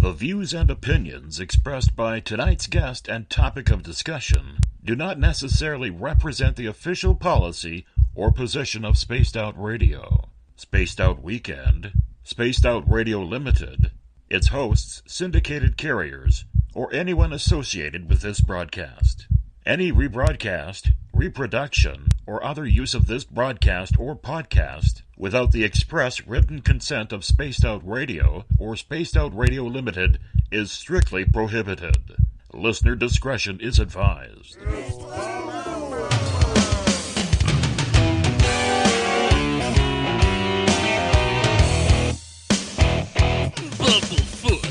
The views and opinions expressed by tonight's guest and topic of discussion do not necessarily represent the official policy or position of Spaced Out Radio, Spaced Out Weekend, Spaced Out Radio Limited, its hosts, syndicated carriers, or anyone associated with this broadcast. Any rebroadcast, reproduction, or other use of this broadcast or podcast without the express written consent of Spaced Out Radio or Spaced Out Radio Limited is strictly prohibited. Listener discretion is advised. BUMBLEFOOT.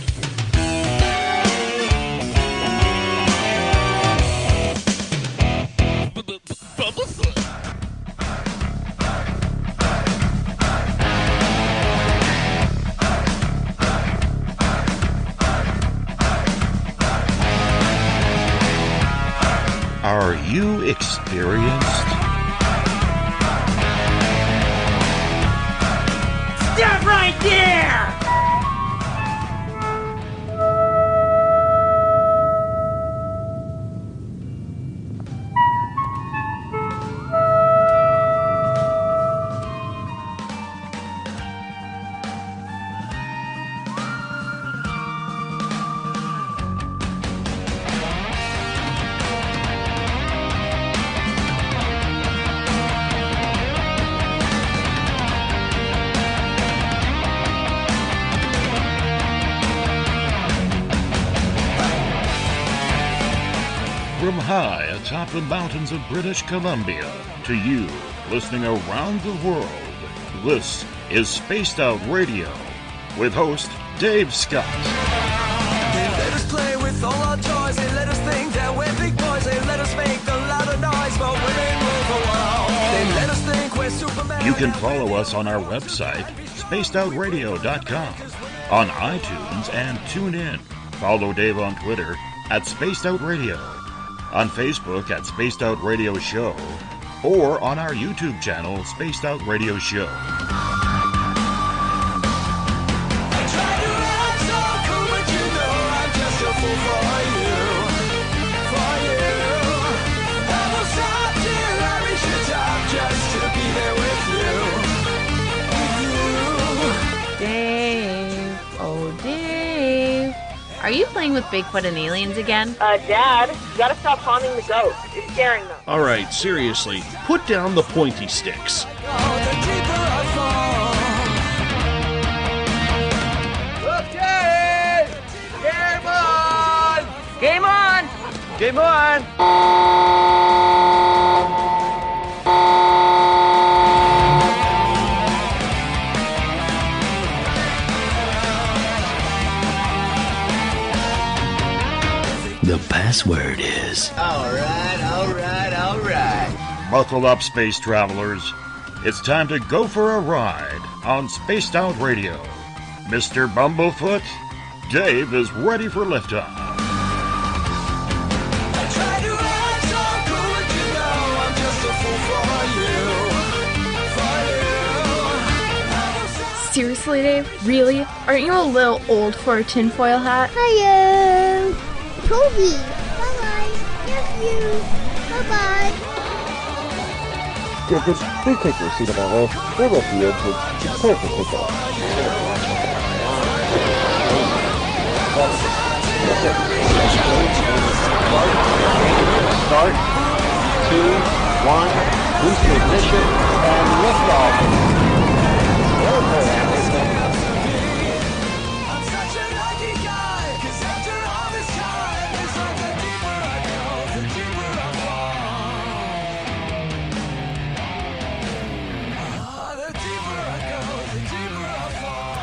BUMBLEFOOT. Are you experienced? Stop right there! From high atop the mountains of British Columbia to you, listening around the world, this is Spaced Out Radio with host Dave Scott. They let us play with all our toys. They let us think that we're big boys. They let us make a lot of noise, but women rule the world. They let us think we're Superman. You can follow us on our website, spacedoutradio.com, on iTunes and TuneIn. Follow Dave on Twitter at Spaced Out Radio, on Facebook at Spaced Out Radio Show, or on our YouTube channel, Spaced Out Radio Show. I try to act so cool, but you know I'm just a fool for you. For you. I will stop till I reach the top just to be there with you. With you. Dave, oh Dave, are you playing with Bigfoot and aliens again? Dad, you gotta stop haunting the ghost. It's scaring them. All right, seriously, put down the pointy sticks. Oh, the deeper I fall. Okay! Game on! Game on! Game on! The password is... Alright. Buckle up, space travelers. It's time to go for a ride on Spaced Out Radio. Mr. Bumblefoot, Dave is ready for liftoff. I try to act so cool, but you know I'm just a fool for you. For you. Seriously, Dave? Really? Aren't you a little old for a tinfoil hat? Hello, Toby. Bye-bye. Love you. Bye-bye. Please take your seat about us. We're with you to prepare for pickup. Start. 2, 1. Boost ignition and liftoff. I'm such a lucky guy, 'cause after all this time, it's like the deeper I go, the deeper I fall. The deeper I go, the deeper I fall.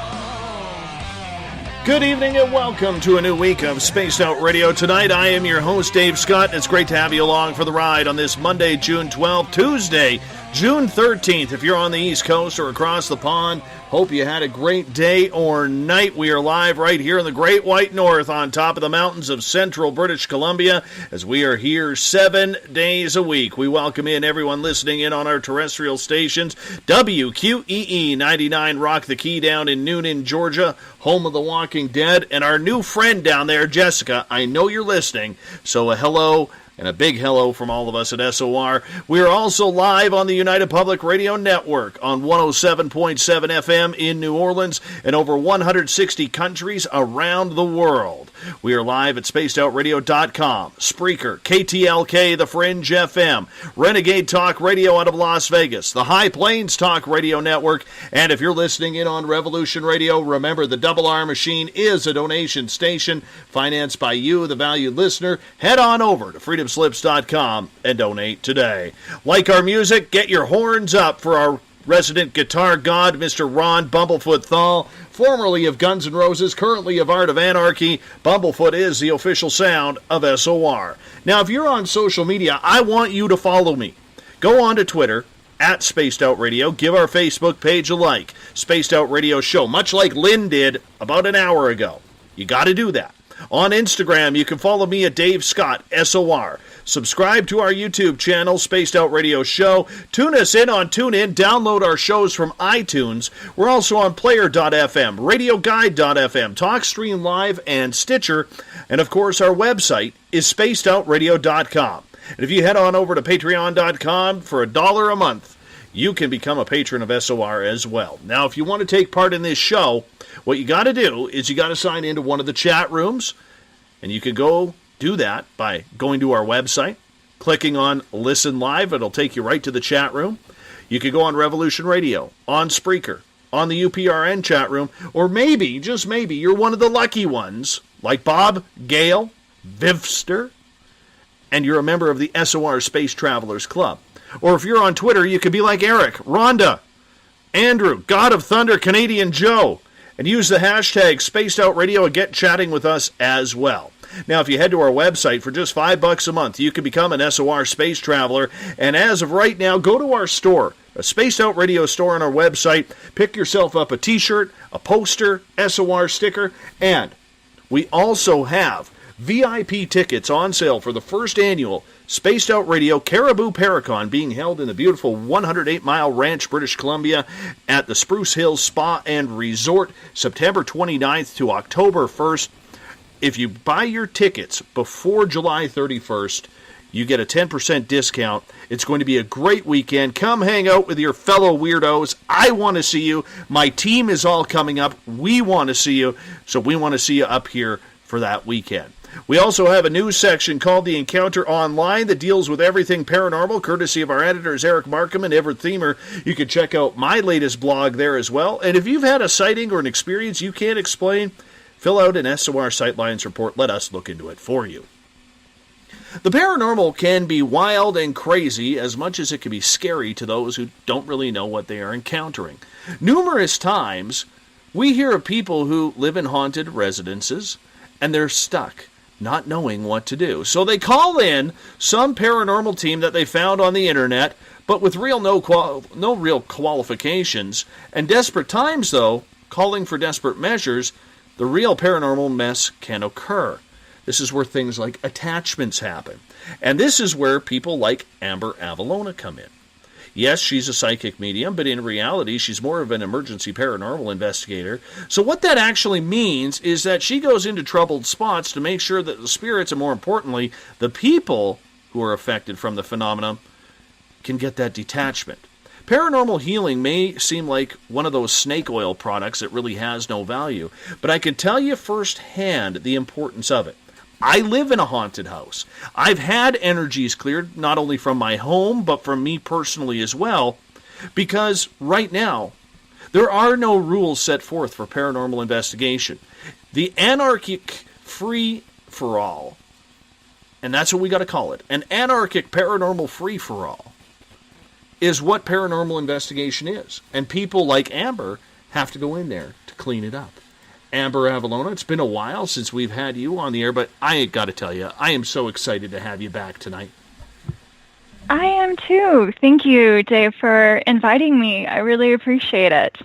Good evening and welcome to a new week of Spaced Out Radio. Tonight I am your host, Dave Scott, and it's great to have you along for the ride on this Monday, June 12th, Tuesday, June 13th, if you're on the East Coast or across the pond, hope you had a great day or night. We are live right here in the Great White North on top of the mountains of central British Columbia as we are here 7 days a week. We welcome in everyone listening in on our terrestrial stations. WQEE 99 Rock the Key down in Noonan, Georgia, home of the Walking Dead. And our new friend down there, Jessica, I know you're listening, so a hello and a big hello from all of us at SOR. We are also live on the United Public Radio Network on 107.7 FM in New Orleans and over 160 countries around the world. We are live at spacedoutradio.com, Spreaker, KTLK, The Fringe FM, Renegade Talk Radio out of Las Vegas, the High Plains Talk Radio Network, and if you're listening in on Revolution Radio, remember the Double R Machine is a donation station financed by you, the valued listener. Head on over to freedomslips.com and donate today. Like our music, get your horns up for our resident guitar god, Mr. Ron Bumblefoot THAL, formerly of Guns N' Roses, currently of Art of Anarchy. Bumblefoot is the official sound of SOR. Now, if you're on social media, I want you to follow me. Go on to Twitter, at Spaced Out Radio. Give our Facebook page a like. Spaced Out Radio Show, much like Lynn did about an hour ago. You got to do that. On Instagram, you can follow me at Dave Scott, SOR. Subscribe to our YouTube channel, Spaced Out Radio Show. Tune us in on TuneIn. Download our shows from iTunes. We're also on Player.fm, RadioGuide.fm, TalkStream Live, and Stitcher. And, of course, our website is SpacedOutRadio.com. And if you head on over to Patreon.com for $1 a month, you can become a patron of SOR as well. Now, if you want to take part in this show, what you got to do is you got to sign into one of the chat rooms, and you can go do that by going to our website, clicking on Listen Live. It'll take you right to the chat room. You can go on Revolution Radio, on Spreaker, on the UPRN chat room, or maybe, just maybe, you're one of the lucky ones, like Bob, Gail, Vivster, and you're a member of the SOR Space Travelers Club. Or if you're on Twitter, you could be like Eric, Rhonda, Andrew, God of Thunder, Canadian Joe, and use the hashtag Spaced Out Radio and get chatting with us as well. Now, if you head to our website for just $5 a month, you can become an SOR Space Traveler. And as of right now, go to our store, a Spaced Out Radio store on our website. Pick yourself up a T-shirt, a poster, SOR sticker, and we also have VIP tickets on sale for the first annual Spaced Out Radio Caribou Paracon being held in the beautiful 108-mile Ranch, British Columbia at the Spruce Hills Spa and Resort, September 29th to October 1st. If you buy your tickets before July 31st, you get a 10% discount. It's going to be a great weekend. Come hang out with your fellow weirdos. I want to see you. My team is all coming up. We want to see you. So we want to see you up here for that weekend. We also have a news section called The Encounter Online that deals with everything paranormal, courtesy of our editors Eric Markham and Everett Themer. You can check out my latest blog there as well. And if you've had a sighting or an experience you can't explain, fill out an SOR Sightlines report. Let us look into it for you. The paranormal can be wild and crazy as much as it can be scary to those who don't really know what they are encountering. Numerous times, we hear of people who live in haunted residences and they're stuck, not knowing what to do. So they call in some paranormal team that they found on the internet, but with no real qualifications. And desperate times, though, calling for desperate measures, the real paranormal mess can occur. This is where things like attachments happen. And this is where people like Amber Avalona come in. Yes, she's a psychic medium, but in reality, she's more of an emergency paranormal investigator. So what that actually means is that she goes into troubled spots to make sure that the spirits, and more importantly, the people who are affected from the phenomenon, can get that detachment. Paranormal healing may seem like one of those snake oil products that really has no value, but I can tell you firsthand the importance of it. I live in a haunted house. I've had energies cleared, not only from my home, but from me personally as well, because right now, there are no rules set forth for paranormal investigation. The anarchic free-for-all, and that's what we got to call it, an anarchic paranormal free-for-all, is what paranormal investigation is. And people like Amber have to go in there to clean it up. Amber Avalona, it's been a while since we've had you on the air, but I got to tell you, I am so excited to have you back tonight. I am too. Thank you, Dave, for inviting me. I really appreciate it.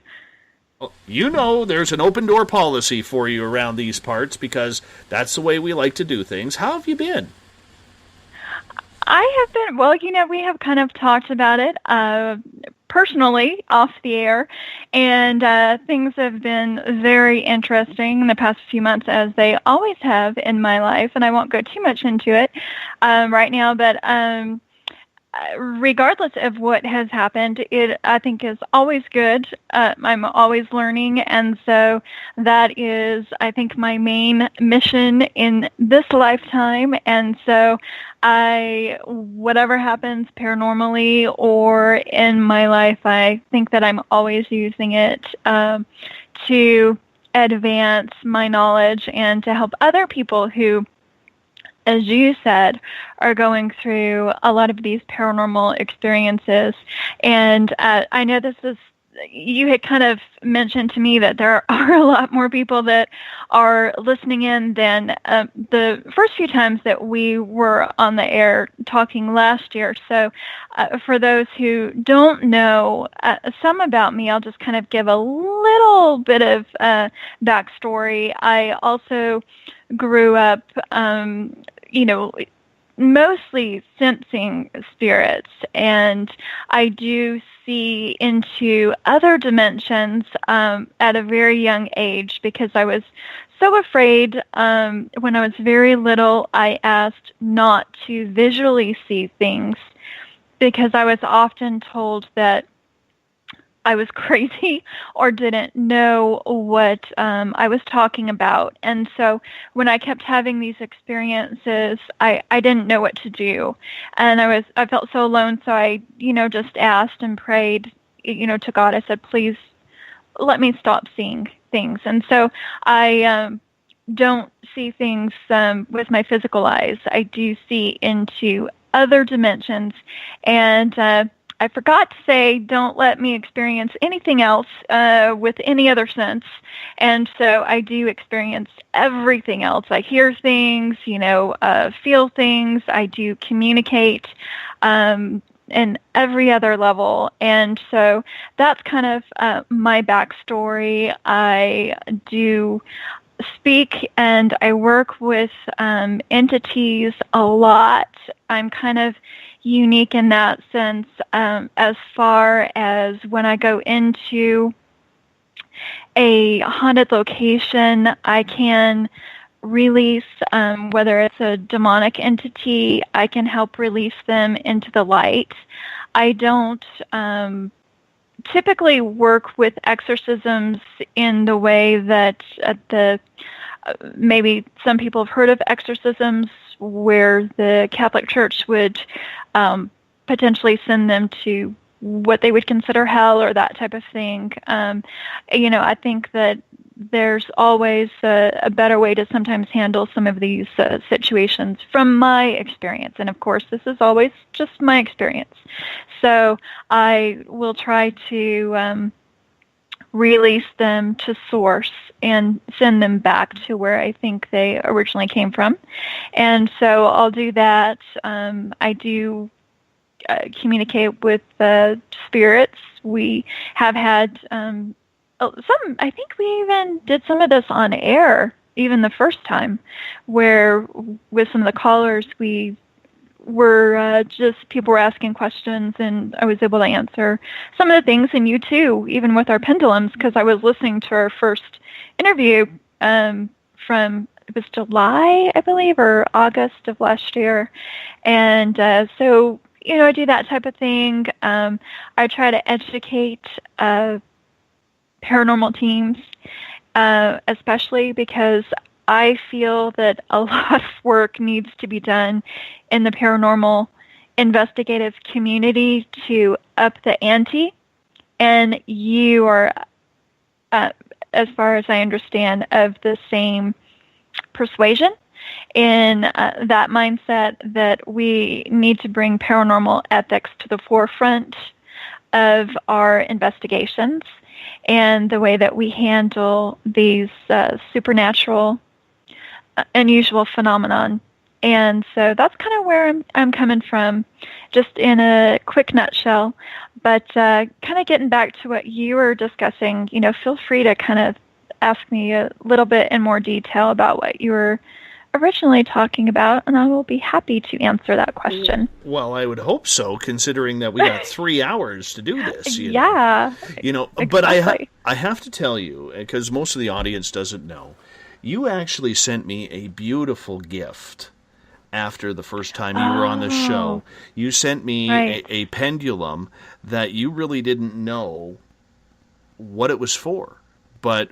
You know there's an open door policy for you around these parts because that's the way we like to do things. How have you been? I have been, well, we have kind of talked about it personally off the air, and things have been very interesting in the past few months, as they always have in my life, and I won't go too much into it right now, but regardless of what has happened, it, I think, is always good. I'm always learning, and so that is, I think, my main mission in this lifetime. And so whatever happens paranormally or in my life, I think that I'm always using it to advance my knowledge and to help other people who, as you said, are going through a lot of these paranormal experiences. And I know you had kind of mentioned to me that there are a lot more people that are listening in than the first few times that we were on the air talking last year. So for those who don't know some about me, I'll just kind of give a little bit of backstory. I also grew up, mostly sensing spirits, and I do see into other dimensions at a very young age because I was so afraid when I was very little. I asked not to visually see things because I was often told that I was crazy or didn't know what I was talking about. And so when I kept having these experiences, I didn't know what to do. And I felt so alone, so I, just asked and prayed, to God. I said, please let me stop seeing things. And so I don't see things with my physical eyes. I do see into other dimensions. And I forgot to say, don't let me experience anything else with any other sense. And so I do experience everything else. I hear things, feel things. I do communicate in every other level. And so that's kind of my backstory. I do speak and I work with entities a lot. I'm kind of unique in that sense, as far as when I go into a haunted location, I can release, whether it's a demonic entity, I can help release them into the light. I don't typically work with exorcisms in the way that maybe some people have heard of exorcisms, where the Catholic Church would potentially send them to what they would consider hell or that type of thing. I think that there's always a better way to sometimes handle some of these situations from my experience. And of course, this is always just my experience. So I will try to release them to source and send them back to where I think they originally came from. And so I'll do that. I do communicate with spirits. We have had I think we even did some of this on air, even the first time, where with some of the callers we were people were asking questions, and I was able to answer some of the things, and you too, even with our pendulums, because I was listening to our first interview from, it was July, I believe, or August of last year. And so, I do that type of thing. I try to educate paranormal teams, especially because I feel that a lot of work needs to be done in the paranormal investigative community to up the ante. And you are, as far as I understand, of the same persuasion in that mindset that we need to bring paranormal ethics to the forefront of our investigations and the way that we handle these supernatural, unusual phenomenon. And so that's kind of where I'm coming from, just in a quick nutshell. But kind of getting back to what you were discussing, feel free to kind of ask me a little bit in more detail about what you were originally talking about, and I will be happy to answer that question. Well, I would hope so, considering that we got 3 hours to do this. Yeah. Exactly. But I have to tell you, because most of the audience doesn't know, you actually sent me a beautiful gift after the first time you were on the show. You sent me a pendulum that you really didn't know what it was for. But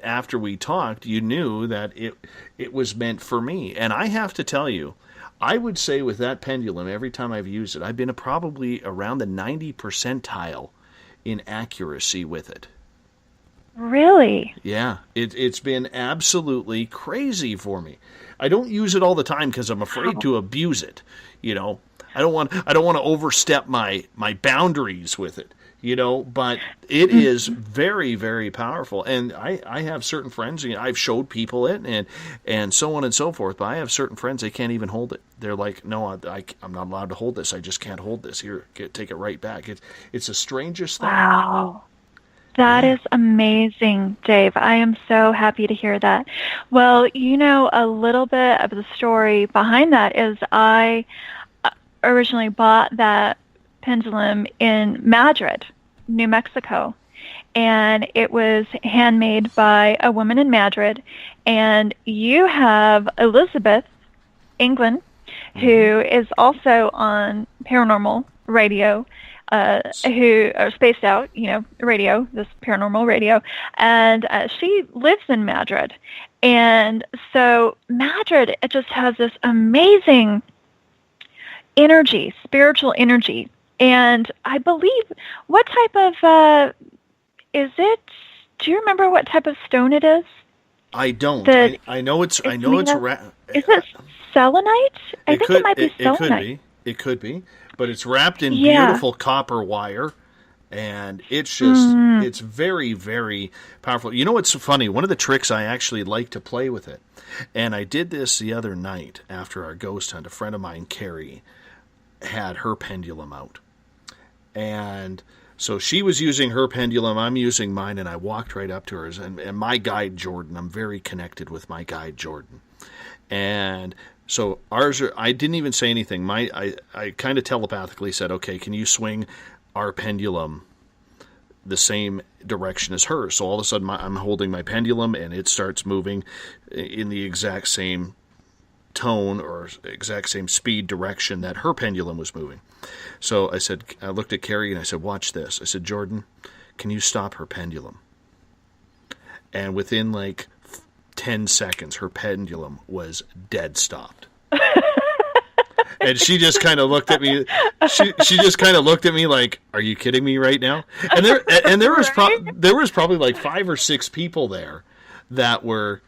after we talked, you knew that it was meant for me. And I have to tell you, I would say with that pendulum, every time I've used it, I've been probably around the 90th percentile in accuracy with it. Really? Yeah, it's been absolutely crazy for me. I don't use it all the time because I'm afraid to abuse it. I don't want to overstep my boundaries with it. But it is very, very powerful. And I have certain friends, I've showed people it and so on and so forth, but I have certain friends, they can't even hold it. They're like, no, I'm not allowed to hold this. I just can't hold this. Here, take it right back. It's the strangest thing. Wow. That is amazing, Dave. I am so happy to hear that. Well, a little bit of the story behind that is I originally bought that pendulum in Madrid, New Mexico, and it was handmade by a woman in Madrid. And you have Elizabeth England, who is also on paranormal radio, who are spaced out, radio, this paranormal radio, and she lives in Madrid. And so Madrid, it just has this amazing energy, spiritual energy. And I believe, what type of, is it, do you remember what type of stone it is? I don't. I know it's, is it selenite? I think it might be selenite. It could be, but it's wrapped in beautiful copper wire, and it's just, it's very, very powerful. What's funny? One of the tricks I actually like to play with it, and I did this the other night after our ghost hunt. A friend of mine, Carrie, had her pendulum out. And so she was using her pendulum, I'm using mine, and I walked right up to her. And my guide, Jordan, I'm very connected with my guide, Jordan. And so I didn't even say anything. I kind of telepathically said, okay, can you swing our pendulum the same direction as hers? So all of a sudden I'm holding my pendulum, and it starts moving in the exact same tone or exact same speed direction that her pendulum was moving. So I looked at Carrie and I said, watch this. I said, Jordan, can you stop her pendulum? And within 10 seconds, her pendulum was dead stopped. And she just kind of looked at me. She just kind of looked at me like, "Are you kidding me right now?" And there was probably 5 or 6 people there that were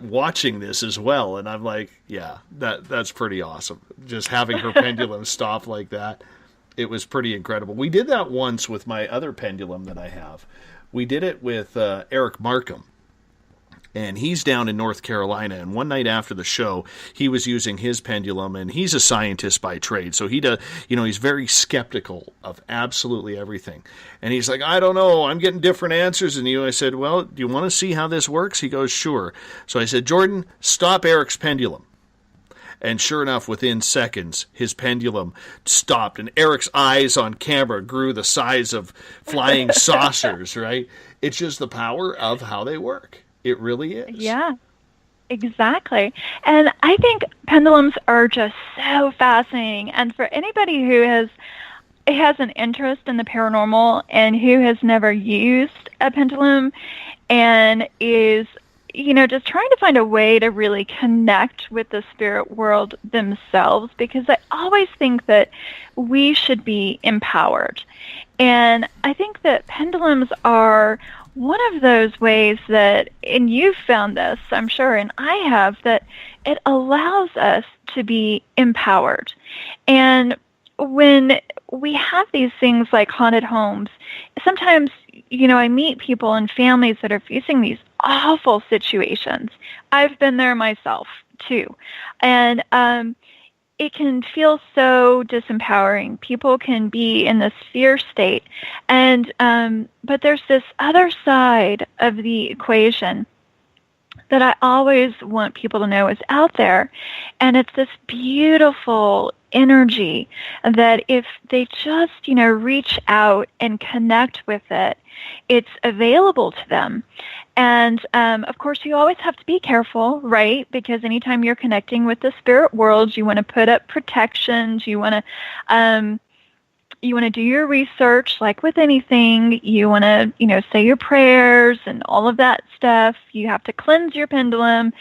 watching this as well. And I'm like, yeah, that's pretty awesome. Just having her pendulum stop like that, it was pretty incredible. We did that once with my other pendulum that I have. We did it with Eric Markham. And he's down in North Carolina, and one night after the show, he was using his pendulum, and he's a scientist by trade, so he's very skeptical of absolutely everything. And he's like, I don't know, I'm getting different answers than you. I said, well, do you want to see how this works? He goes, sure. So I said, Jordan, stop Eric's pendulum. And sure enough, within seconds, his pendulum stopped, and Eric's eyes on camera grew the size of flying saucers, right? It's just the power of how they work. It really is. Yeah, exactly. And I think pendulums are just so fascinating. And for anybody who has an interest in the paranormal and who has never used a pendulum and is, just trying to find a way to really connect with the spirit world themselves, because I always think that we should be empowered. And I think that pendulums are one of those ways that, and you've found this, I'm sure, and I have, that it allows us to be empowered. And when we have these things like haunted homes, sometimes, I meet people and families that are facing these awful situations. I've been there myself, too. And it can feel so disempowering. People can be in this fear state, and but there's this other side of the equation that I always want people to know is out there, and it's this beautiful energy that if they just, reach out and connect with it, it's available to them. And of course, you always have to be careful, right? Because anytime you're connecting with the spirit world, you want to put up protections. You want to do your research, like with anything. You want to, say your prayers and all of that stuff. You have to cleanse your pendulum.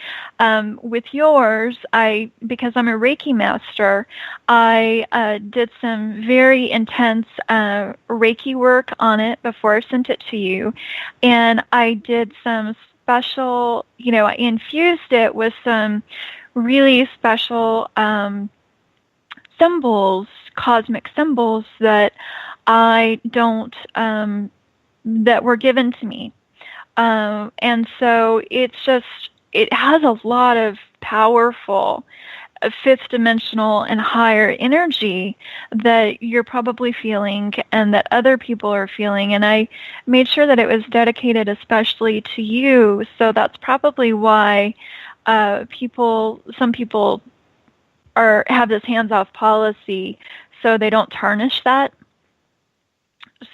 With yours, because I'm a Reiki master, I did some very intense Reiki work on it before I sent it to you. And I did some special, I infused it with some really special symbols, cosmic symbols that I don't, that were given to me. And so it has a lot of powerful fifth dimensional and higher energy that you're probably feeling and that other people are feeling. And I made sure that it was dedicated especially to you. So that's probably why some people have this hands-off policy so they don't tarnish that,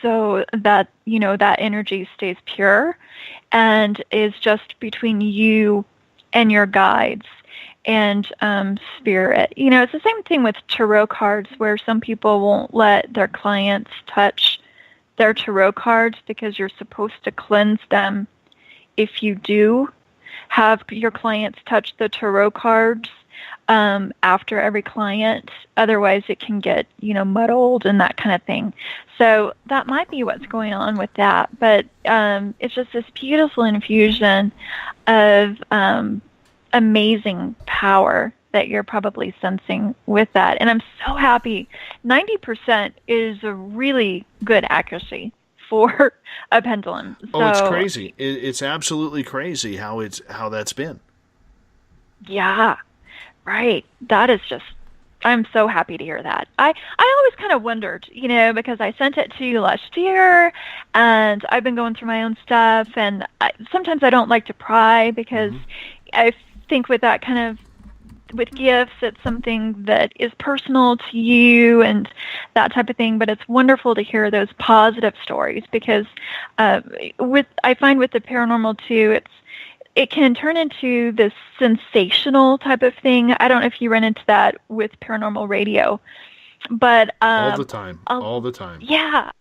so that, that energy stays pure and is just between you and your guides and spirit. It's the same thing with tarot cards, where some people won't let their clients touch their tarot cards because you're supposed to cleanse them. If you do have your clients touch the tarot cards after every client, otherwise it can get, muddled and that kind of thing. So that might be what's going on with that. But it's just this beautiful infusion of amazing power that you're probably sensing with that. And I'm so happy. 90% is a really good accuracy for a pendulum. So, it's crazy. It's absolutely crazy how that's been. Yeah. Right. That is just, I'm so happy to hear that. I always kind of wondered, because I sent it to you last year and I've been going through my own stuff, and sometimes I don't like to pry because I think with that kind of, with gifts, it's something that is personal to you and that type of thing. But it's wonderful to hear those positive stories because I find with the paranormal too, it can turn into this sensational type of thing. I don't know if you run into that with paranormal radio, but all the time. Yeah.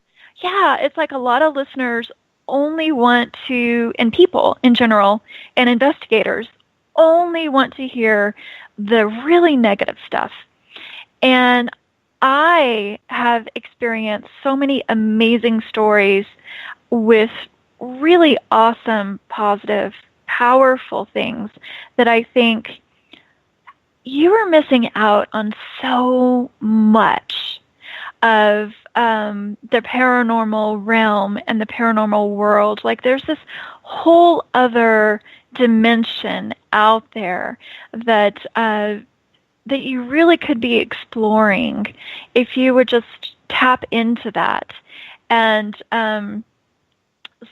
It's like a lot of listeners only want to, and people in general, and investigators only want to hear the really negative stuff. And I have experienced so many amazing stories with really awesome, positive, powerful things that I think you are missing out on so much of the paranormal realm and the paranormal world. Like there's this whole other dimension out there that that you really could be exploring if you would just tap into that. And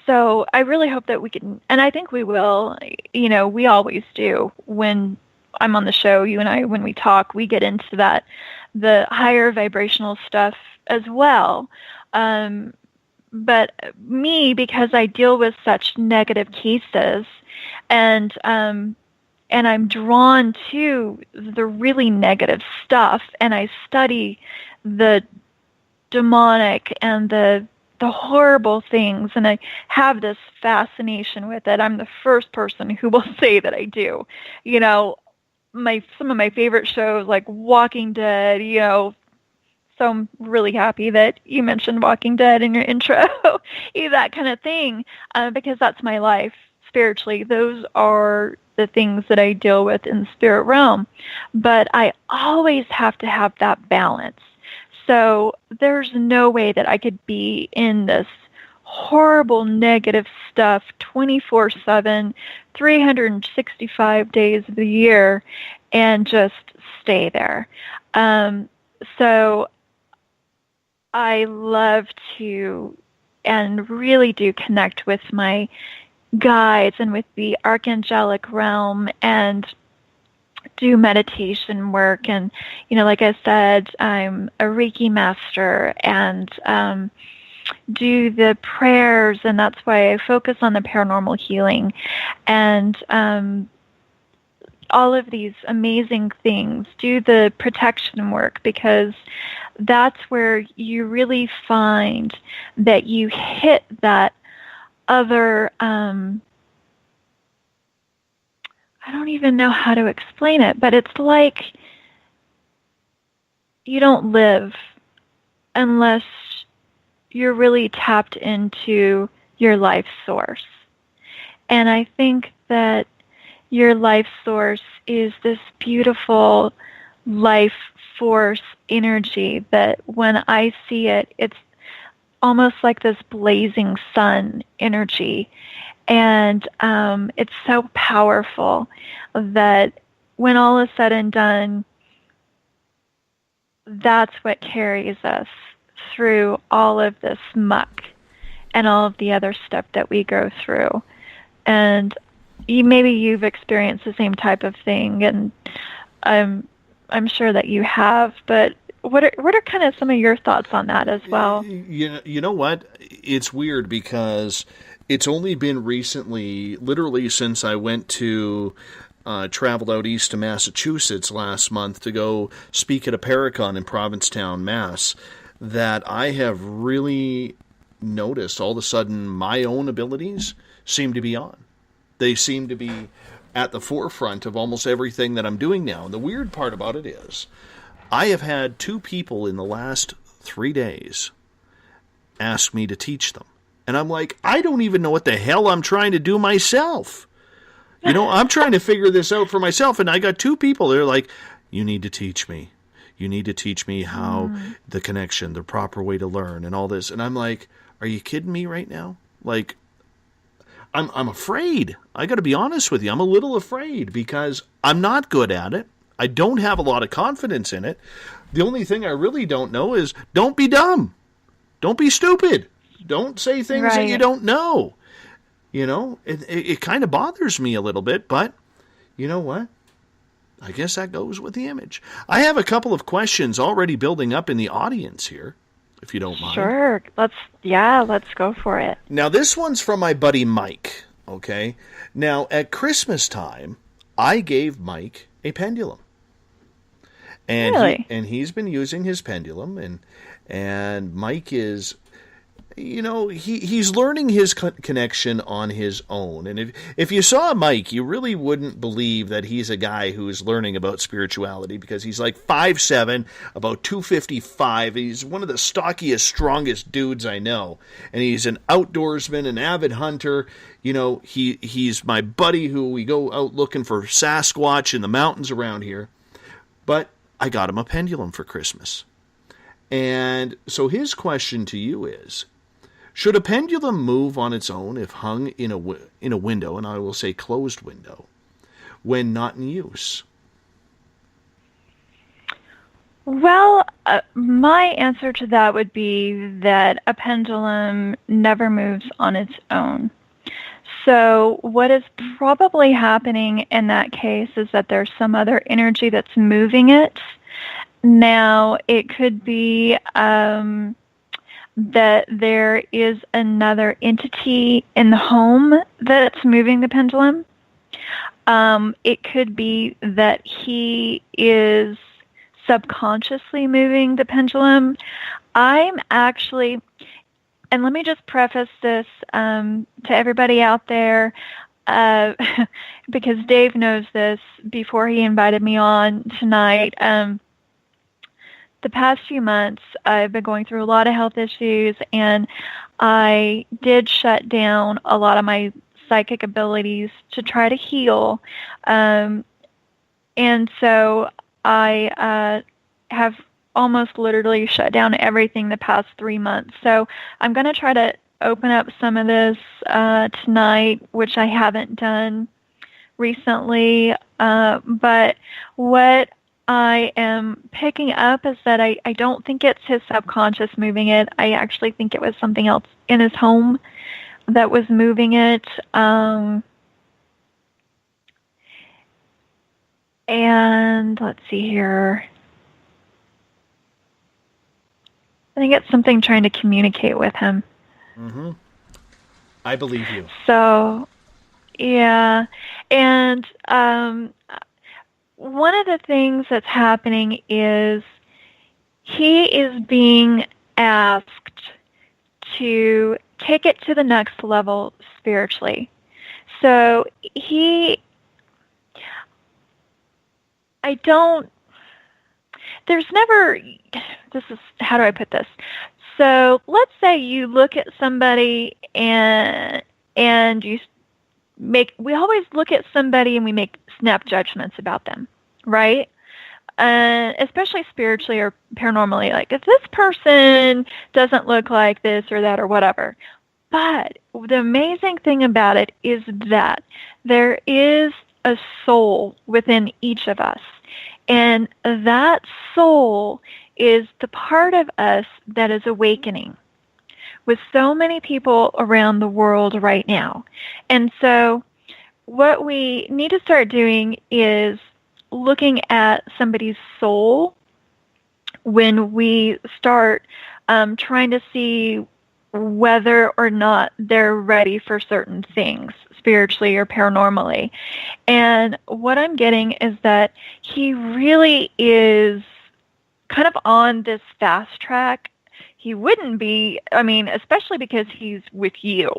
so I really hope that we can, and I think we will, we always do when I'm on the show, you and I, when we talk, we get into that, the higher vibrational stuff as well. But me, because I deal with such negative cases, and I'm drawn to the really negative stuff, and I study the demonic and the horrible things, and I have this fascination with it. I'm the first person who will say that I do. Some of my favorite shows, like Walking Dead, so I'm really happy that you mentioned Walking Dead in your intro, that kind of thing, because that's my life spiritually. Those are the things that I deal with in the spirit realm. But I always have to have that balance. So there's no way that I could be in this horrible negative stuff 24/7, 365 days of the year and just stay there. So I love to and really do connect with my guides and with the archangelic realm and do meditation work. And, like I said, I'm a Reiki master and do the prayers, and that's why I focus on the paranormal healing and all of these amazing things. Do the protection work, because that's where you really find that you hit that other, I don't even know how to explain it, but it's like you don't live unless you're really tapped into your life source. And I think that your life source is this beautiful life force energy that when I see it, it's almost like this blazing sun energy. And it's so powerful that when all is said and done, that's what carries us through all of this muck and all of the other stuff that we go through. And maybe you've experienced the same type of thing, and I'm sure that you have, but what are kind of some of your thoughts on that as well? You know what? It's weird because it's only been recently, literally since I went to traveled out east to Massachusetts last month to go speak at a Paracon in Provincetown, Mass, that I have really noticed all of a sudden my own abilities seem to be on. They seem to be at the forefront of almost everything that I'm doing now. And the weird part about it is I have had 2 people in the last 3 days ask me to teach them. And I'm like, I don't even know what the hell I'm trying to do myself. I'm trying to figure this out for myself. And I got 2 people. They're like, you need to teach me. You need to teach me how the connection, the proper way to learn and all this. And I'm like, are you kidding me right now? Like, I'm afraid. I got to be honest with you. I'm a little afraid because I'm not good at it. I don't have a lot of confidence in it. The only thing I really don't know is don't be dumb. Don't be stupid. Don't say things that you don't know. It kind of bothers me a little bit, but you know what? I guess that goes with the image. I have a couple of questions already building up in the audience here, if you don't mind. Sure. Let's go for it. Now, this one's from my buddy Mike, okay? Now, at Christmas time, I gave Mike a pendulum. And really? He's been using his pendulum, and Mike is, he's learning his connection on his own. And if you saw Mike, you really wouldn't believe that he's a guy who's learning about spirituality, because he's like 5'7", about 255. He's one of the stockiest, strongest dudes I know. And he's an outdoorsman, an avid hunter. He's my buddy who we go out looking for Sasquatch in the mountains around here. But I got him a pendulum for Christmas. And so his question to you is, should a pendulum move on its own if hung in a window, and I will say closed window, when not in use? Well, my answer to that would be that a pendulum never moves on its own. So what is probably happening in that case is that there's some other energy that's moving it. Now, it could be that there is another entity in the home that's moving the pendulum. It could be that he is subconsciously moving the pendulum. I'm actually, and let me just preface this to everybody out there, because Dave knows this before he invited me on tonight. The past few months, I've been going through a lot of health issues, and I did shut down a lot of my psychic abilities to try to heal. And so I have almost literally shut down everything the past 3 months. So I'm going to try to open up some of this tonight, which I haven't done recently. But what I am picking up is that I don't think it's his subconscious moving it. I actually think it was something else in his home that was moving it. And let's see here. I think it's something trying to communicate with him. Mm-hmm. I believe you. So, yeah. And one of the things that's happening is he is being asked to take it to the next level spiritually. So how do I put this? So let's say you look at somebody and we always look at somebody and we make snap judgments about them, right? Especially spiritually or paranormally, like if this person doesn't look like this or that or whatever. But the amazing thing about it is that there is a soul within each of us. And that soul is the part of us that is awakening with so many people around the world right now. And so what we need to start doing is looking at somebody's soul when we start trying to see whether or not they're ready for certain things, spiritually or paranormally. And what I'm getting is that he really is kind of on this fast track. He wouldn't be, especially because he's with you.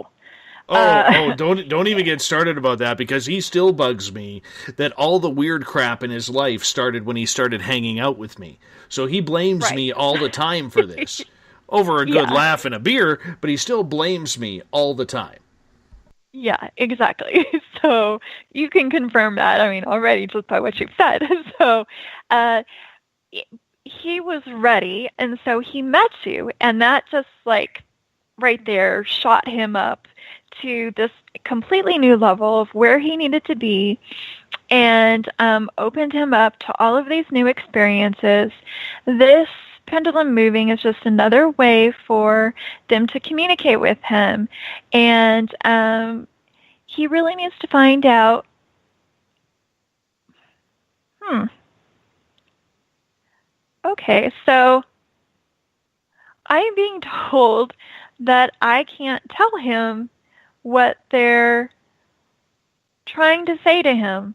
Don't even get started about that, because he still bugs me that all the weird crap in his life started when he started hanging out with me. So he blames me all the time for this. Over a good laugh and a beer, but he still blames me all the time. Yeah, exactly. So you can confirm that, already just by what you've said. So he was ready, and so he met you, and that just, like, right there shot him up to this completely new level of where he needed to be, and opened him up to all of these new experiences. This pendulum moving is just another way for them to communicate with him. And he really needs to find out, okay, so I'm being told that I can't tell him what they're trying to say to him,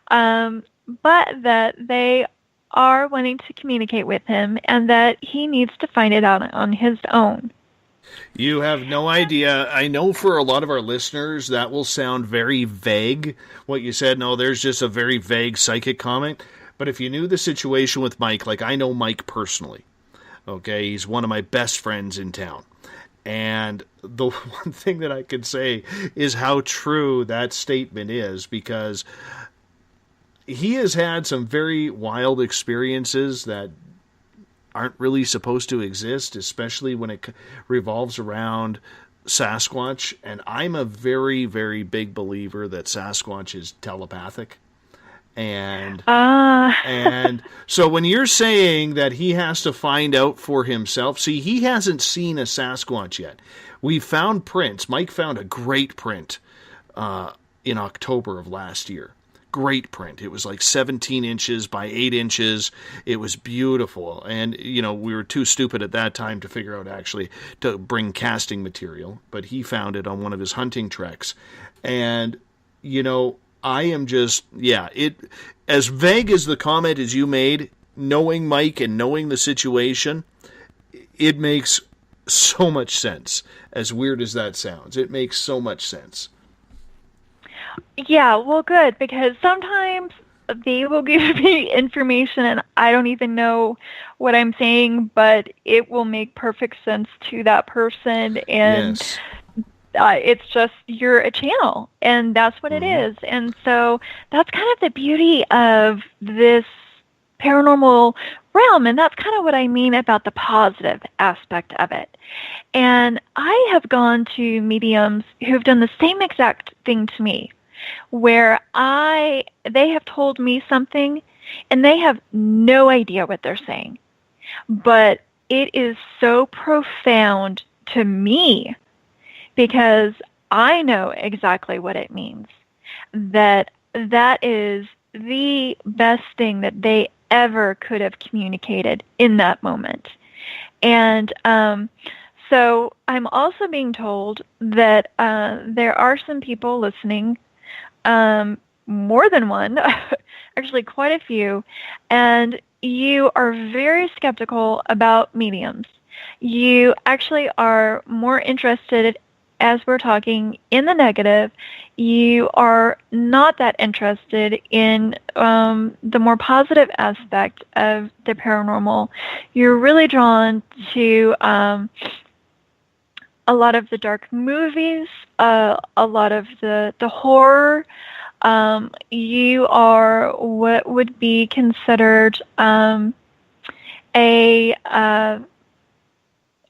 but that they are wanting to communicate with him, and that he needs to find it out on his own. You have no idea. I know for a lot of our listeners that will sound very vague, what you said. No, there's just a very vague psychic comment. But if you knew the situation with Mike, like I know Mike personally, okay, he's one of my best friends in town. And the one thing that I can say is how true that statement is, because he has had some very wild experiences that aren't really supposed to exist, especially when it revolves around Sasquatch. And I'm a very, very big believer that Sasquatch is telepathic. And so when you're saying that he has to find out for himself, see, he hasn't seen a Sasquatch yet. We found prints. Mike found a great print in October of last year. Great print. It was like 17 inches by 8 inches. It was beautiful. And, we were too stupid at that time to figure out actually to bring casting material. But he found it on one of his hunting treks. And, I am just, as vague as the comment as you made, knowing Mike and knowing the situation, it makes so much sense. As weird as that sounds, it makes so much sense. Yeah, well, good, because sometimes they will give me information and I don't even know what I'm saying, but it will make perfect sense to that person, and yes. It's just, you're a channel, and that's what it is. And so that's kind of the beauty of this paranormal realm, and that's kind of what I mean about the positive aspect of it. And I have gone to mediums who've done the same exact thing to me, where they have told me something, and they have no idea what they're saying. But it is so profound to me because I know exactly what it means. That is the best thing that they ever could have communicated in that moment. And so I'm also being told that there are some people listening, more than one, actually quite a few, and you are very skeptical about mediums. You actually are more interested, as we're talking, in the negative. You are not that interested in the more positive aspect of the paranormal. You're really drawn to a lot of the dark movies, a lot of the horror. You are what would be considered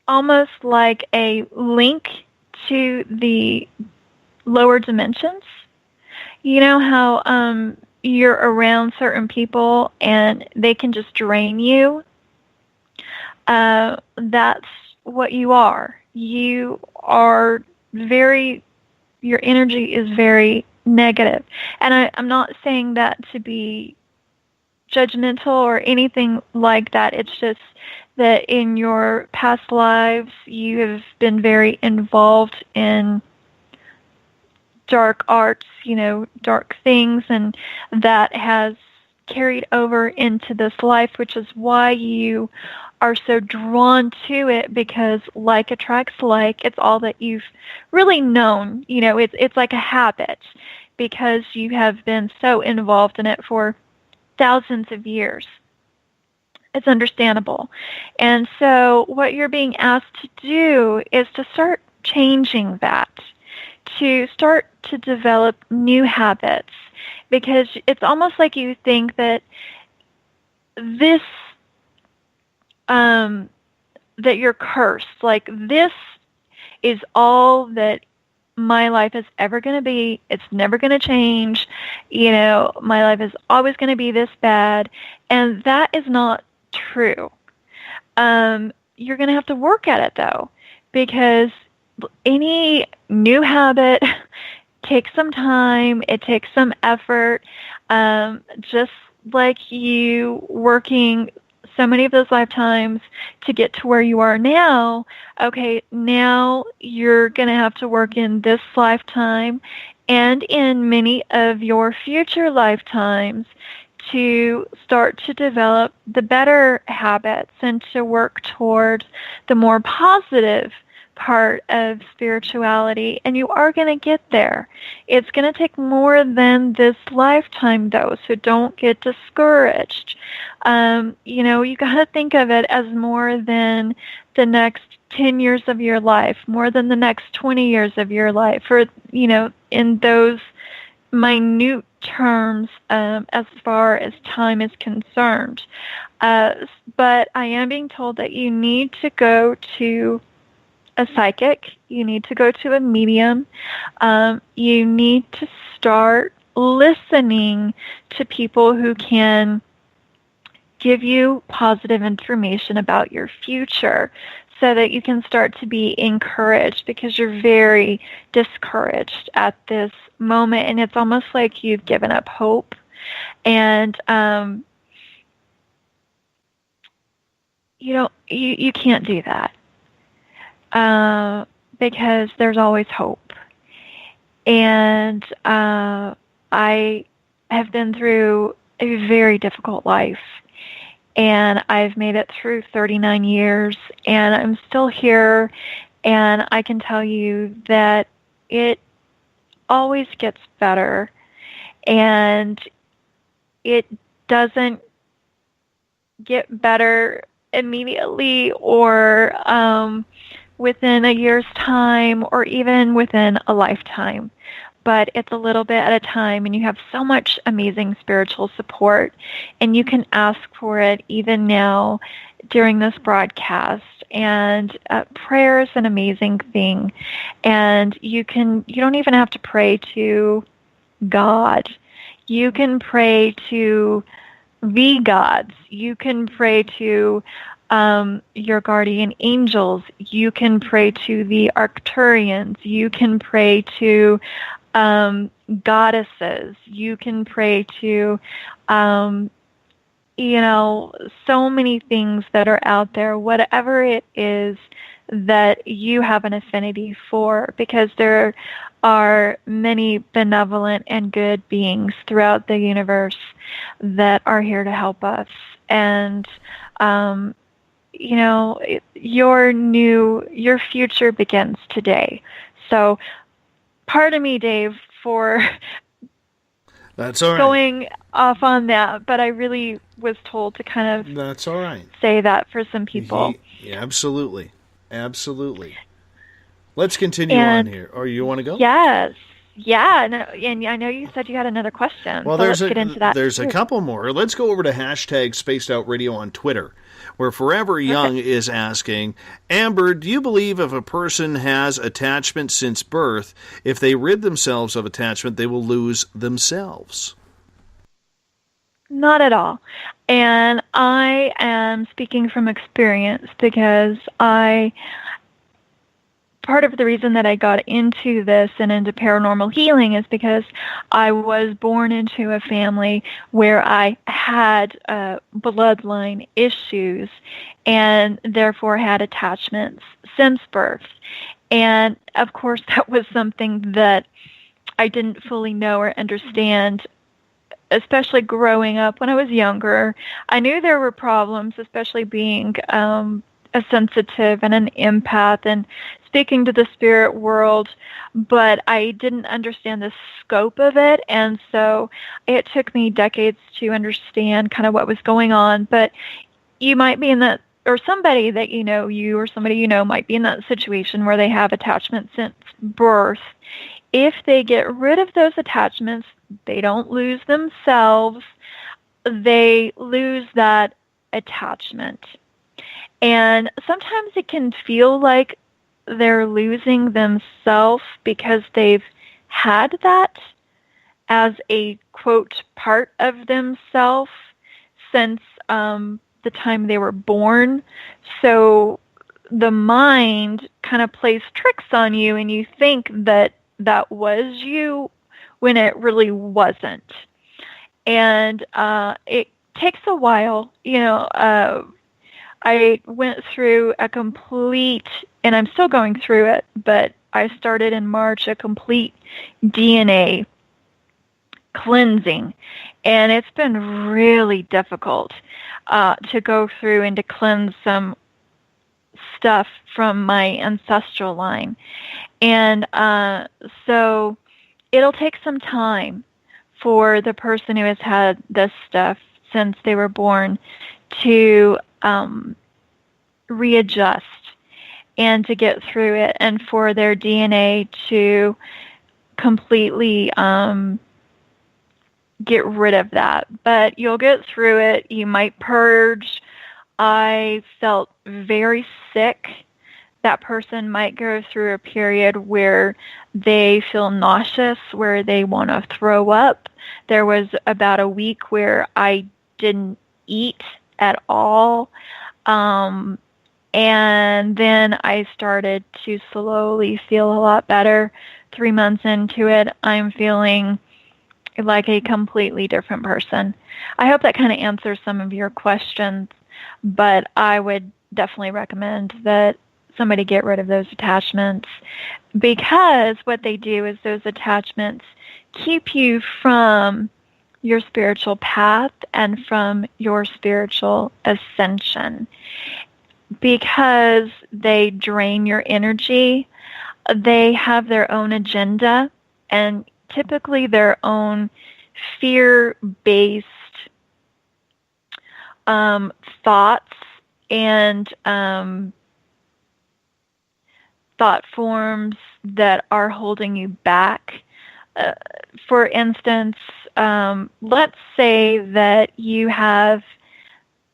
almost like a link to the lower dimensions. You know how you're around certain people and they can just drain you? That's what you are. You are your energy is very negative. And I'm not saying that to be judgmental or anything like that. It's just that in your past lives, you have been very involved in dark arts, dark things, and that has carried over into this life, which is why you are so drawn to it, because like attracts like. It's all that you've really known. It's like a habit because you have been so involved in it for thousands of years. It's understandable. And so what you're being asked to do is to start changing that, to start to develop new habits, because it's almost like you think that this, that you're cursed, like this is all that my life is ever going to be. It's never going to change. My life is always going to be this bad. And that is not true. You're going to have to work at it, though, because any new habit takes some time. It takes some effort. Just like you working so many of those lifetimes to get to where you are now. Okay, now you're going to have to work in this lifetime and in many of your future lifetimes to start to develop the better habits and to work towards the more positive part of spirituality, and you are going to get there. It's going to take more than this lifetime, though, so don't get discouraged. You got to think of it as more than the next 10 years of your life, more than the next 20 years of your life, or, in those minute terms as far as time is concerned. But I am being told that you need to go to a psychic, you need to go to a medium, you need to start listening to people who can give you positive information about your future so that you can start to be encouraged, because you're very discouraged at this moment, and it's almost like you've given up hope. And you can't do that. Because there's always hope. And I have been through a very difficult life, and I've made it through 39 years, and I'm still here, and I can tell you that it always gets better, and it doesn't get better immediately or within a year's time or even within a lifetime. But it's a little bit at a time, and you have so much amazing spiritual support, and you can ask for it even now during this broadcast. And prayer is an amazing thing, and you don't even have to pray to God. You can pray to V-gods. You can pray to your guardian angels. You can pray to the Arcturians. You can pray to goddesses. You can pray to, so many things that are out there, whatever it is that you have an affinity for, because there are many benevolent and good beings throughout the universe that are here to help us. And, your future begins today. So pardon me, Dave, for that's all right. Going off on that, but I really was told to kind of that's all right. Say that for some people. Yeah, absolutely. Absolutely. Let's continue on here. Or you want to go? Yes. Yeah, no, and I know you said you had another question. Well, so let's get into that. There's a couple more. Let's go over to hashtag Spaced Out Radio on Twitter, where Forever Young is asking, Amber, do you believe if a person has attachment since birth, if they rid themselves of attachment, they will lose themselves? Not at all. And I am speaking from experience because part of the reason that I got into this and into paranormal healing is because I was born into a family where I had bloodline issues and therefore had attachments since birth. And of course, that was something that I didn't fully know or understand, especially growing up when I was younger. I knew there were problems, especially being a sensitive and an empath and speaking to the spirit world, but I didn't understand the scope of it, and so it took me decades to understand kind of what was going on. But you might be in that, or somebody that you or somebody you know might be in that situation where they have attachments since birth. If they get rid of those attachments, they don't lose themselves, they lose that attachment. And sometimes it can feel like they're losing themselves because they've had that as a, quote, part of themselves since the time they were born. So the mind kind of plays tricks on you and you think that that was you when it really wasn't. And it takes a while, I went through a complete, and I'm still going through it, but I started in March, a complete DNA cleansing. And it's been really difficult to go through and to cleanse some stuff from my ancestral line. And so it'll take some time for the person who has had this stuff since they were born to readjust and to get through it, and for their DNA to completely get rid of that. But you'll get through it. You might purge. I felt very sick. That person might go through a period where they feel nauseous, where they want to throw up. There was about a week where I didn't eat at all. And then I started to slowly feel a lot better. 3 months into it, I'm feeling like a completely different person. I hope that kind of answers some of your questions, but I would definitely recommend that somebody get rid of those attachments, because what they do is those attachments keep you from your spiritual path and from your spiritual ascension, because they drain your energy. They have their own agenda and typically their own fear-based thoughts and thought forms that are holding you back. For instance, let's say that you have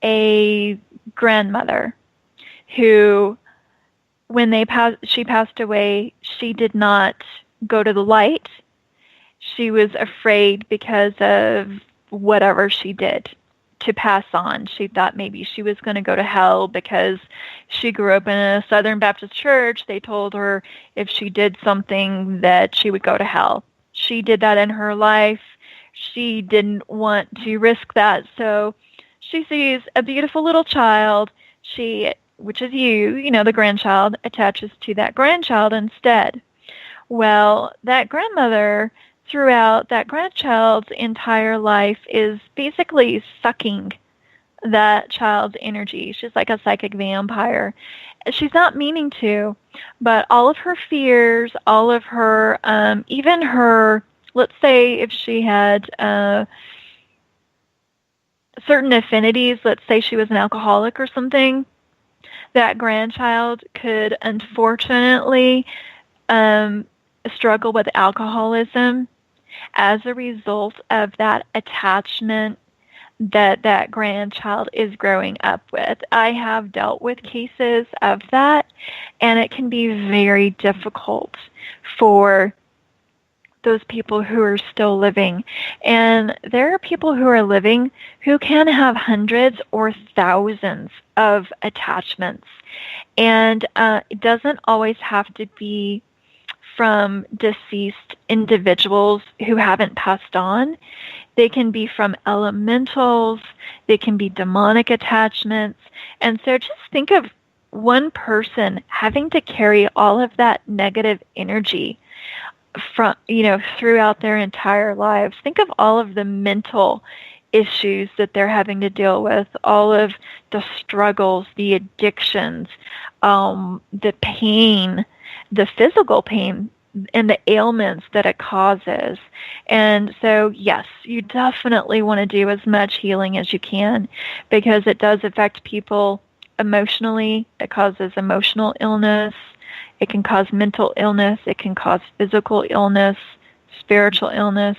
a grandmother who, when she passed away, she did not go to the light. She was afraid because of whatever she did to pass on. She thought maybe she was going to go to hell because she grew up in a Southern Baptist church. They told her if she did something that she would go to hell. She did that in her life. She didn't want to risk that. So she sees a beautiful little child. Which is you know, the grandchild, attaches to that grandchild instead. Well, that grandmother, throughout that grandchild's entire life, is basically sucking that child's energy. She's like a psychic vampire. She's not meaning to, but all of her fears, all of her, even her, let's say if she had certain affinities, let's say she was an alcoholic or something, that grandchild could unfortunately struggle with alcoholism as a result of that attachment that grandchild is growing up with. I have dealt with cases of that, and it can be very difficult for those people who are still living. And there are people who are living who can have hundreds or thousands of attachments. And it doesn't always have to be from deceased individuals who haven't passed on. They can be from elementals. They can be demonic attachments. And so just think of one person having to carry all of that negative energy from, you know, throughout their entire lives. Think of all of the mental issues that they're having to deal with, all of the struggles, the addictions, the pain, the physical pain, and the ailments that it causes. And so, yes, you definitely want to do as much healing as you can, because it does affect people emotionally. It causes emotional illness. It can cause mental illness. It can cause physical illness, spiritual illness.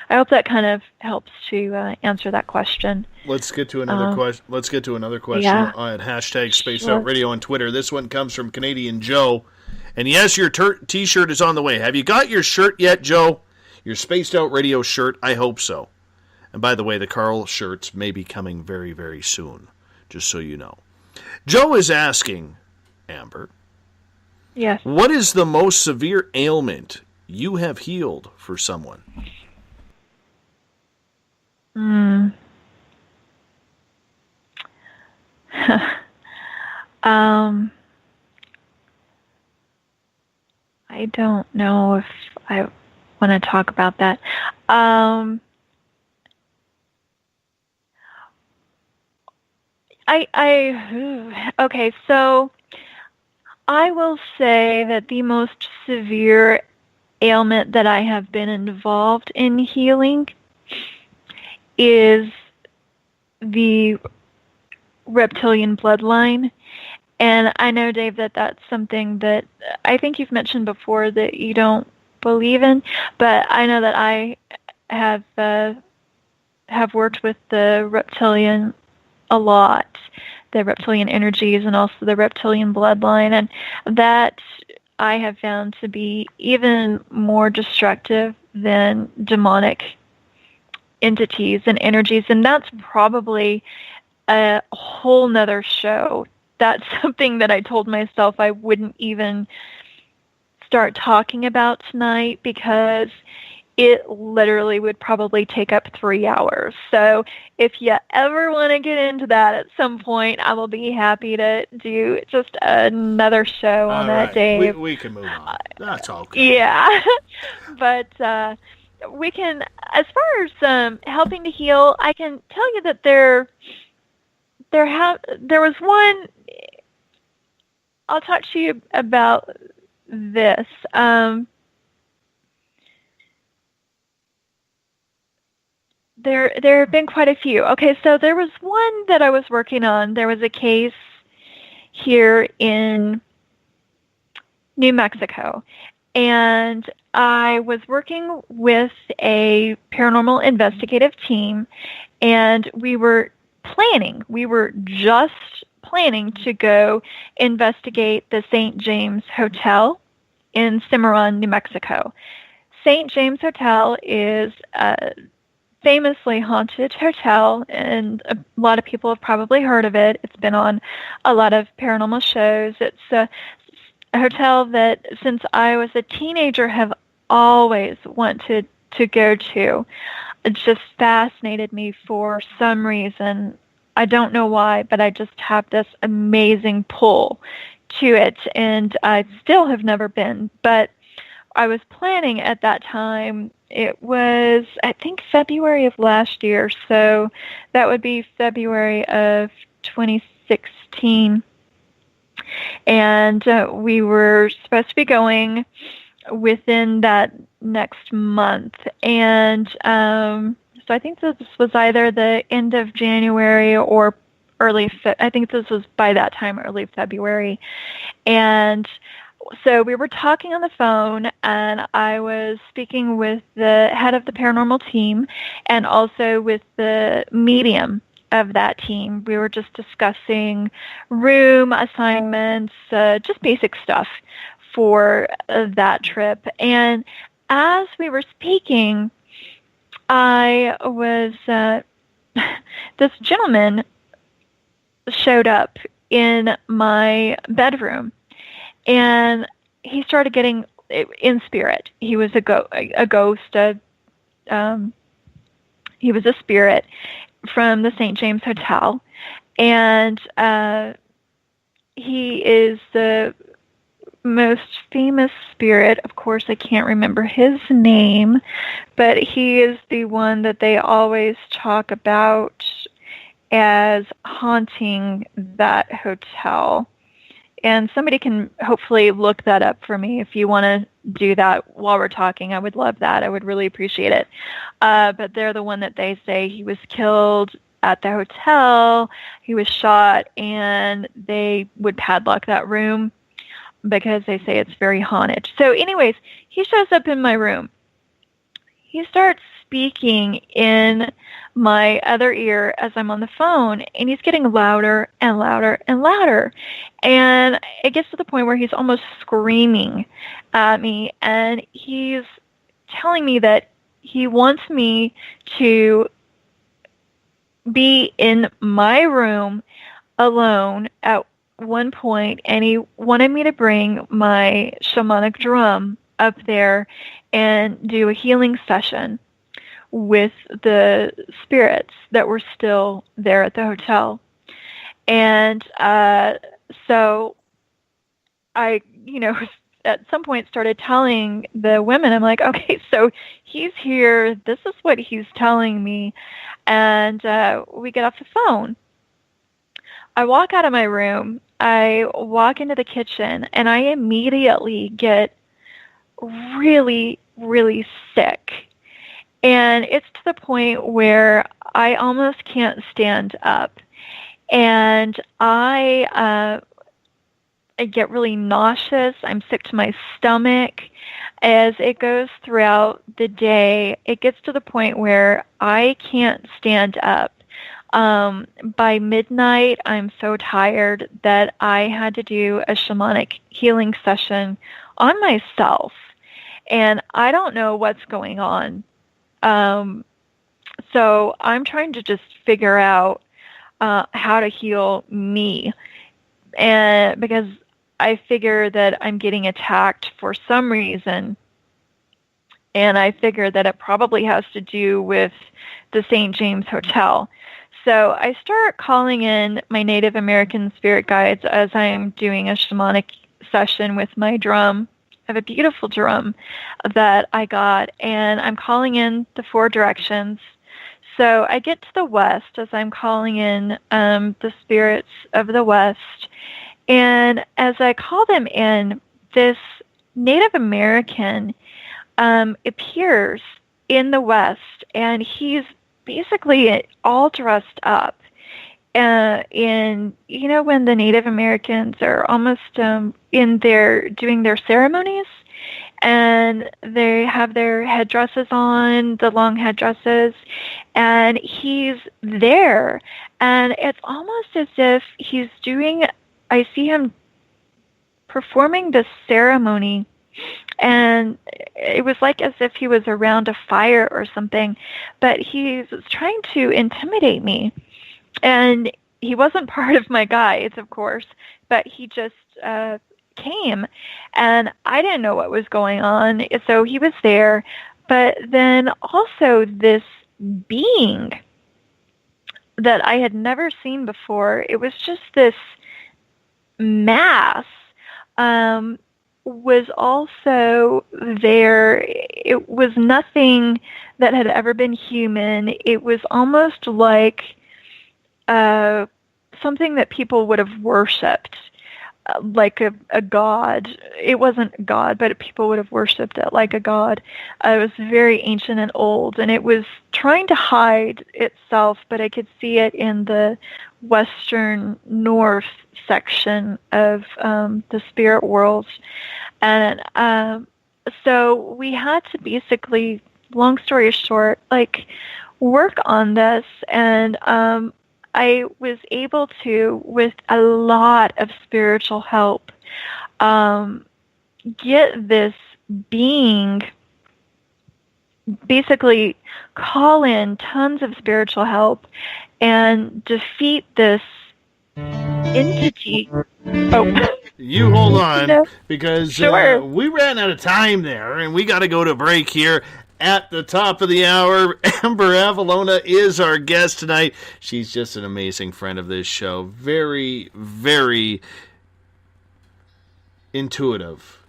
I hope that kind of helps to answer that question. Let's get to another question. Let's get to another question at hashtag Spaced Out Radio on Twitter. This one comes from Canadian Joe. And yes, your T-shirt is on the way. Have you got your shirt yet, Joe? Your Spaced Out Radio shirt? I hope so. And by the way, the Carl shirts may be coming very, very soon, just so you know. Joe is asking, Amber, yes, what is the most severe ailment you have healed for someone? I don't know if I want to talk about that. Okay, so I will say that the most severe ailment that I have been involved in healing is the reptilian bloodline. And I know, Dave, that that's something that I think you've mentioned before that you don't believe in, but I know that I have worked with the reptilian a lot, the reptilian energies and also the reptilian bloodline, and that I have found to be even more destructive than demonic entities and energies, and that's probably a whole nother show. That's something that I told myself I wouldn't even start talking about tonight because it literally would probably take up 3 hours. So if you ever want to get into that at some point, I will be happy to do just another show on that day. We can move on. That's okay. Yeah. But we can, as far as helping to heal, I can tell you that there was one. I'll talk to you about this. There have been quite a few. Okay, so there was one that I was working on. There was a case here in New Mexico, and I was working with a paranormal investigative team, and we were just planning to go investigate the St. James Hotel in Cimarron, New Mexico. St. James Hotel is famously haunted hotel, and a lot of people have probably heard of it. It's been on a lot of paranormal shows. It's a hotel that since I was a teenager have always wanted to go to. It just fascinated me for some reason. I don't know why, but I just have this amazing pull to it, and I still have never been. But I was planning at that time. It was, I think, February of last year, so that would be February of 2016. And we were supposed to be going within that next month. And so I think this was either the end of January or I think this was by that time, early February. And so we were talking on the phone, and I was speaking with the head of the paranormal team and also with the medium of that team. We were just discussing room assignments, just basic stuff for that trip. And as we were speaking, I was, this gentleman showed up in my bedroom, and he started getting in spirit. He was a ghost. He was a spirit from the St. James Hotel, and he is the most famous spirit. Of course, I can't remember his name, but he is the one that they always talk about as haunting that hotel. And somebody can hopefully look that up for me if you want to do that while we're talking. I would love that. I would really appreciate it. But they're the one that they say he was killed at the hotel. He was shot, and they would padlock that room because they say it's very haunted. So anyways, he shows up in my room. He starts speaking in my other ear as I'm on the phone, and he's getting louder and louder and louder. And it gets to the point where he's almost screaming at me, and he's telling me that he wants me to be in my room alone at one point, and he wanted me to bring my shamanic drum up there and do a healing session with the spirits that were still there at the hotel. And so I, at some point started telling the women, I'm like, okay, so he's here. This is what he's telling me. And we get off the phone. I walk out of my room. I walk into the kitchen, and I immediately get really, really sick. And it's to the point where I almost can't stand up. And I get really nauseous. I'm sick to my stomach. As it goes throughout the day, it gets to the point where I can't stand up. By midnight, I'm so tired that I had to do a shamanic healing session on myself. And I don't know what's going on. So I'm trying to just figure out how to heal me. And because I figure that I'm getting attacked for some reason. And I figure that it probably has to do with the St. James Hotel. So I start calling in my Native American spirit guides as I'm doing a shamanic session with my drum. I have a beautiful drum that I got, and I'm calling in the 4 directions. So I get to the west as I'm calling in the spirits of the west. And as I call them in, this Native American appears in the west, and he's basically all dressed up in, when the Native Americans are almost doing their ceremonies, and they have their headdresses on, the long headdresses, and he's there, and it's almost as if I see him performing this ceremony And it was like as if he was around a fire or something, but he was trying to intimidate me. And he wasn't part of my guides, of course, but he just came, and I didn't know what was going on. So he was there, but then also this being that I had never seen before, it was just this mass, was also there. It was nothing that had ever been human. It was almost like something that people would have worshipped, like a god. It wasn't a god, but people would have worshipped it like a god. It was very ancient and old, and it was trying to hide itself, but I could see it in the western north section of the spirit world. And so we had to basically, long story short, like work on this, and I was able to, with a lot of spiritual help, get this being, basically call in tons of spiritual help and defeat this entity. Oh. You hold on, because Sure. we ran out of time there, and we got to go to break here. At the top of the hour, Amber Avalona is our guest tonight. She's just an amazing friend of this show. Very, very intuitive.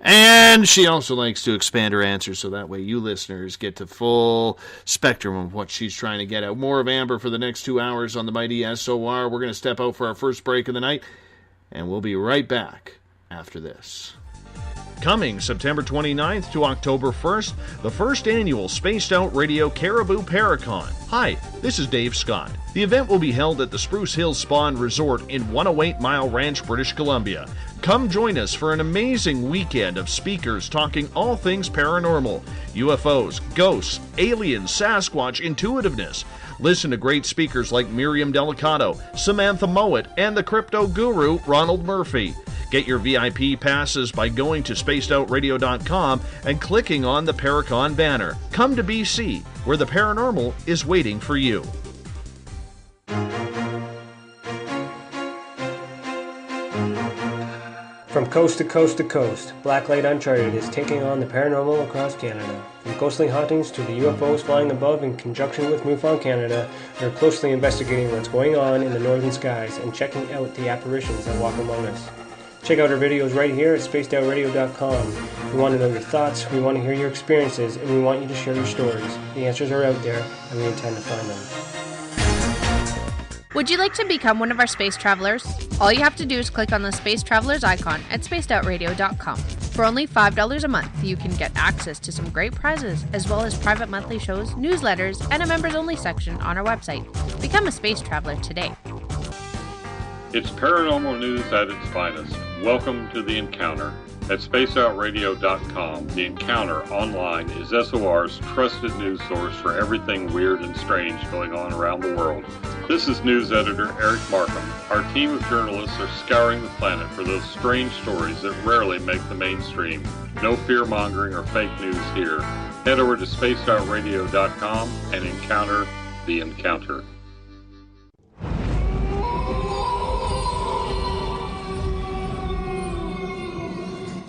And she also likes to expand her answers, so that way you listeners get the full spectrum of what she's trying to get at. More of Amber for the next 2 hours on the Mighty SOR. We're going to step out for our first break of the night, and we'll be right back after this. Coming September 29th to October 1st, the first annual Spaced Out Radio Caribou Paracon. Hi, this is Dave Scott. The event will be held at the Spruce Hills Spa and Resort in 108 Mile Ranch, British Columbia. Come join us for an amazing weekend of speakers talking all things paranormal, UFOs, ghosts, aliens, Sasquatch, intuitiveness. Listen to great speakers like Miriam Delicato, Samantha Mowat, and the crypto guru Ronald Murphy. Get your VIP passes by going to spacedoutradio.com and clicking on the Paracon banner. Come to BC, where the paranormal is waiting for you. From coast to coast to coast, Blacklight Uncharted is taking on the paranormal across Canada. From ghostly hauntings to the UFOs flying above in conjunction with MUFON Canada, we're closely investigating what's going on in the northern skies and checking out the apparitions that walk among us. Check out our videos right here at spacedoutradio.com. We want to know your thoughts, we want to hear your experiences, and we want you to share your stories. The answers are out there, and we intend to find them. Would you like to become one of our space travelers? All you have to do is click on the Space Travelers icon at spacedoutradio.com. For only $5 a month, you can get access to some great prizes, as well as private monthly shows, newsletters, and a members-only section on our website. Become a space traveler today. It's paranormal news at its finest. Welcome to The Encounter. At spacedoutradio.com, The Encounter online is SOR's trusted news source for everything weird and strange going on around the world. This is news editor Eric Markham. Our team of journalists are scouring the planet for those strange stories that rarely make the mainstream. No fear-mongering or fake news here. Head over to spacedoutradio.com and encounter The Encounter.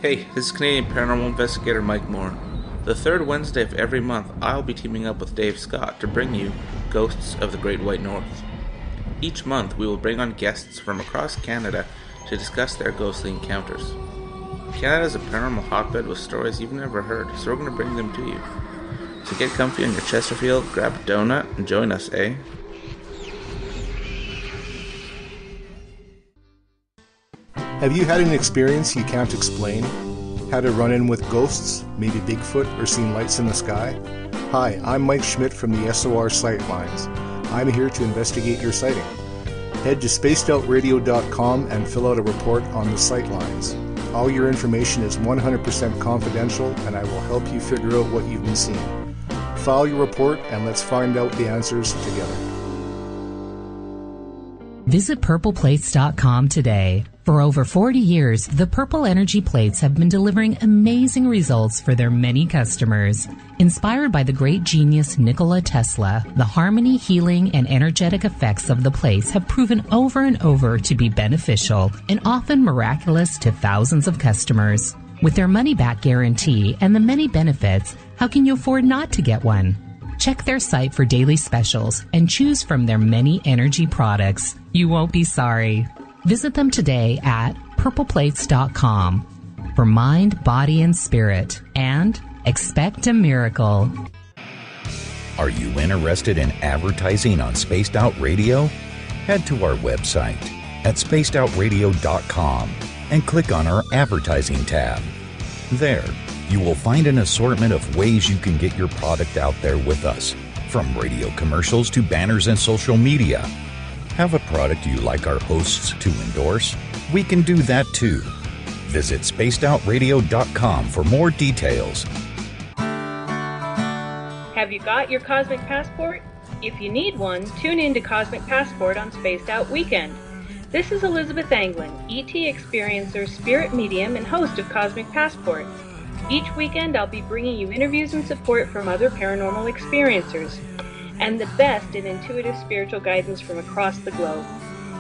Hey, this is Canadian paranormal investigator Mike Moore. The third Wednesday of every month, I'll be teaming up with Dave Scott to bring you Ghosts of the Great White North. Each month, we will bring on guests from across Canada to discuss their ghostly encounters. Canada is a paranormal hotbed with stories you've never heard, so we're going to bring them to you. So get comfy on your Chesterfield, grab a donut, and join us, eh? Have you had an experience you can't explain? Had a run-in with ghosts, maybe Bigfoot, or seen lights in the sky? Hi, I'm Mike Schmidt from the SOR Sightlines. I'm here to investigate your sighting. Head to spacedoutradio.com and fill out a report on the Sightlines. All your information is 100% confidential, and I will help you figure out what you've been seeing. File your report and let's find out the answers together. Visit purpleplates.com today. For over 40 years, the Purple Energy Plates have been delivering amazing results for their many customers. Inspired by the great genius Nikola Tesla, the harmony, healing, and energetic effects of the plates have proven over and over to be beneficial and often miraculous to thousands of customers. With their money-back guarantee and the many benefits, how can you afford not to get one? Check their site for daily specials and choose from their many energy products. You won't be sorry. Visit them today at purpleplates.com for mind, body, and spirit, and expect a miracle. Are you interested in advertising on Spaced Out Radio? Head to our website at spacedoutradio.com and click on our advertising tab. There, you will find an assortment of ways you can get your product out there with us, from radio commercials to banners and social media. Have a product you like our hosts to endorse? We can do that too. Visit spacedoutradio.com for more details. Have you got your Cosmic Passport? If you need one, tune in to Cosmic Passport on Spaced Out Weekend. This is Elizabeth Anglin, ET experiencer, spirit medium, and host of Cosmic Passport. Each weekend I'll be bringing you interviews and support from other paranormal experiencers, and the best in intuitive spiritual guidance from across the globe.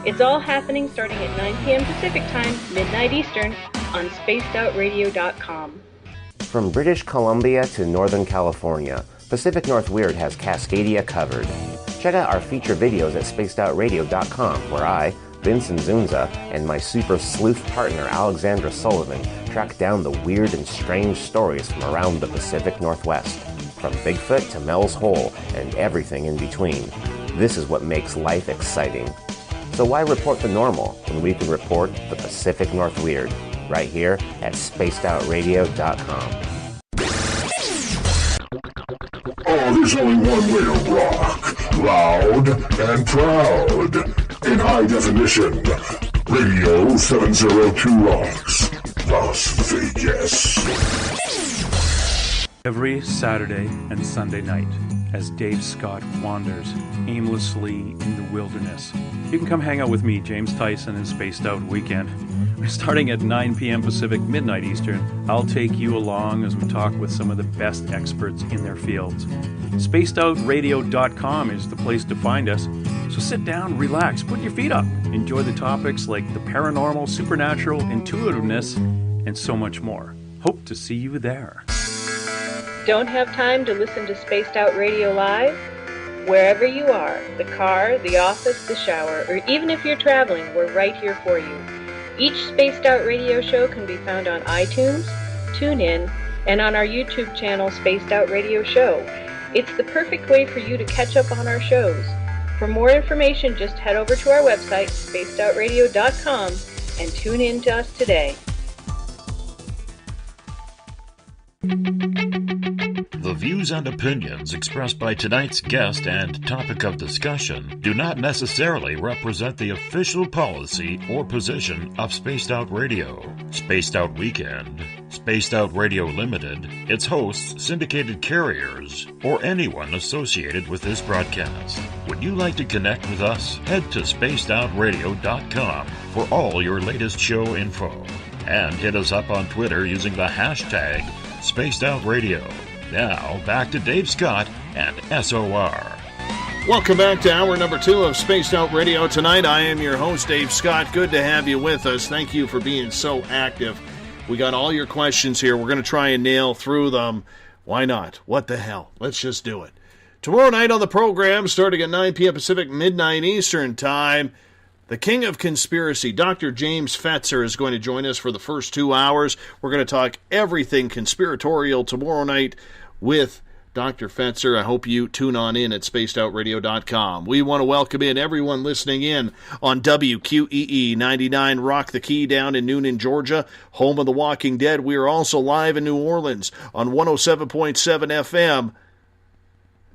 It's all happening starting at 9 p.m. Pacific Time, midnight Eastern, on spacedoutradio.com. From British Columbia to Northern California, Pacific North Weird has Cascadia covered. Check out our feature videos at spacedoutradio.com, where I, Vincent Zunza, and my super sleuth partner Alexandra Sullivan track down the weird and strange stories from around the Pacific Northwest. From Bigfoot to Mel's Hole and everything in between. This is what makes life exciting. So why report the normal when we can report the Pacific North Weird right here at spacedoutradio.com. Oh, there's only one way to rock. Loud and proud. In high definition. Radio 702 rocks. Las Vegas. Every Saturday and Sunday night, as Dave Scott wanders aimlessly in the wilderness, you can come hang out with me, James Tyson, in Spaced Out Weekend. We're starting at 9 p.m. Pacific, midnight Eastern. I'll take you along as we talk with some of the best experts in their fields. SpacedOutRadio.com is the place to find us. So sit down, relax, put your feet up. Enjoy the topics like the paranormal, supernatural, intuitiveness, and so much more. Hope to see you there. Don't have time to listen to Spaced Out Radio live? Wherever you are, the car, the office, the shower, or even if you're traveling, we're right here for you. Each Spaced Out Radio show can be found on iTunes, TuneIn, and on our YouTube channel, Spaced Out Radio Show. It's the perfect way for you to catch up on our shows. For more information, just head over to our website, spacedoutradio.com, and tune in to us today. The views and opinions expressed by tonight's guest and topic of discussion do not necessarily represent the official policy or position of Spaced Out Radio, Spaced Out Weekend, Spaced Out Radio Limited, its hosts, syndicated carriers, or anyone associated with this broadcast. Would you like to connect with us? Head to spacedoutradio.com for all your latest show info. And hit us up on Twitter using the hashtag Spaced Out Radio. Now, back to Dave Scott and SOR. Welcome back to hour number 2 of Spaced Out Radio. Tonight, I am your host, Dave Scott. Good to have you with us. Thank you for being so active. We got all your questions here. We're going to try and nail through them. Why not? What the hell? Let's just do it. Tomorrow night on the program, starting at 9 p.m. Pacific, midnight Eastern Time, the King of Conspiracy, Dr. James Fetzer, is going to join us for the first 2 hours. We're going to talk everything conspiratorial tomorrow night with Dr. Fetzer. I hope you tune on in at spacedoutradio.com. We want to welcome in everyone listening in on WQEE 99 Rock the Key down in Noonan, Georgia, home of The Walking Dead. We are also live in New Orleans on 107.7 FM.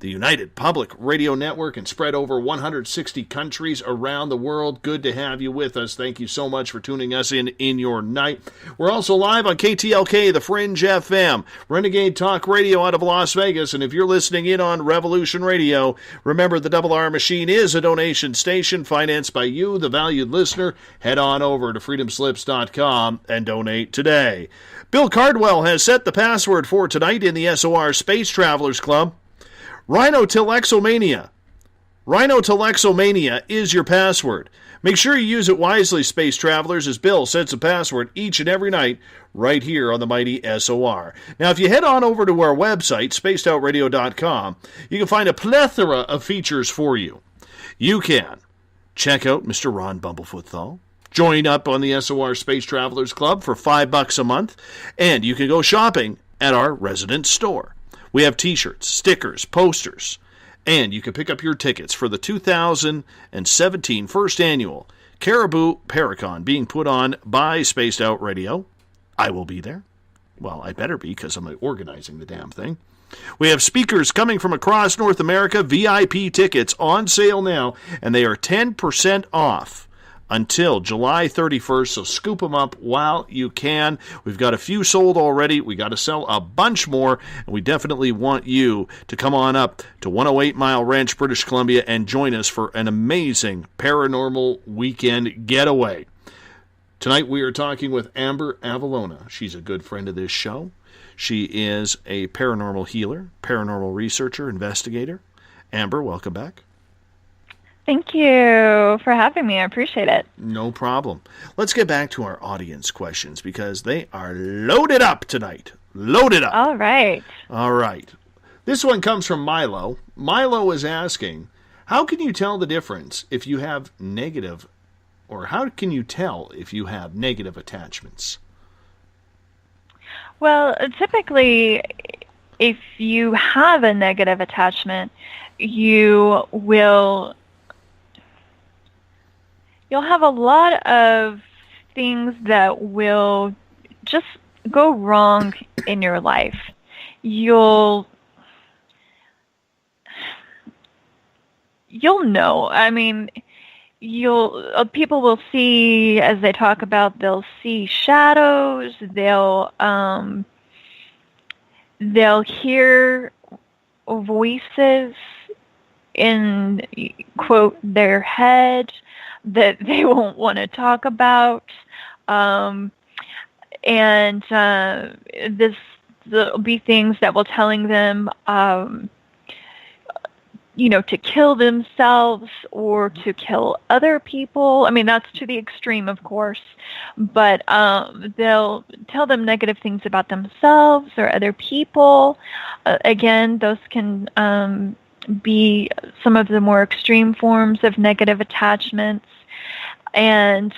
the United Public Radio Network, and spread over 160 countries around the world. Good to have you with us. Thank you so much for tuning us in your night. We're also live on KTLK, The Fringe FM, Renegade Talk Radio out of Las Vegas. And if you're listening in on Revolution Radio, remember the Double R Machine is a donation station financed by you, the valued listener. Head on over to freedomslips.com and donate today. Bill Cardwell has set the password for tonight in the SOR Space Travelers Club. Rhinotelexomania. Rhinotelexomania is your password. Make sure you use it wisely, Space Travelers, as Bill sets a password each and every night right here on the mighty SOR. Now, if you head on over to our website, spacedoutradio.com, you can find a plethora of features for you. You can check out Mr. Ron Bumblefoot THAL. Join up on the SOR Space Travelers Club for $5 a month, and you can go shopping at our resident store. We have t-shirts, stickers, posters, and you can pick up your tickets for the 2017 first annual Caribou Paracon being put on by Spaced Out Radio. I will be there. Well, I better be because I'm organizing the damn thing. We have speakers coming from across North America, VIP tickets on sale now, and they are 10% off until July 31st, so scoop them up while you can. We've got a few sold already. We got to sell a bunch more, and we definitely want you to come on up to 108 Mile Ranch, British Columbia, and join us for an amazing paranormal weekend getaway. Tonight we are talking with Amber Avalona. She's a good friend of this show. She is a paranormal healer, paranormal researcher, investigator. Amber, welcome back. Thank you for having me. I appreciate it. No problem. Let's get back to our audience questions because they are loaded up tonight. Loaded up. All right. All right. This one comes from Milo. Milo is asking, how can you tell the difference if you have negative, or how can you tell if you have negative attachments? Well, typically, if you have a negative attachment, you'll have a lot of things that will just go wrong in your life. You'll know. I mean, people will see, as they talk about, they'll see shadows. They'll hear voices in, quote, their head that they won't want to talk about. And there'll be things that will telling them, to kill themselves or to kill other people. I mean, that's to the extreme, of course. But they'll tell them negative things about themselves or other people. Again, those can be some of the more extreme forms of negative attachments. And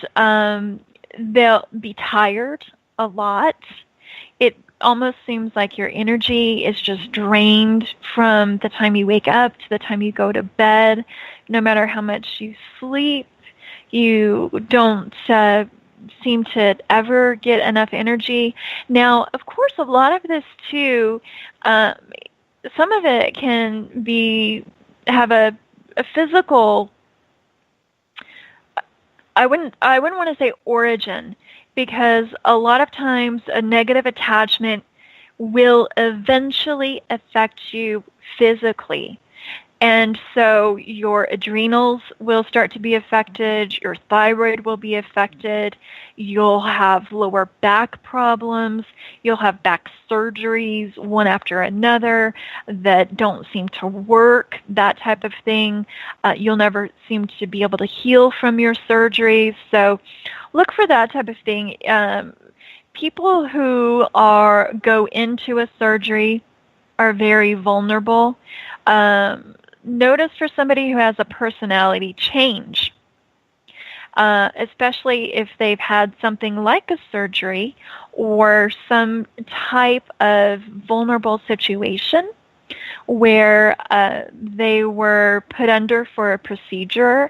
they'll be tired a lot. It almost seems like your energy is just drained from the time you wake up to the time you go to bed. No matter how much you sleep, you don't seem to ever get enough energy. Now, of course, a lot of this too, some of it can have a physical, I wouldn't want to say origin, because a lot of times a negative attachment will eventually affect you physically. And so your adrenals will start to be affected, your thyroid will be affected, you'll have lower back problems, you'll have back surgeries one after another that don't seem to work, that type of thing. You'll never seem to be able to heal from your surgeries. So look for that type of thing. People who go into a surgery are very vulnerable. Notice for somebody who has a personality change, especially if they've had something like a surgery or some type of vulnerable situation where they were put under for a procedure,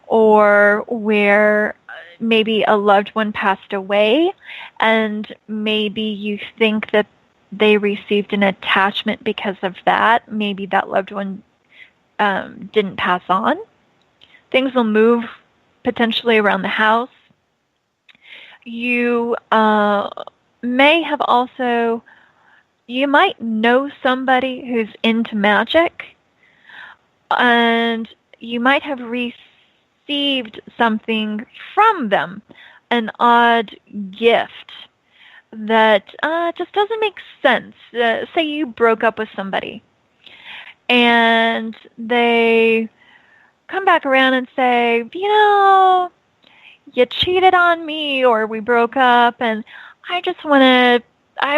or where maybe a loved one passed away, and maybe you think that they received an attachment because of that. Maybe that loved one didn't pass on. Things will move potentially around the house. You may have also, you might know somebody who's into magic, and you might have received something from them, an odd gift that just doesn't make sense. Say you broke up with somebody, and they come back around and say, you know, you cheated on me, or we broke up, and I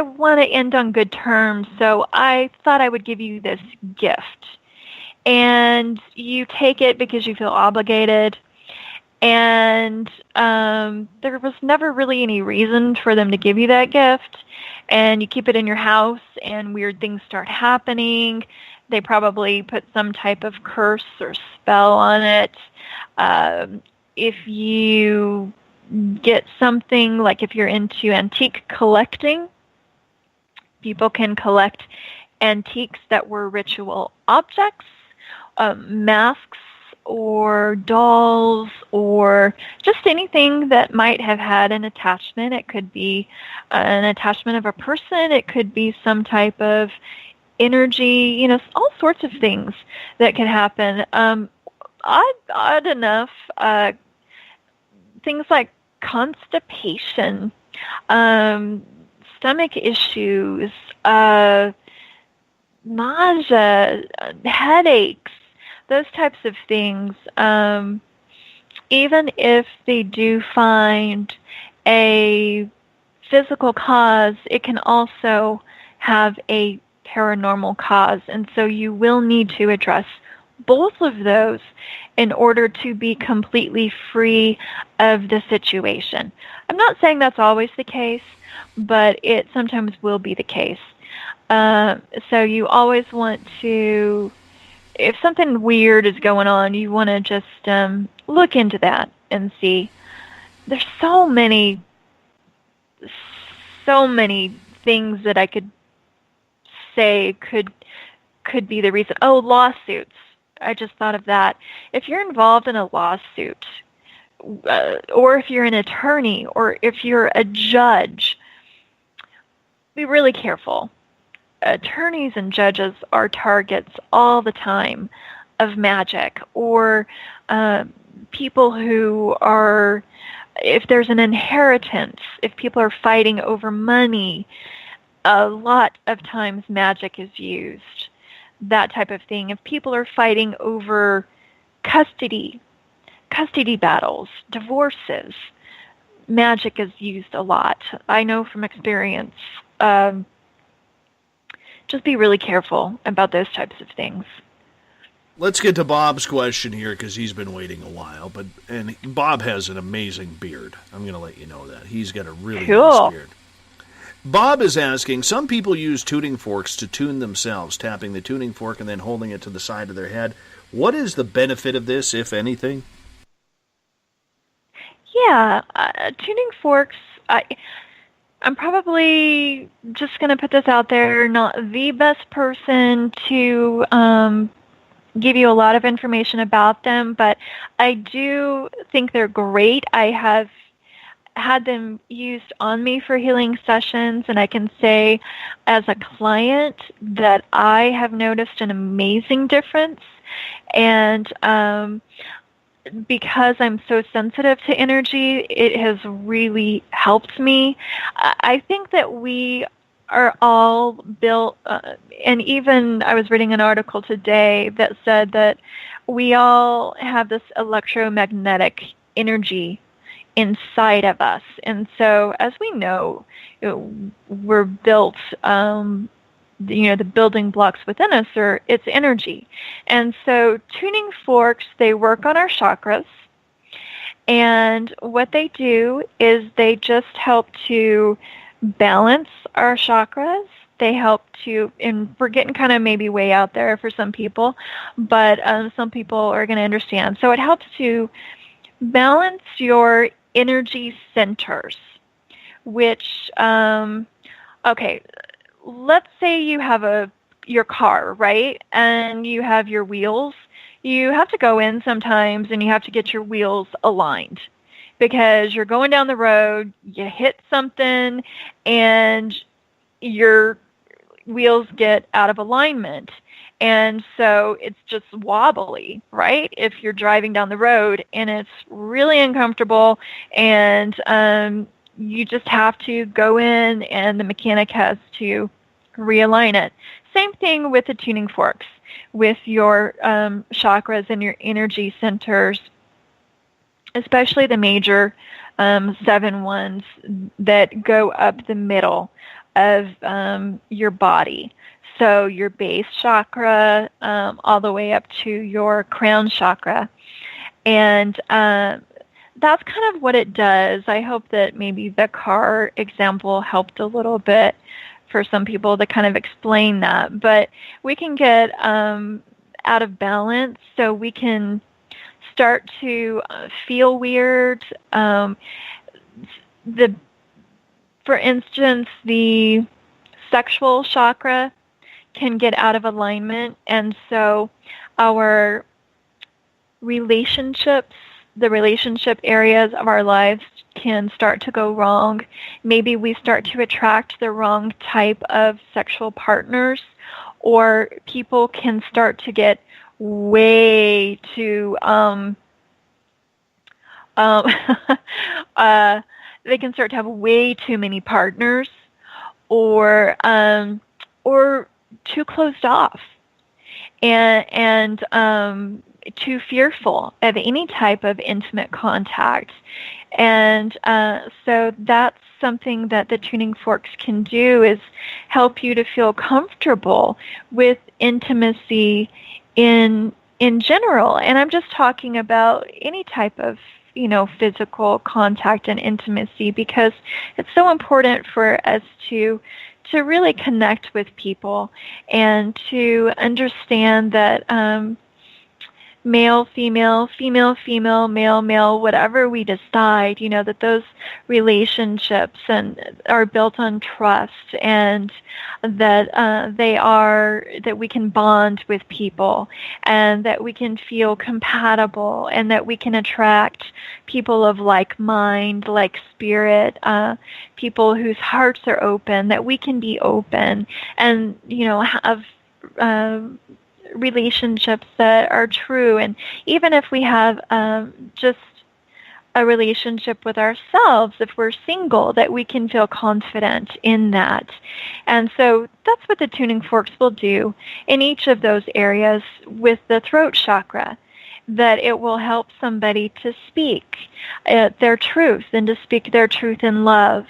want to end on good terms, so I thought I would give you this gift. And you take it because you feel obligated, and there was never really any reason for them to give you that gift, and you keep it in your house, and weird things start happening. They probably put some type of curse or spell on it. If you get something, like if you're into antique collecting, people can collect antiques that were ritual objects, masks or dolls, or just anything that might have had an attachment. It could be an attachment of a person. It could be some type of energy, you know, all sorts of things that can happen. Odd enough, things like constipation, stomach issues, nausea, headaches, those types of things. Even if they do find a physical cause, it can also have a paranormal cause. And so you will need to address both of those in order to be completely free of the situation. I'm not saying that's always the case, but it sometimes will be the case. So you always want to, if something weird is going on, you want to just look into that and see. There's so many things that I could say could be the reason. Oh, lawsuits. I just thought of that. If you're involved in a lawsuit, or if you're an attorney, or if you're a judge, be really careful. Attorneys and judges are targets all the time of magic, or people who are, if there's an inheritance, if people are fighting over money, a lot of times magic is used. That type of thing. If people are fighting over custody battles, divorces, magic is used a lot. I know from experience. Just be really careful about those types of things. Let's get to Bob's question here, because he's been waiting a while. And Bob has an amazing beard. I'm going to let you know that. He's got a really nice beard. Bob is asking, some people use tuning forks to tune themselves, tapping the tuning fork and then holding it to the side of their head. What is the benefit of this, if anything? Yeah, tuning forks, I'm probably just going to put this out there, not the best person to give you a lot of information about them, but I do think they're great. I have had them used on me for healing sessions, and I can say as a client that I have noticed an amazing difference. And because I'm so sensitive to energy, it has really helped me. I think that we are all built, and even I was reading an article today that said that we all have this electromagnetic energy inside of us. And so, as we know, we're built, the building blocks within us it's energy. And so tuning forks, they work on our chakras. And what they do is they just help to balance our chakras. They help to, and we're getting kind of maybe way out there for some people, but some people are going to understand. So it helps to balance your energy centers, which, let's say you have your car, right? And you have your wheels. You have to go in sometimes and you have to get your wheels aligned because you're going down the road, you hit something, and your wheels get out of alignment. And so it's just wobbly, right? If you're driving down the road and it's really uncomfortable and you just have to go in and the mechanic has to realign it. Same thing with the tuning forks, with your chakras and your energy centers, especially the major 7 ones that go up the middle of your body. So your base chakra all the way up to your crown chakra. And that's kind of what it does. I hope that maybe the car example helped a little bit for some people to kind of explain that. But we can get out of balance, so we can start to feel weird. For instance, the sexual chakra can get out of alignment, and so our relationships, the relationship areas of our lives can start to go wrong. Maybe we start to attract the wrong type of sexual partners, or people can start to get way too they can start to have way too many partners, or too closed off, and too fearful of any type of intimate contact. And so that's something that the tuning forks can do, is help you to feel comfortable with intimacy in general. And I'm just talking about any type of physical contact and intimacy, because it's so important for us to really connect with people and to understand that male, female, female, female, male, male, whatever we decide, that those relationships are built on trust, and that that we can bond with people, and that we can feel compatible, and that we can attract people of like mind, like spirit, people whose hearts are open, that we can be open and, have relationships that are true. And even if we have just a relationship with ourselves, if we're single, that we can feel confident in that. And so that's what the tuning forks will do in each of those areas. With the throat chakra, that it will help somebody to speak their truth, and to speak their truth in love,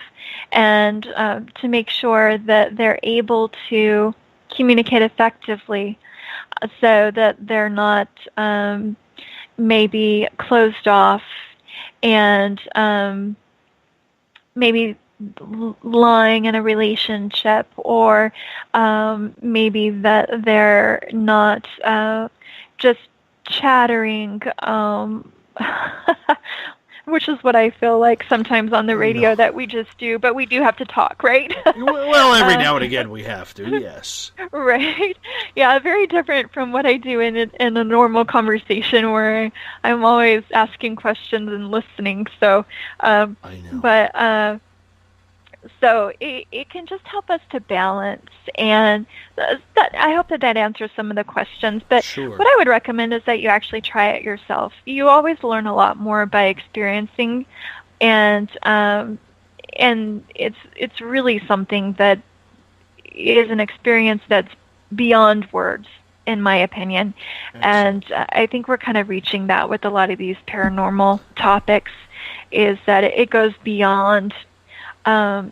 and to make sure that they're able to communicate effectively, so that they're not maybe closed off and maybe lying in a relationship, or maybe that they're not just chattering, which is what I feel like sometimes on the radio that we just do, but we do have to talk, right? Well, every now and again we have to, yes. Right. Yeah, very different from what I do in a normal conversation, where I'm always asking questions and listening. So, I know. But so it can just help us to balance, and I hope that answers some of the questions. But sure. What I would recommend is that you actually try it yourself. You always learn a lot more by experiencing, and it's really something that is an experience that's beyond words, in my opinion. Excellent. And I think we're kind of reaching that with a lot of these paranormal topics, is that it goes beyond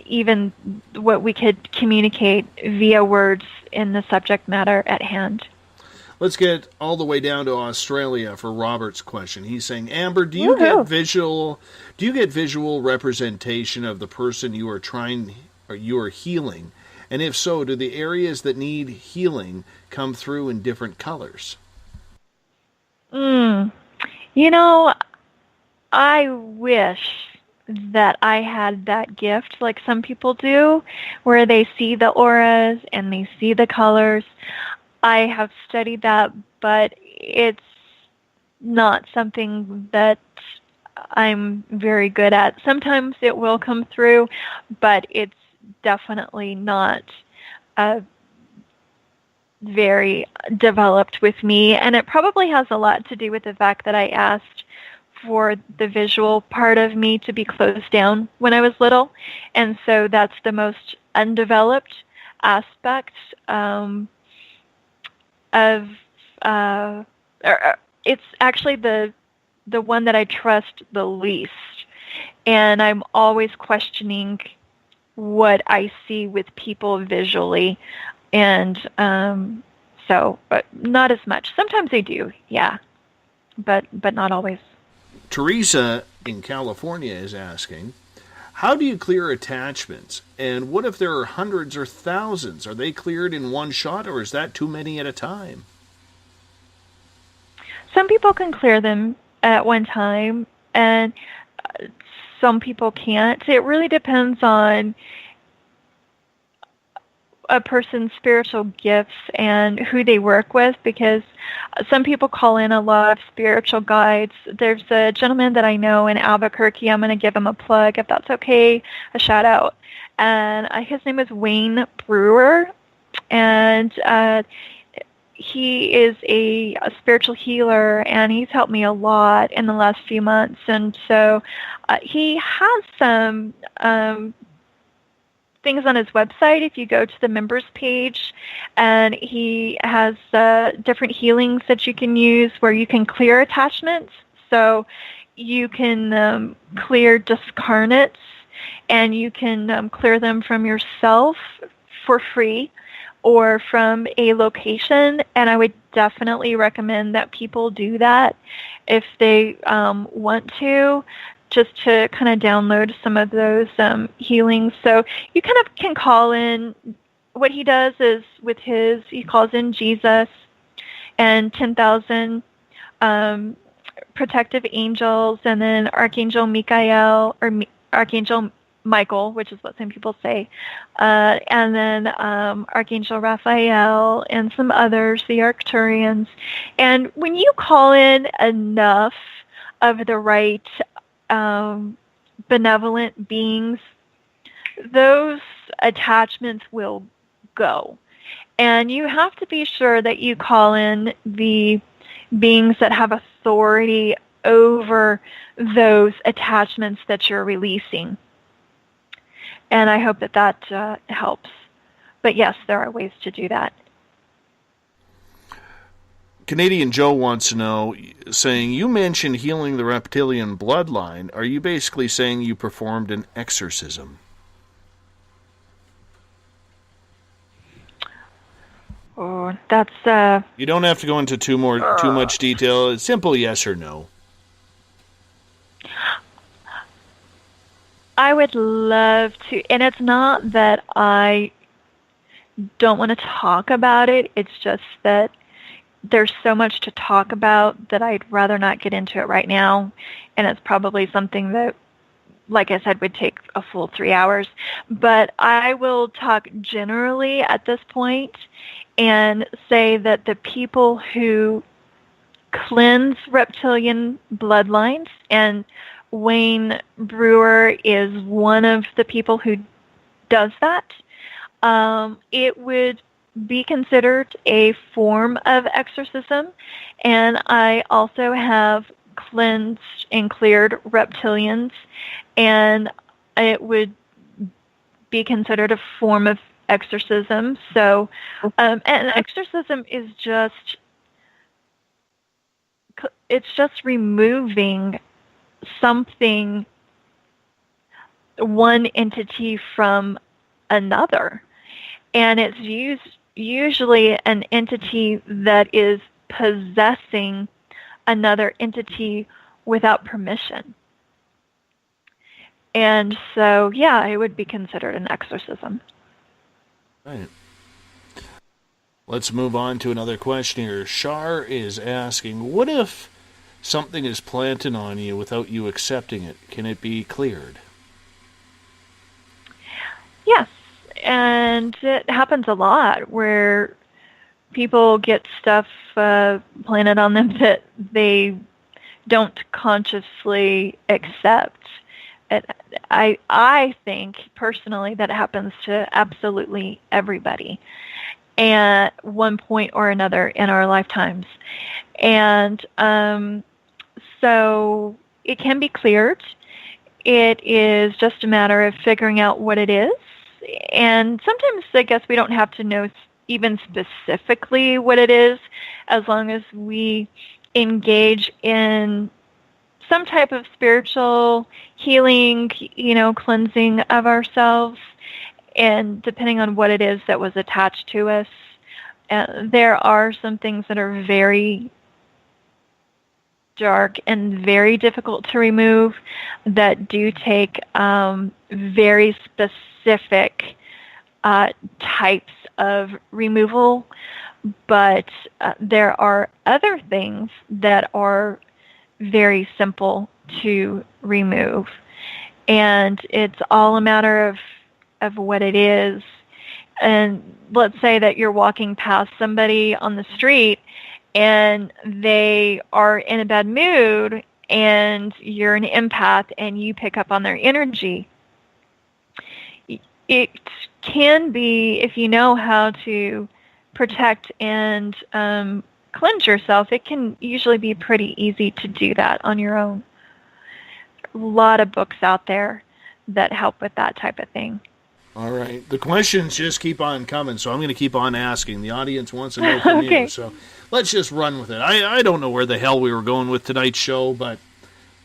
even what we could communicate via words in the subject matter at hand. Let's get all the way down to Australia for Robert's question. He's saying, Amber, do you get visual representation of the person you are healing? And if so, do the areas that need healing come through in different colors? I wish that I had that gift like some people do, where they see the auras and they see the colors. I have studied that, but it's not something that I'm very good at. Sometimes it will come through, but it's definitely not very developed with me. And it probably has a lot to do with the fact that I asked for the visual part of me to be closed down when I was little. And so that's the most undeveloped aspect of it's actually the one that I trust the least. And I'm always questioning what I see with people visually. And but not as much. Sometimes I do, yeah, but not always. Teresa in California is asking, how do you clear attachments? And what if there are hundreds or thousands? Are they cleared in one shot, or is that too many at a time? Some people can clear them at one time, and some people can't. It really depends on a person's spiritual gifts and who they work with, because some people call in a lot of spiritual guides. There's a gentleman that I know in Albuquerque. I'm going to give him a plug, if that's okay, a shout out. And his name is Wayne Brewer, and he is a spiritual healer, and he's helped me a lot in the last few months. And so he has some things on his website if you go to the members page, and he has different healings that you can use where you can clear attachments. So you can clear discarnates, and you can clear them from yourself for free or from a location. And I would definitely recommend that people do that if they want to, just to kind of download some of those healings. So you kind of can call in. What he does is he calls in Jesus and 10,000 protective angels, and then Archangel Michael, or Archangel Michael, which is what some people say, and then Archangel Raphael and some others, the Arcturians. And when you call in enough of the right benevolent beings, those attachments will go. And you have to be sure that you call in the beings that have authority over those attachments that you're releasing. And I hope that helps. But yes, there are ways to do that. Canadian Joe wants to know, saying, you mentioned healing the reptilian bloodline. Are you basically saying you performed an exorcism? Oh, that's... You don't have to go into too much detail. It's simple yes or no. I would love to, and it's not that I don't want to talk about it. It's just that there's so much to talk about that I'd rather not get into it right now. And it's probably something that, like I said, would take a full 3 hours. But I will talk generally at this point and say that the people who cleanse reptilian bloodlines, and Wayne Brewer is one of the people who does that, it would be considered a form of exorcism. And I also have cleansed and cleared reptilians, and it would be considered a form of exorcism. So an exorcism is just removing something, one entity from another. And it's usually an entity that is possessing another entity without permission. And so, yeah, it would be considered an exorcism. Right. Let's move on to another question here. Shar is asking, what if something is planted on you without you accepting it, can it be cleared? Yes, and it happens a lot where people get stuff planted on them that they don't consciously accept. I think personally that happens to absolutely everybody at one point or another in our lifetimes. And so it can be cleared. It is just a matter of figuring out what it is. And sometimes I guess we don't have to know even specifically what it is, as long as we engage in some type of spiritual healing, cleansing of ourselves. And depending on what it is that was attached to us, there are some things that are very dark and very difficult to remove that do take very specific types of removal. But there are other things that are very simple to remove. And it's all a matter of what it is. And let's say that you're walking past somebody on the street and they are in a bad mood and you're an empath and you pick up on their energy. It can be, if you know how to protect and cleanse yourself, it can usually be pretty easy to do that on your own. A lot of books out there that help with that type of thing. All right. The questions just keep on coming, so I'm going to keep on asking. The audience wants to know from Okay. you, so let's just run with it. I don't know where the hell we were going with tonight's show, but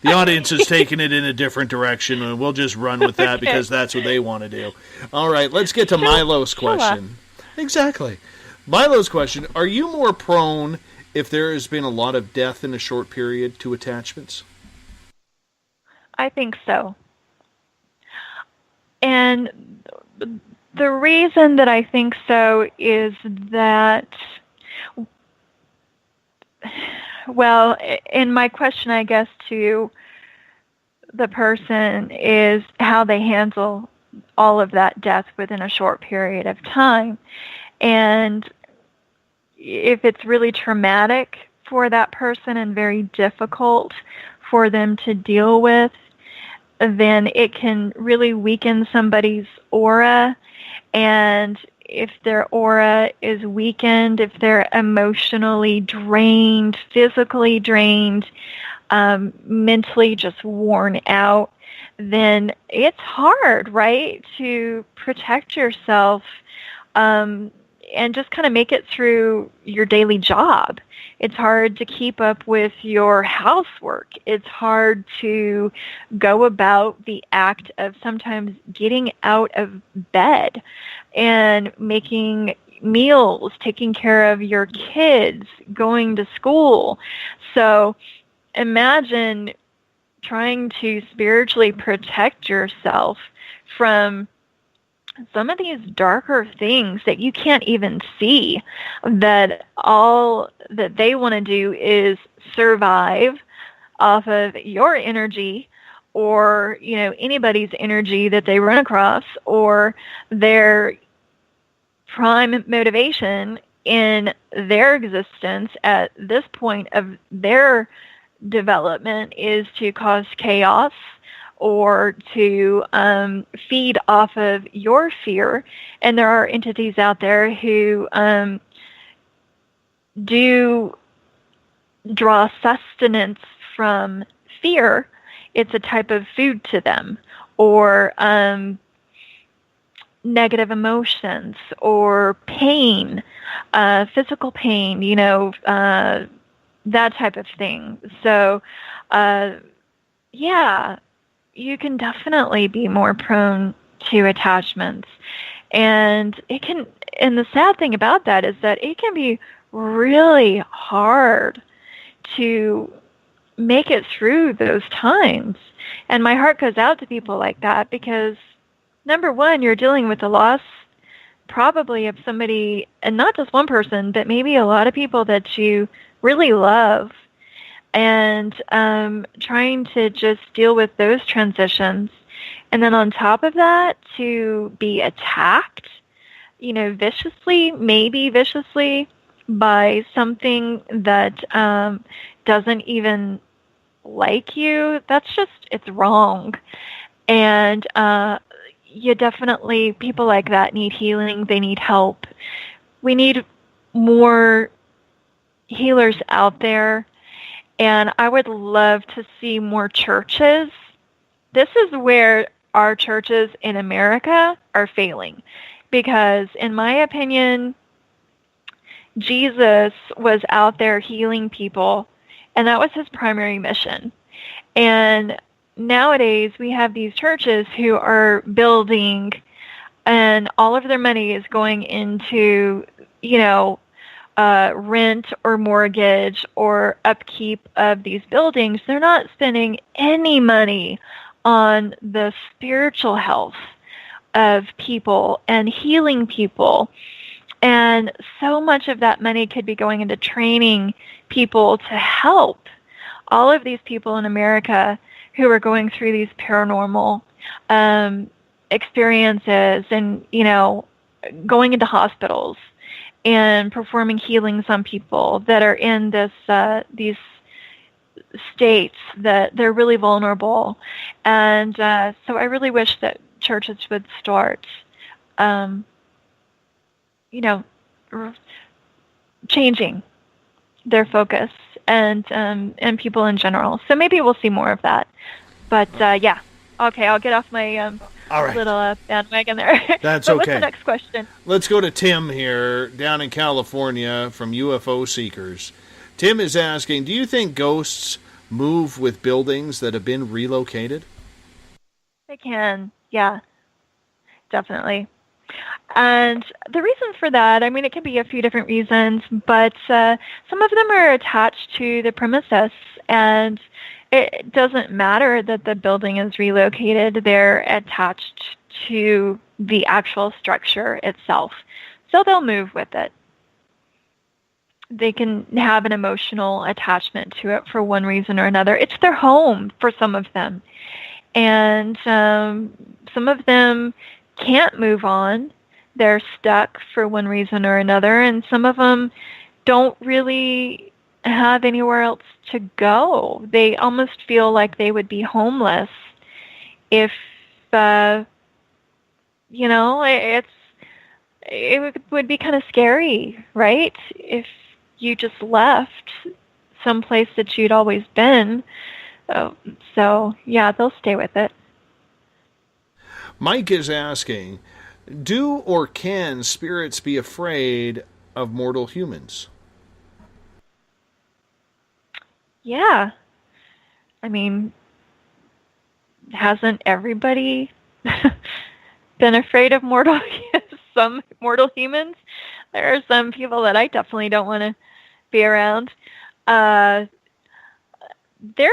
the audience is taking it in a different direction, and we'll just run with that because that's what they want to do. All right, let's get to Milo's question. Exactly. Milo's question, are you more prone, if there has been a lot of death in a short period, to attachments? I think so. And the reason that I think so is that, well, in my question, I guess, to the person is how they handle all of that death within a short period of time. And if it's really traumatic for that person and very difficult for them to deal with, then it can really weaken somebody's aura. And if their aura is weakened, if they're emotionally drained, physically drained, mentally just worn out, then it's hard, right, to protect yourself and just kind of make it through your daily job. It's hard to keep up with your housework. It's hard to go about the act of sometimes getting out of bed and making meals, taking care of your kids, going to school. So imagine trying to spiritually protect yourself from some of these darker things that you can't even see, that all that they want to do is survive off of your energy or, anybody's energy that they run across, or their prime motivation in their existence at this point of their development is to cause chaos or to feed off of your fear. And there are entities out there who do draw sustenance from fear. It's a type of food to them, or negative emotions, or pain, physical pain, that type of thing. So, yeah, you can definitely be more prone to attachments. And the sad thing about that is that it can be really hard to make it through those times. And my heart goes out to people like that because, number one, you're dealing with the loss probably of somebody, and not just one person, but maybe a lot of people that you really love. and trying to just deal with those transitions. And then on top of that, to be attacked, maybe viciously, by something that doesn't even like you, it's wrong. And people like that need healing. They need help. We need more healers out there. And I would love to see more churches. This is where our churches in America are failing. Because in my opinion, Jesus was out there healing people, and that was his primary mission. And nowadays we have these churches who are building, and all of their money is going into, rent or mortgage or upkeep of these buildings. They're not spending any money on the spiritual health of people and healing people. And so much of that money could be going into training people to help all of these people in America who are going through these paranormal experiences and, going into hospitals and performing healings on people that are in these states that they're really vulnerable. And so I really wish that churches would start changing their focus and people in general. So maybe we'll see more of that. But yeah, okay, I'll get off my all right. little bandwagon there. That's but okay. What's the next question? Let's go to Tim here, down in California, from UFO Seekers. Tim is asking, do you think ghosts move with buildings that have been relocated? They can, yeah, definitely. And the reason for that, it can be a few different reasons, but some of them are attached to the premises, and it doesn't matter that the building is relocated. They're attached to the actual structure itself, so they'll move with it. They can have an emotional attachment to it for one reason or another. It's their home for some of them, and some of them can't move on. They're stuck for one reason or another, and some of them don't really have anywhere else to go. They almost feel like they would be homeless if, it would be kind of scary, right? If you just left someplace that you'd always been. So, yeah, they'll stay with it. Mike is asking, do or can spirits be afraid of mortal humans? Yeah. Hasn't everybody been afraid of some mortal humans? There are some people that I definitely don't want to be around. There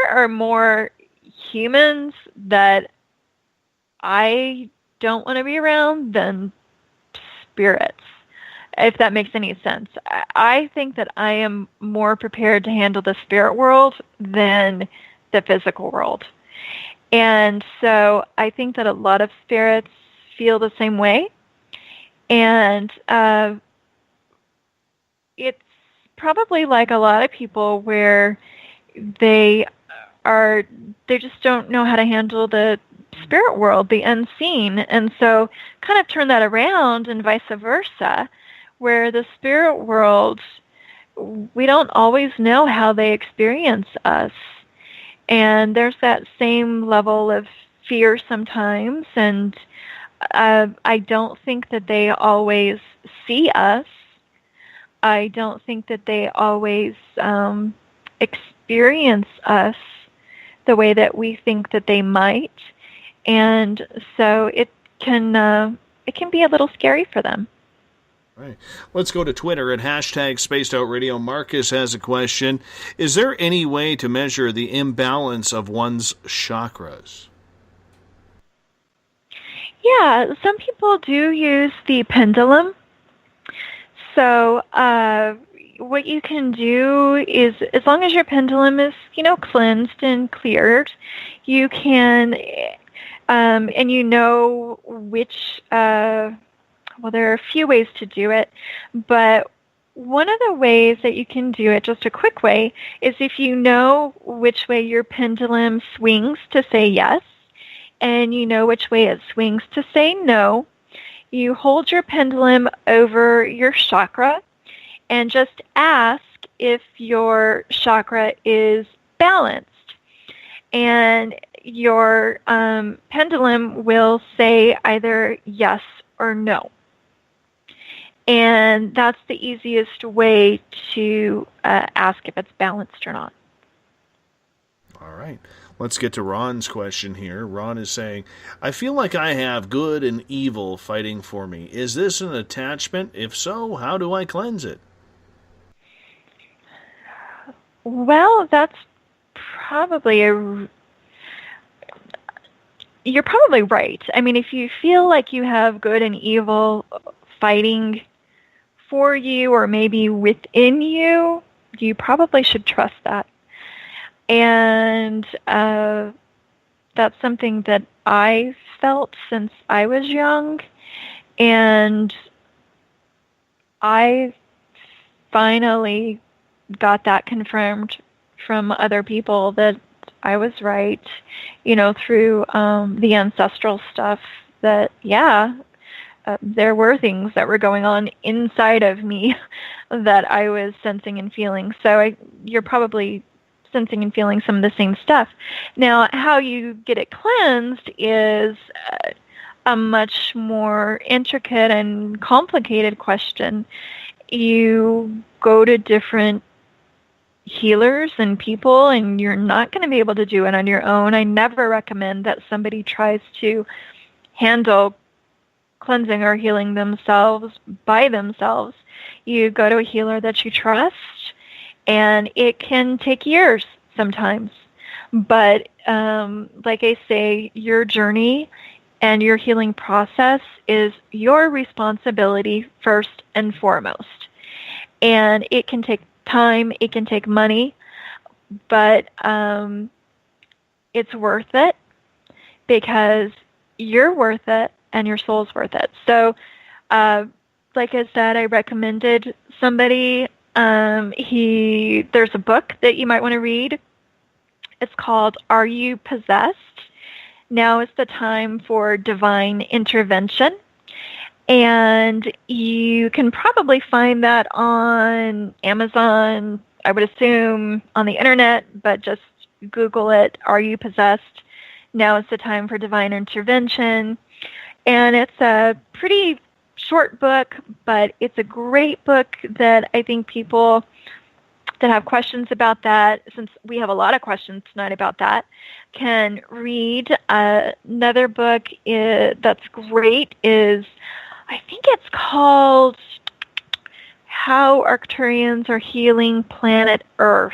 are more humans that I don't want to be around than spirits, if that makes any sense. I think that I am more prepared to handle the spirit world than the physical world. And so I think that a lot of spirits feel the same way. And it's probably like a lot of people where they just don't know how to handle the spirit world, the unseen, and so kind of turn that around and vice versa, where the spirit world, we don't always know how they experience us, and there's that same level of fear sometimes, and I don't think that they always see us. I don't think that they always experience us the way that we think that they might. And so it can be a little scary for them. Right. Let's go to Twitter at #SpacedOutRadio. Marcus has a question. Is there any way to measure the imbalance of one's chakras? Yeah, some people do use the pendulum. So what you can do is, as long as your pendulum is, cleansed and cleared, you can, and you know which, well, there are a few ways to do it, but one of the ways that you can do it, just a quick way, is if you know which way your pendulum swings to say yes, and you know which way it swings to say no, you hold your pendulum over your chakra and just ask if your chakra is balanced. And your pendulum will say either yes or no. And that's the easiest way to ask if it's balanced or not. All right. Let's get to Ron's question here. Ron is saying, I feel like I have good and evil fighting for me. Is this an attachment? If so, how do I cleanse it? Well, that's probably you're probably right. I mean, if you feel like you have good and evil fighting for you or maybe within you, you probably should trust that. And that's something that I felt since I was young. And I finally got that confirmed from other people that I was right, through the ancestral stuff, that, there were things that were going on inside of me that I was sensing and feeling. So you're probably sensing and feeling some of the same stuff. Now, how you get it cleansed is a much more intricate and complicated question. You go to different healers and people, and you're not going to be able to do it on your own. I never recommend that somebody tries to handle cleansing or healing themselves by themselves. You go to a healer that you trust, and it can take years sometimes. But like I say, your journey and your healing process is your responsibility first and foremost. And it can take time, it can take money, but it's worth it because you're worth it and your soul's worth it. So, like I said, I recommended somebody, there's a book that you might want to read. It's called Are You Possessed? Now is the Time for Divine Intervention. And you can probably find that on Amazon, I would assume on the internet, but just Google it, Are You Possessed? Now is the Time for Divine Intervention. And it's a pretty short book, but it's a great book that I think people that have questions about that, since we have a lot of questions tonight about that, can read. Another book that's great is, I think it's called How Arcturians Are Healing Planet Earth.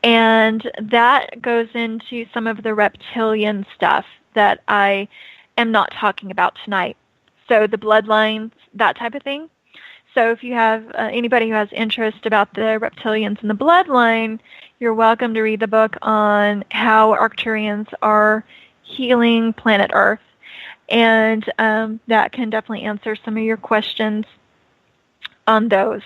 And that goes into some of the reptilian stuff that I am not talking about tonight. So the bloodlines, that type of thing. So if you have anybody who has interest about the reptilians and the bloodline, you're welcome to read the book on how Arcturians are healing planet Earth. And that can definitely answer some of your questions on those.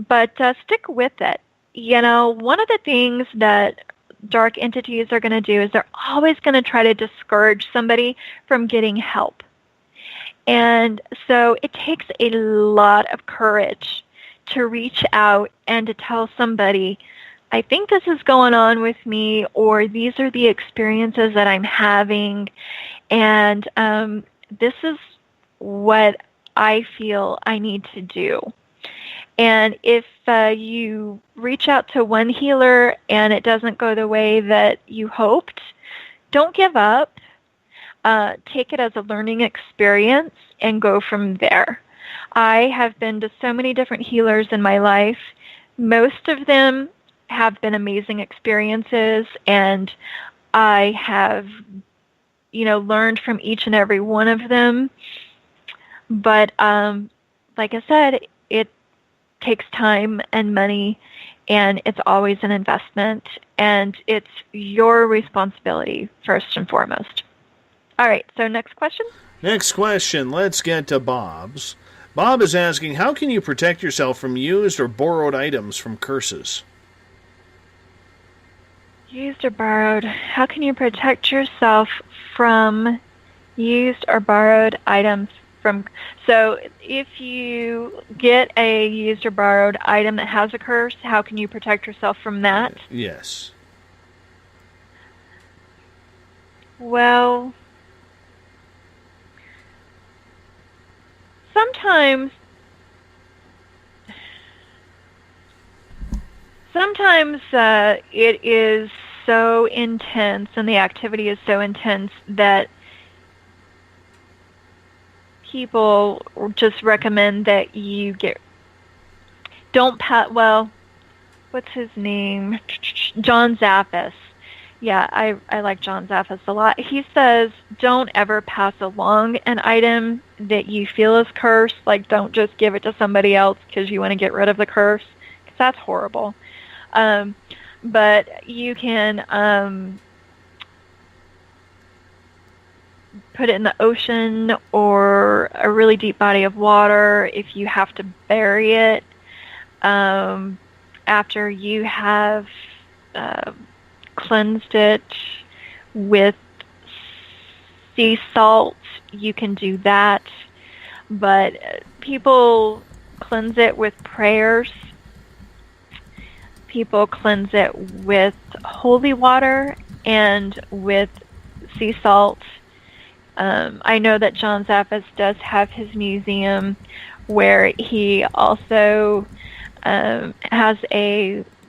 But stick with it. One of the things that dark entities are going to do is they're always going to try to discourage somebody from getting help. And so it takes a lot of courage to reach out and to tell somebody, I think this is going on with me, or these are the experiences that I'm having, and this is what I feel I need to do. And if you reach out to one healer and it doesn't go the way that you hoped, don't give up. Take it as a learning experience and go from there. I have been to so many different healers in my life. Most of them have been amazing experiences, and I have, learned from each and every one of them. But like I said, takes time and money, and it's always an investment, and it's your responsibility first and foremost. All right, so next question? Next question, let's get to Bob's. Bob is asking, how can you protect yourself from used or borrowed items from curses? Used or borrowed. How can you protect yourself from used or borrowed items from... So if you get a used or borrowed item that has a curse, how can you protect yourself from that? Yes. Well, sometimes it is so intense, and the activity is so intense that people just recommend that you what's his name? John Zaffis. Yeah, I like John Zaffis a lot. He says, don't ever pass along an item that you feel is cursed. Like, don't just give it to somebody else because you want to get rid of the curse, because that's horrible. But you can put it in the ocean or a really deep body of water if you have to bury it. After you have cleansed it with sea salt, you can do that. But people cleanse it with prayers. People cleanse it with holy water and with sea salt. I know that John Zaffis does have his museum where he also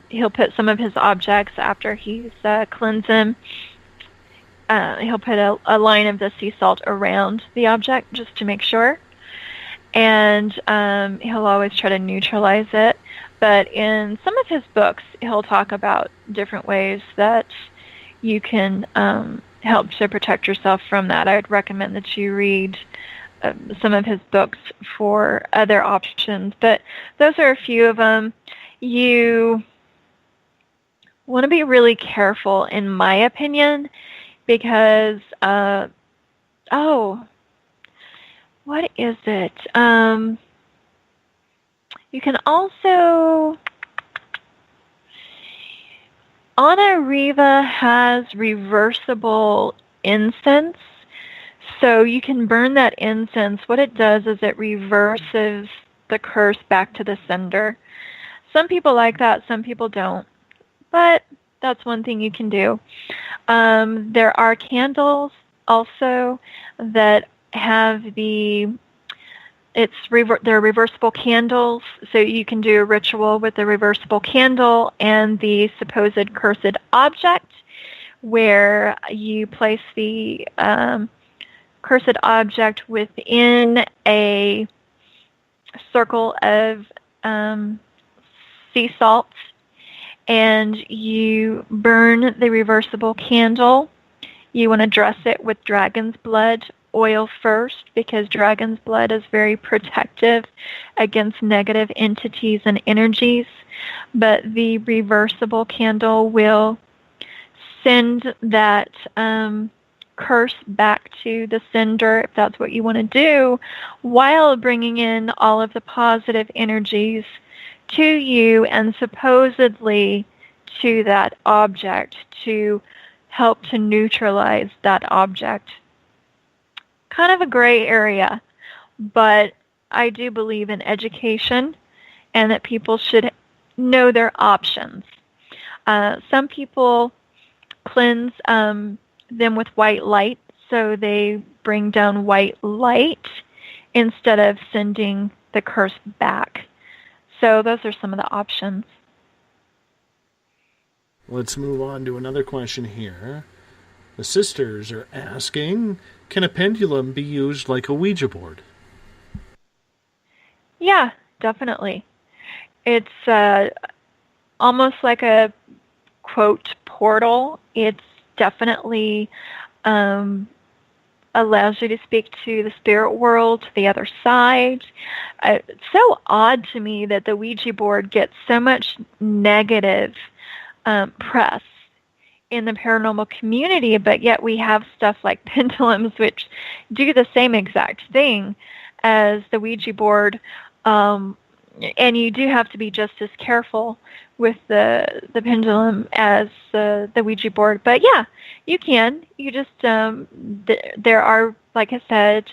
he'll put some of his objects after he's cleansed them. He'll put a line of the sea salt around the object just to make sure. And he'll always try to neutralize it. But in some of his books, he'll talk about different ways that you can help to protect yourself from that. I would recommend that you read some of his books for other options. But those are a few of them. You want to be really careful, in my opinion, because, what is it? You can also... Ana Riva has reversible incense, so you can burn that incense. What it does is it reverses the curse back to the sender. Some people like that, some people don't, but that's one thing you can do. There are candles also that have they're reversible candles, so you can do a ritual with the reversible candle and the supposed cursed object, where you place the cursed object within a circle of sea salt, and you burn the reversible candle. You want to dress it with dragon's blood oil first, because dragon's blood is very protective against negative entities and energies. But the reversible candle will send that curse back to the sender, if that's what you want to do, while bringing in all of the positive energies to you and supposedly to that object to help to neutralize that object. Kind of a gray area, but I do believe in education and that people should know their options. Some people cleanse them with white light, so they bring down white light instead of sending the curse back. So those are some of the options. Let's move on to another question here. The sisters are asking, can a pendulum be used like a Ouija board? Yeah, definitely. It's almost like a, quote, portal. It's definitely a allows you to speak to the spirit world, to the other side. It's so odd to me that the Ouija board gets so much negative press in the paranormal community, but yet we have stuff like pendulums which do the same exact thing as the Ouija board, and you do have to be just as careful with the pendulum as the Ouija board. But yeah, you can. You just there are, like I said,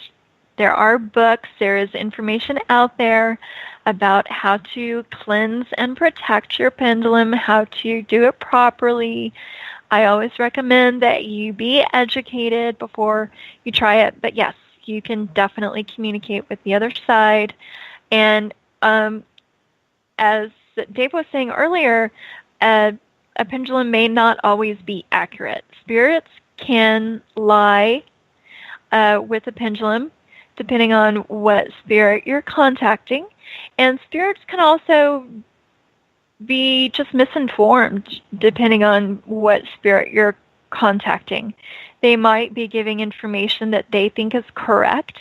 there are books. There is information out there about how to cleanse and protect your pendulum, how to do it properly. I always recommend that you be educated before you try it. But yes, you can definitely communicate with the other side. And as Dave was saying earlier, a pendulum may not always be accurate. Spirits can lie with a pendulum, depending on what spirit you're contacting. And spirits can also be just misinformed, depending on what spirit you're contacting. They might be giving information that they think is correct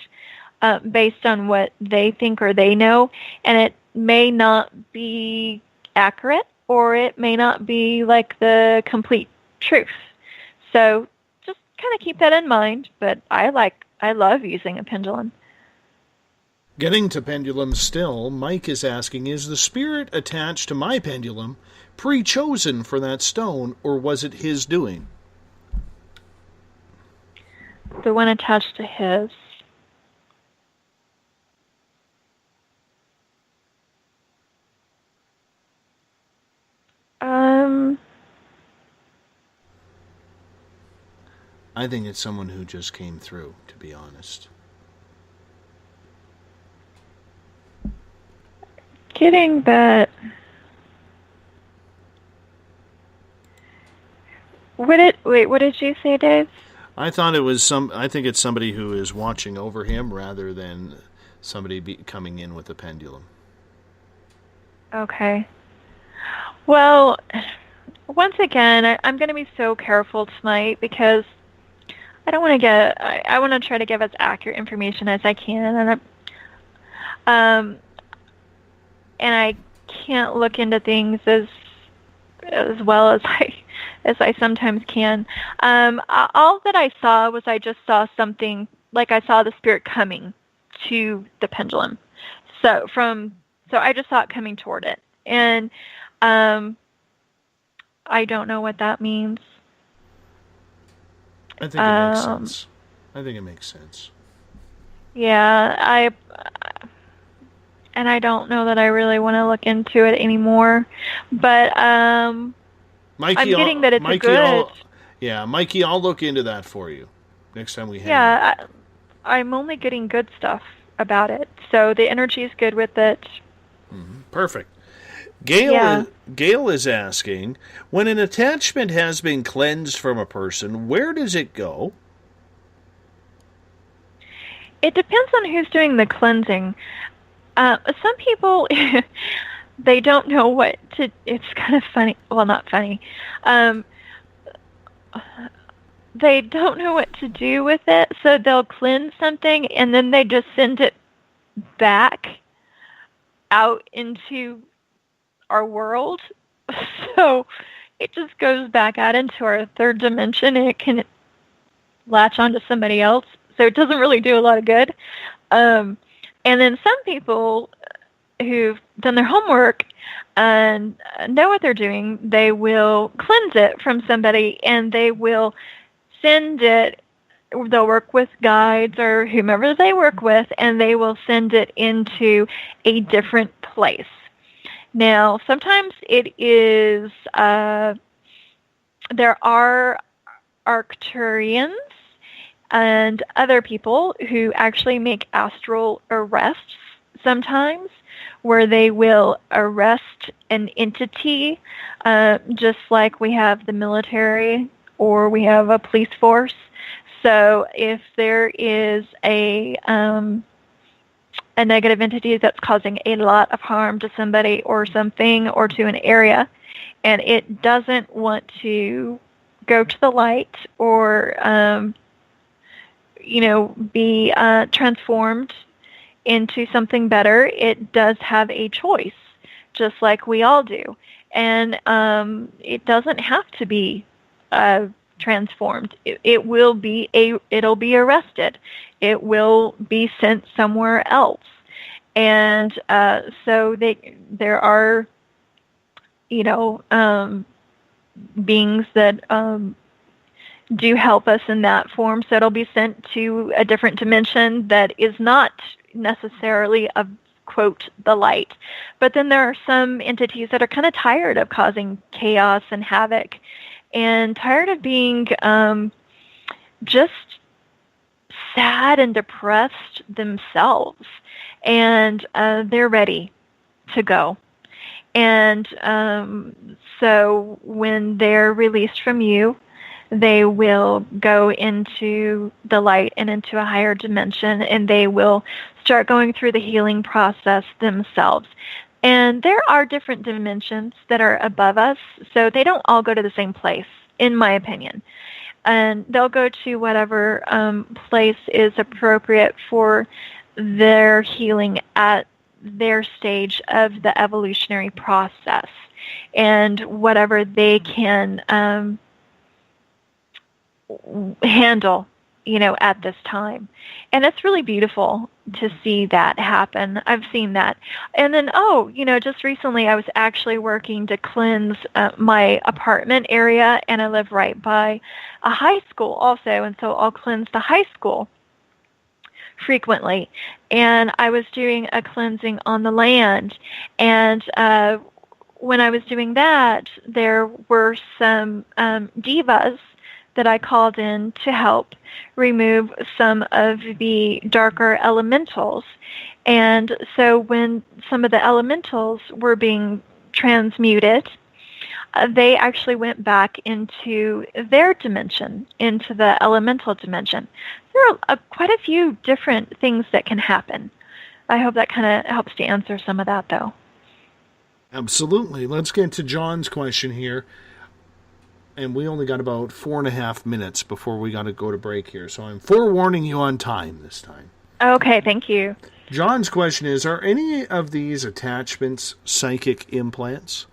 based on what they think or they know, and it may not be accurate, or it may not be like the complete truth. So just kind of keep that in mind, but I love using a pendulum. Getting to pendulums still, Mike is asking, is the spirit attached to my pendulum pre-chosen for that stone, or was it his doing? The one attached to his. I think it's someone who just came through, to be honest. Getting that. What did you say, Dave? I thought it was I think it's somebody who is watching over him rather than somebody coming in with a pendulum. Okay. Well, once again, I'm going to be so careful tonight because I don't want to I want to try to give as accurate information as I can, and I can't look into things as well as I sometimes can. All that I saw was I just saw something, like I saw the spirit coming to the pendulum. So I just saw it coming toward it, and I don't know what that means. I think it makes sense. I think it makes sense. Yeah, I don't know that I really want to look into it anymore, but Mikey, I'm getting that it's Mikey, good. Mikey, I'll look into that for you next time we hang out. Yeah, I'm only getting good stuff about it, so the energy is good with it. Mm-hmm. Perfect. Gail is asking, when an attachment has been cleansed from a person, where does it go? It depends on who's doing the cleansing. Some people, they don't know what to... It's kind of funny. Well, not funny. They don't know what to do with it, so they'll cleanse something, and then they just send it back out into our world. So it just goes back out into our third dimension, and it can latch onto somebody else. So it doesn't really do a lot of good. And then some people who've done their homework and know what they're doing, they will cleanse it from somebody, and they will send it. They'll work with guides or whomever they work with, and they will send it into a different place. Now, sometimes it is, there are Arcturians and other people who actually make astral arrests sometimes, where they will arrest an entity, just like we have the military or we have a police force. So if there is a negative entity that's causing a lot of harm to somebody or something or to an area, and it doesn't want to go to the light or be transformed into something better, it does have a choice, just like we all do. And it doesn't have to be transformed. It'll be arrested. It will be sent somewhere else. And so there are, beings that do help us in that form. So it'll be sent to a different dimension that is not necessarily of, quote, the light. But then there are some entities that are kind of tired of causing chaos and havoc and tired of being just sad and depressed themselves. And they're ready to go. And so when they're released from you, they will go into the light and into a higher dimension, and they will start going through the healing process themselves. And there are different dimensions that are above us, so they don't all go to the same place, in my opinion. And they'll go to whatever place is appropriate for their healing at their stage of the evolutionary process, and whatever they can handle, at this time. And it's really beautiful to see that happen. I've seen that. And then, just recently I was actually working to cleanse my apartment area, and I live right by a high school also, and so I'll cleanse the high school frequently. And I was doing a cleansing on the land, and when I was doing that, there were some divas that I called in to help remove some of the darker elementals. And so when some of the elementals were being transmuted, they actually went back into their dimension, into the elemental dimension. There are quite a few different things that can happen. I hope that kind of helps to answer some of that, though. Absolutely. Let's get to John's question here. And we only got about 4.5 minutes before we got to go to break here. So I'm forewarning you on time this time. Okay, thank you. John's question is, are any of these attachments psychic implants?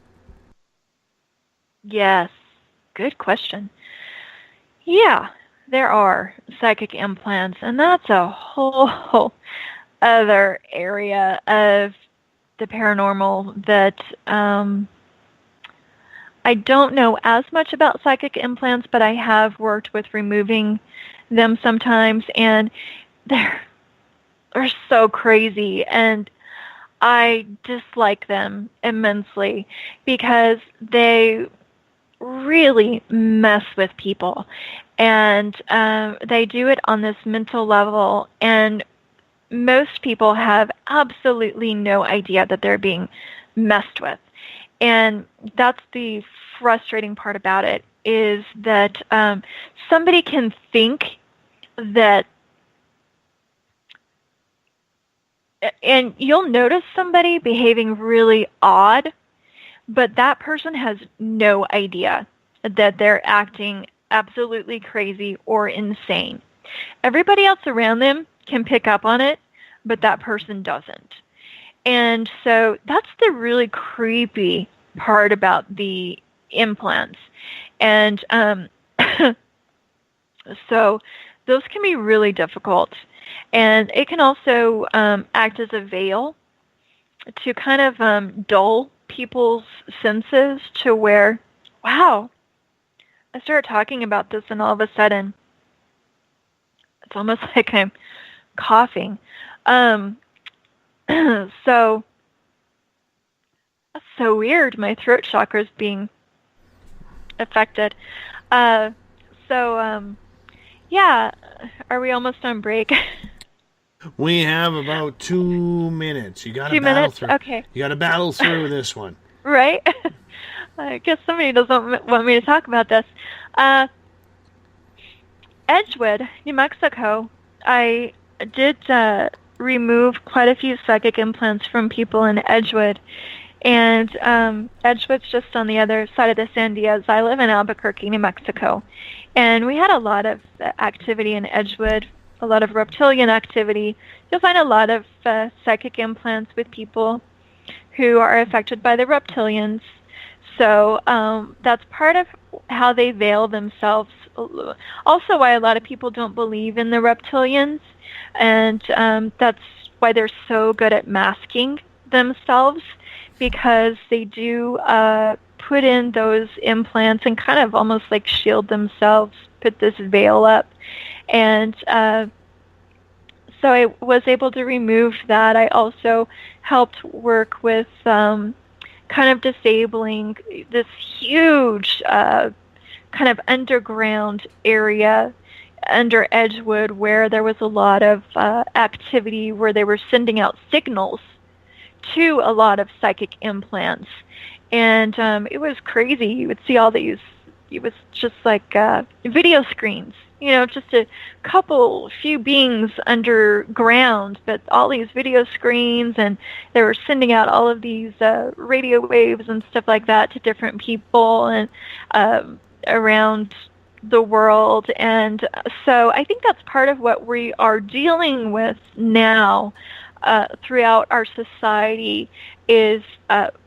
Yes. Good question. Yeah, there are psychic implants, and that's a whole other area of the paranormal that I don't know as much about psychic implants, but I have worked with removing them sometimes, and they're so crazy, and I dislike them immensely because they really mess with people, and they do it on this mental level, and most people have absolutely no idea that they're being messed with. And that's the frustrating part about it, is that somebody can think that, and you'll notice somebody behaving really odd, but that person has no idea that they're acting absolutely crazy or insane. Everybody else around them can pick up on it, but that person doesn't. And so that's the really creepy part about the implants. And so those can be really difficult. And it can also act as a veil to kind of dull people's senses to where, wow, I started talking about this and all of a sudden it's almost like I'm coughing. So that's so weird. My throat chakra is being affected. Yeah, are we almost on break? We have about 2 minutes. You got to 2 battle minutes? through. Okay. You got to battle through this one. Right? I guess somebody doesn't want me to talk about this. Edgewood, New Mexico, I did remove quite a few psychic implants from people in Edgewood. And Edgewood's just on the other side of the Sandias. I live in Albuquerque, New Mexico. And we had a lot of activity in Edgewood a lot of reptilian activity. You'll find a lot of psychic implants with people who are affected by the reptilians. So that's part of how they veil themselves. Also why a lot of people don't believe in the reptilians, and that's why they're so good at masking themselves, because they do put in those implants and kind of almost like shield themselves, put this veil up. And so I was able to remove that. I also helped work with kind of disabling this huge kind of underground area under Edgewood, where there was a lot of activity where they were sending out signals to a lot of psychic implants. And it was crazy. You would see all these, it was just like video screens, you know, just a few beings underground, but all these video screens, and they were sending out all of these radio waves and stuff like that to different people and around the world. And so I think that's part of what we are dealing with now throughout our society, is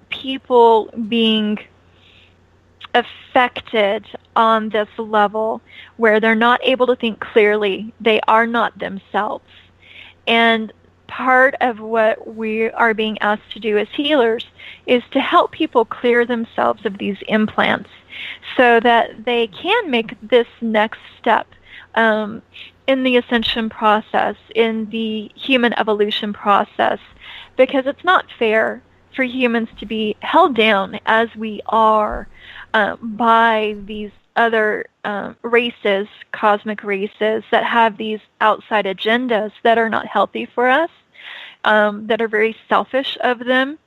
people being affected on this level where they're not able to think clearly. They are not themselves. And part of what we are being asked to do as healers is to help people clear themselves of these implants so that they can make this next step in the ascension process, in the human evolution process, because it's not fair for humans to be held down as we are by these other races, cosmic races, that have these outside agendas that are not healthy for us, that are very selfish of them,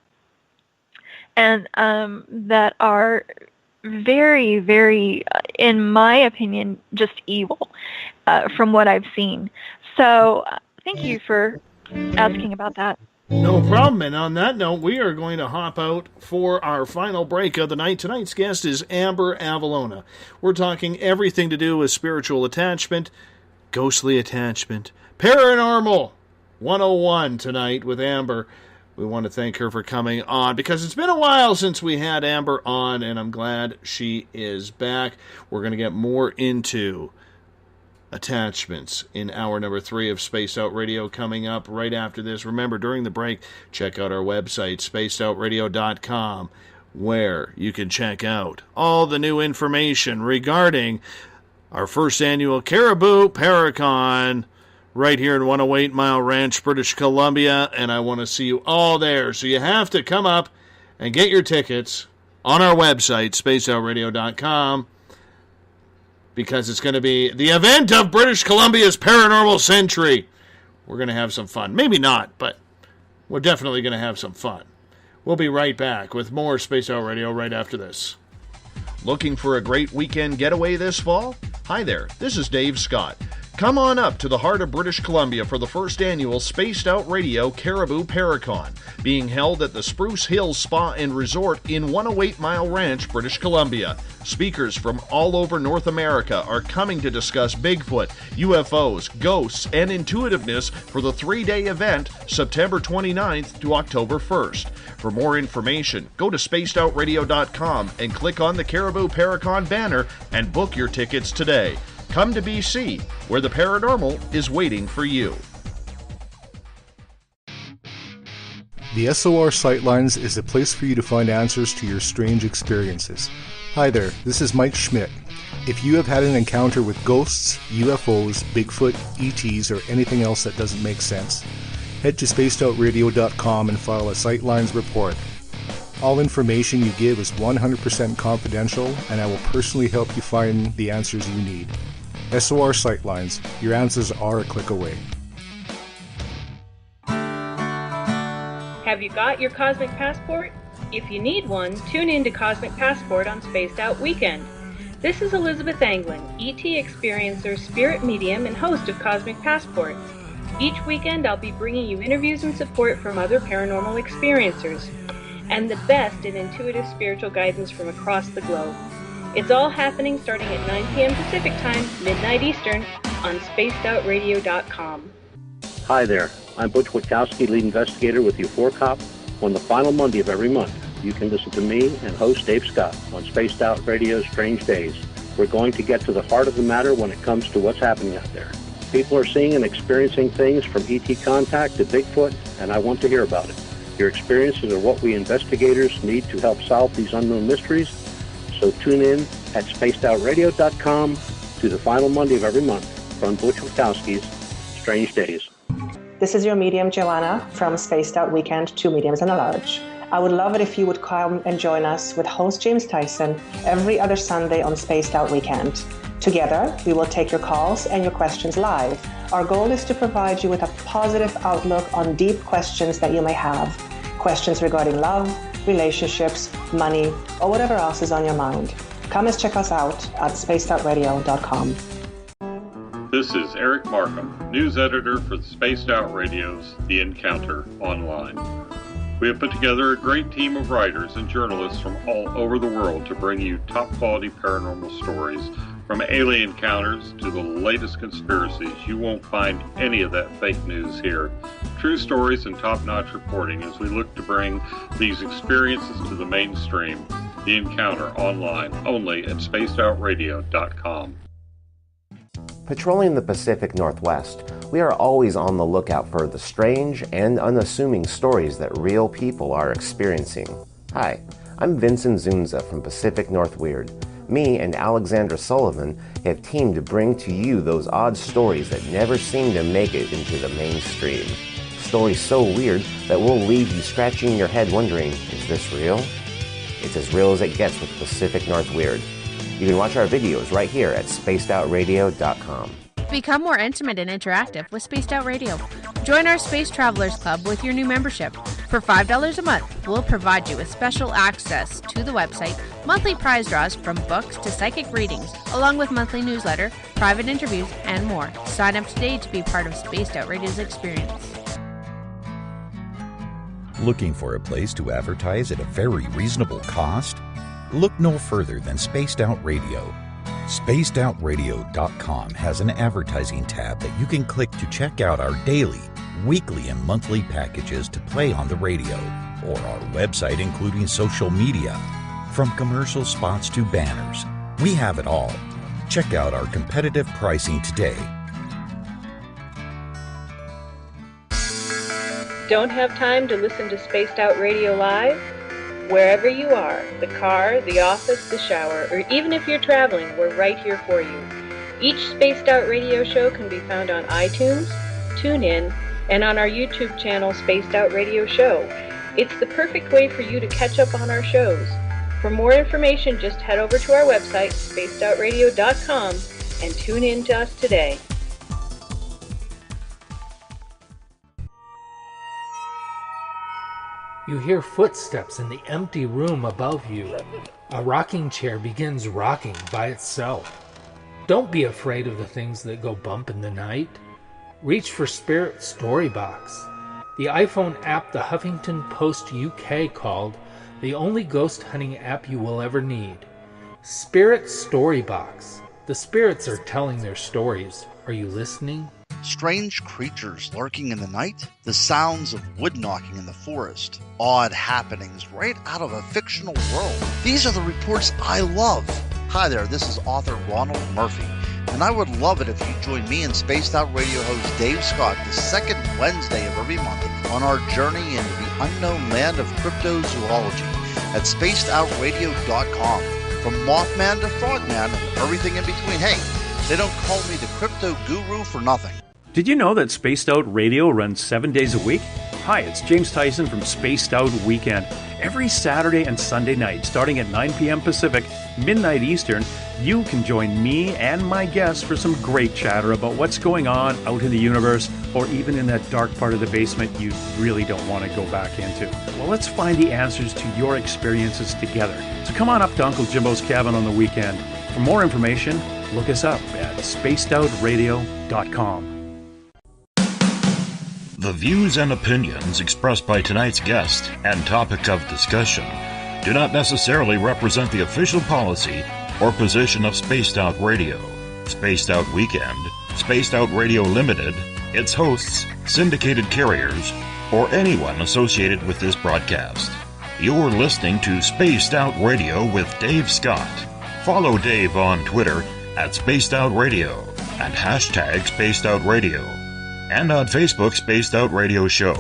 and that are very, very, in my opinion, just evil from what I've seen. So thank you for asking about that. No problem. And on that note, we are going to hop out for our final break of the night. Tonight's guest is Amber Avalona. We're talking everything to do with spiritual attachment, ghostly attachment, paranormal 101 tonight with Amber. We want to thank her for coming on, because it's been a while since we had Amber on, and I'm glad she is back. We're going to get more into attachments in hour number 3 of Spaced Out Radio coming up right after this. Remember, during the break, check out our website, spacedoutradio.com, where you can check out all the new information regarding our first annual Caribou Paracon right here in 108 Mile Ranch, British Columbia, and I want to see you all there. So you have to come up and get your tickets on our website, spacedoutradio.com, because it's going to be the event of British Columbia's paranormal century. We're going to have some fun. Maybe not, but we're definitely going to have some fun. We'll be right back with more Spaced Out Radio right after this. Looking for a great weekend getaway this fall? Hi there, this is Dave Scott. Come on up to the heart of British Columbia for the first annual Spaced Out Radio Caribou Paracon, being held at the Spruce Hills Spa and Resort in 108 Mile Ranch, British Columbia. Speakers from all over North America are coming to discuss Bigfoot, UFOs, ghosts, and intuitiveness for the 3-day event, September 29th to October 1st. For more information, go to spacedoutradio.com and click on the Caribou Paracon banner and book your tickets today. Come to BC, where the paranormal is waiting for you. The SOR Sightlines is a place for you to find answers to your strange experiences. Hi there, this is Mike Schmidt. If you have had an encounter with ghosts, UFOs, Bigfoot, ETs, or anything else that doesn't make sense, head to spacedoutradio.com and file a Sightlines report. All information you give is 100% confidential, and I will personally help you find the answers you need. SOR Sightlines, your answers are a click away. Have you got your Cosmic Passport? If you need one, tune in to Cosmic Passport on Spaced Out Weekend. This is Elizabeth Anglin, ET experiencer, spirit medium, and host of Cosmic Passport. Each weekend I'll be bringing you interviews and support from other paranormal experiencers, and the best in intuitive spiritual guidance from across the globe. It's all happening starting at 9 p.m. Pacific Time, midnight Eastern, on spacedoutradio.com. Hi there, I'm Butch Witkowski, lead investigator with the 4 Cop. On the final Monday of every month, you can listen to me and host Dave Scott on Spaced Out Radio's Strange Days. We're going to get to the heart of the matter when it comes to what's happening out there. People are seeing and experiencing things from ET contact to Bigfoot, and I want to hear about it. Your experiences are what we investigators need to help solve these unknown mysteries. So tune in at spacedoutradio.com to the final Monday of every month from Butch Witkowski's Strange Days. This is your medium, Joanna, from Spaced Out Weekend, 2 mediums and a large. I would love it if you would come and join us with host James Tyson every other Sunday on Spaced Out Weekend. Together, we will take your calls and your questions live. Our goal is to provide you with a positive outlook on deep questions that you may have. Questions regarding love, relationships, money, or whatever else is on your mind. Come and check us out at spacedoutradio.com. This is Eric Markham, news editor for Spaced Out Radio's The Encounter Online. We have put together a great team of writers and journalists from all over the world to bring you top-quality paranormal stories, from alien encounters to the latest conspiracies. You won't find any of that fake news here. True stories and top-notch reporting as we look to bring these experiences to the mainstream. The Encounter Online, only at spacedoutradio.com. Patrolling the Pacific Northwest, we are always on the lookout for the strange and unassuming stories that real people are experiencing. Hi, I'm Vincent Zunza from Pacific North Weird. Me and Alexandra Sullivan have teamed to bring to you those odd stories that never seem to make it into the mainstream. Stories so weird that will leave you scratching your head wondering, is this real? It's as real as it gets with Pacific North Weird. You can watch our videos right here at spacedoutradio.com. Become more intimate and interactive with Spaced Out Radio. Join our Space Travelers Club with your new membership. For $5 a month, we'll provide you with special access to the website, monthly prize draws from books to psychic readings, along with monthly newsletter, private interviews, and more. Sign up today to be part of Spaced Out Radio's experience. Looking for a place to advertise at a very reasonable cost? Look no further than Spaced Out Radio. SpacedOutRadio.com has an advertising tab that you can click to check out our daily, weekly, and monthly packages to play on the radio, or our website including social media. From commercial spots to banners, we have it all. Check out our competitive pricing today. Don't have time to listen to Spaced Out Radio live? Wherever you are, the car, the office, the shower, or even if you're traveling, we're right here for you. Each Spaced Out Radio show can be found on iTunes, TuneIn, and on our YouTube channel, Spaced Out Radio Show. It's the perfect way for you to catch up on our shows. For more information, just head over to our website, spacedoutradio.com, and tune in to us today. You hear footsteps in the empty room above you. A rocking chair begins rocking by itself. Don't be afraid of the things that go bump in the night. Reach for Spirit Storybox, the iPhone app the Huffington Post UK called the only ghost hunting app you will ever need. Spirit Storybox. The spirits are telling their stories. Are you listening? Strange creatures lurking in the night, the sounds of wood knocking in the forest, odd happenings right out of a fictional world. These are the reports I love. Hi there, this is author Ronald Murphy, and I would love it if you join me and Spaced Out Radio host Dave Scott the second Wednesday of every month on our journey into the unknown land of cryptozoology at spacedoutradio.com. From Mothman to Frogman and everything in between. Hey, they don't call me the crypto guru for nothing. Did you know that Spaced Out Radio runs 7 days a week? Hi, it's James Tyson from Spaced Out Weekend. Every Saturday and Sunday night, starting at 9 p.m. Pacific, midnight Eastern, you can join me and my guests for some great chatter about what's going on out in the universe, or even in that dark part of the basement you really don't want to go back into. Well, let's find the answers to your experiences together. So come on up to Uncle Jimbo's cabin on the weekend. For more information, look us up at spacedoutradio.com. The views and opinions expressed by tonight's guest and topic of discussion do not necessarily represent the official policy or position of Spaced Out Radio, Spaced Out Weekend, Spaced Out Radio Limited, its hosts, syndicated carriers, or anyone associated with this broadcast. You're listening to Spaced Out Radio with Dave Scott. Follow Dave on Twitter at Spaced Out Radio and hashtag Spaced Out Radio, and on Facebook Spaced Out Radio Show.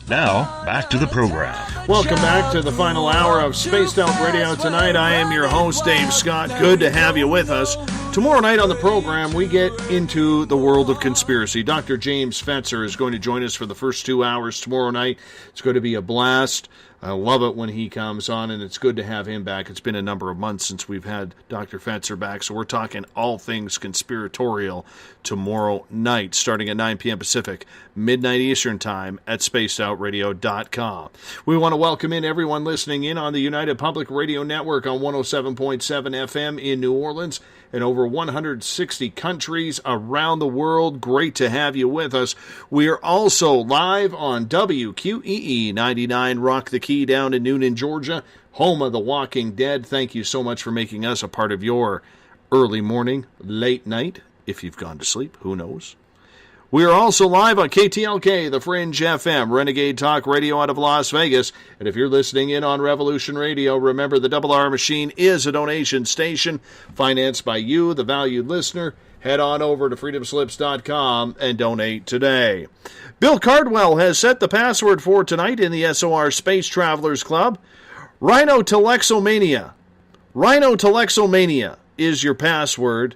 Now, back to the program. Welcome back to the final hour of Spaced Out Radio tonight. I am your host, Dave Scott. Good to have you with us. Tomorrow night on the program, we get into the world of conspiracy. Dr. James Fetzer is going to join us for the first 2 hours tomorrow night. It's going to be a blast. I love it when he comes on, and it's good to have him back. It's been a number of months since we've had Dr. Fetzer back, so we're talking all things conspiratorial tomorrow night, starting at 9 p.m. Pacific, midnight Eastern Time at spacedoutradio.com. We want to welcome in everyone listening in on the United Public Radio Network on 107.7 FM in New Orleans and over 160 countries around the world. Great to have you with us. We are also live on WQEE 99 Rock the Key down in Noonan, Georgia, home of The Walking Dead. Thank you so much for making us a part of your early morning, late night. If you've gone to sleep, who knows? We are also live on KTLK, The Fringe FM, Renegade Talk Radio out of Las Vegas. And if you're listening in on Revolution Radio, remember the Double R Machine is a donation station financed by you, the valued listener. Head on over to freedomslips.com and donate today. Bill Cardwell has set the password for tonight in the SOR Space Travelers Club. Rhinotelexomania. Rhinotelexomania is your password.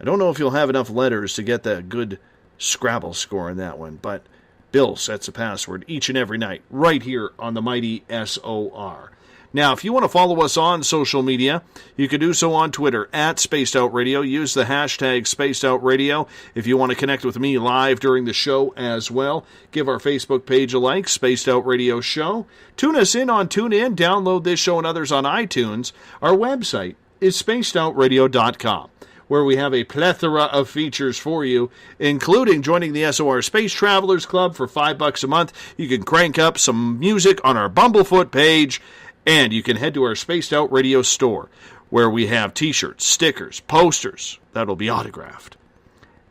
I don't know if you'll have enough letters to get that good Scrabble score in that one, but Bill sets a password each and every night right here on the mighty SOR. Now, if you want to follow us on social media, you can do so on Twitter at Spaced Out Radio. Use the hashtag Spaced Out Radio if you want to connect with me live during the show as well. Give our Facebook page a like, Spaced Out Radio Show. Tune us in on TuneIn. Download this show and others on iTunes. Our website is spacedoutradio.com. where we have a plethora of features for you, including joining the SOR Space Travelers Club for $5 a month. You can crank up some music on our Bumblefoot page, and you can head to our Spaced Out Radio store, where we have t-shirts, stickers, posters that'll be autographed.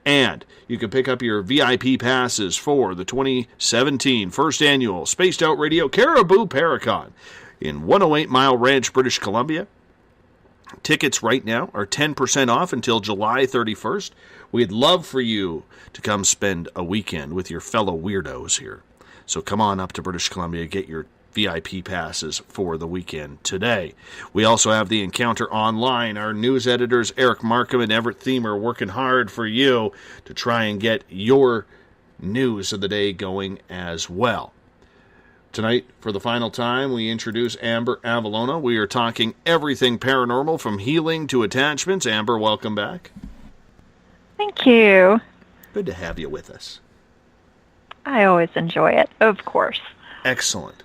And you can pick up your VIP passes for the 2017 first annual Spaced Out Radio Caribou Paracon in 108 Mile Ranch, British Columbia. Tickets right now are 10% off until July 31st. We'd love for you to come spend a weekend with your fellow weirdos here. So come on up to British Columbia, get your VIP passes for the weekend today. We also have the Encounter Online. Our news editors, Eric Markham and Everett Thiem, are working hard for you to try and get your news of the day going as well. Tonight, for the final time, we introduce Amber Avalona. We are talking everything paranormal, from healing to attachments. Amber, welcome back. Thank you. Good to have you with us. I always enjoy it, of course. Excellent.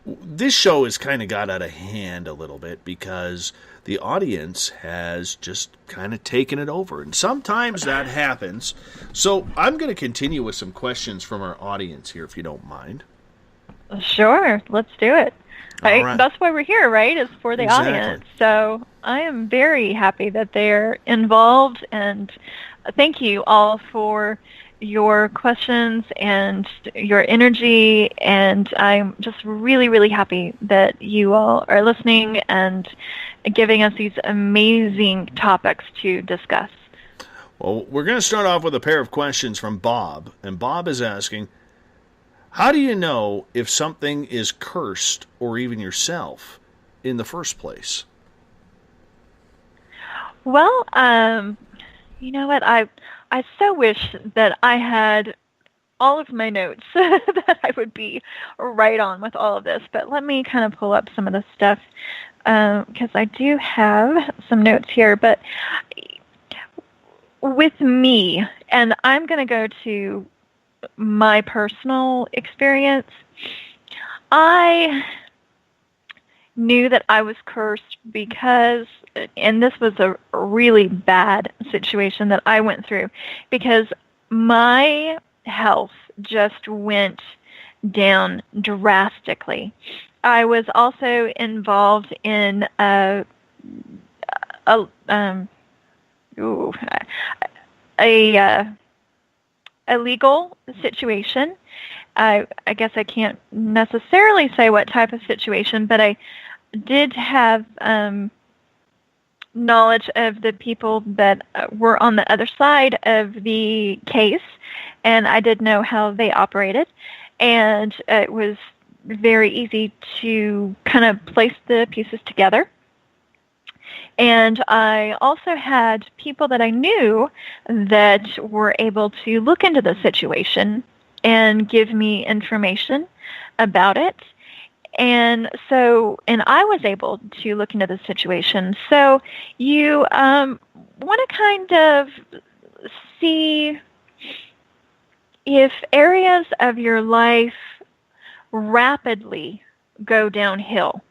This show has kind of got out of hand a little bit because the audience has just kind of taken it over. And sometimes that happens. So I'm going to continue with some questions from our audience here, if you don't mind. Sure, let's do it. Right. That's why we're here, right? Is for the audience. So I am very happy that they're involved, and thank you all for your questions and your energy, and I'm just really, really happy that you all are listening and giving us these amazing topics to discuss. Well, we're going to start off with a pair of questions from Bob, and Bob is asking, how do you know if something is cursed, or even yourself, in the first place? Well, you know what? I so wish that I had all of my notes that I would be right on with all of this. But let me kind of pull up some of the stuff because I do have some notes here. But with me, and I'm going to go to my personal experience, I knew that I was cursed because, and this was a really bad situation that I went through, because my health just went down drastically. I was also involved in a a legal situation. I guess I can't necessarily say what type of situation, but I did have knowledge of the people that were on the other side of the case, and I did know how they operated, and it was very easy to kind of place the pieces together. And I also had people that I knew that were able to look into the situation and give me information about it. And I was able to look into the situation. So you want to kind of see if areas of your life rapidly go downhill.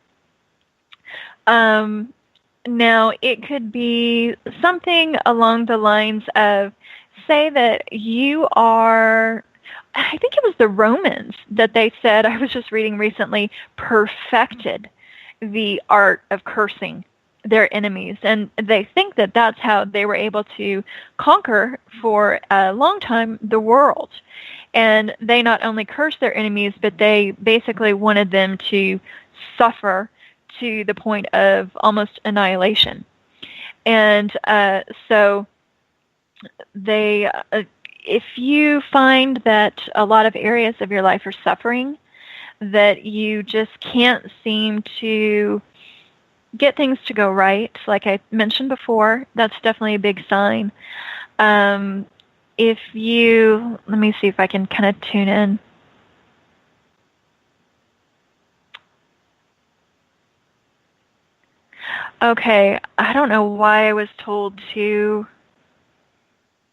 Now, it could be something along the lines of, say that you are, I think it was the Romans that they said, I was just reading recently, perfected the art of cursing their enemies. And they think that that's how they were able to conquer for a long time the world. And they not only cursed their enemies, but they basically wanted them to suffer to the point of almost annihilation. And so they, if you find that a lot of areas of your life are suffering, that you just can't seem to get things to go right, like I mentioned before, that's definitely a big sign. If you, let me see if I can kind of tune in. Okay, I don't know why I was told to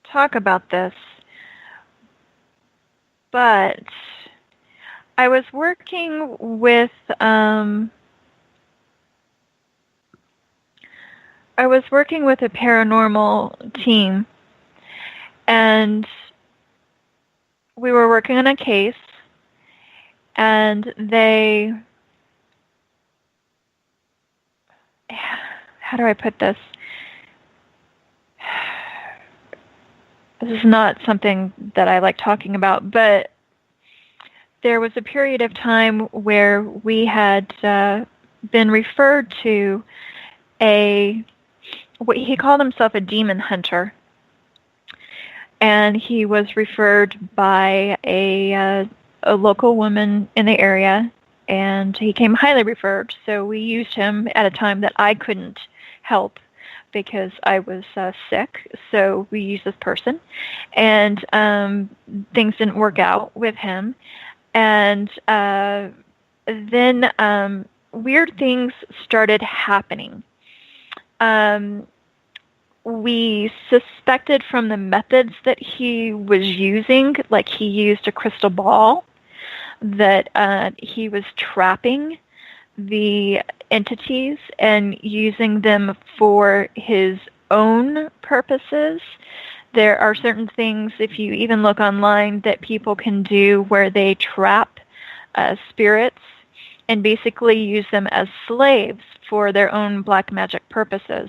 talk about this, but I was working with a paranormal team, and we were working on a case, and they, how do I put this? This is not something that I like talking about, but there was a period of time where we had been referred to what he called himself a demon hunter. And he was referred by a local woman in the area, and he came highly referred. So we used him at a time that I couldn't help because I was sick. So we used this person, and things didn't work out with him. And then weird things started happening. We suspected from the methods that he was using, like he used a crystal ball, that he was trapping the entities and using them for his own purposes. There are certain things, if you even look online, that people can do where they trap spirits and basically use them as slaves for their own black magic purposes.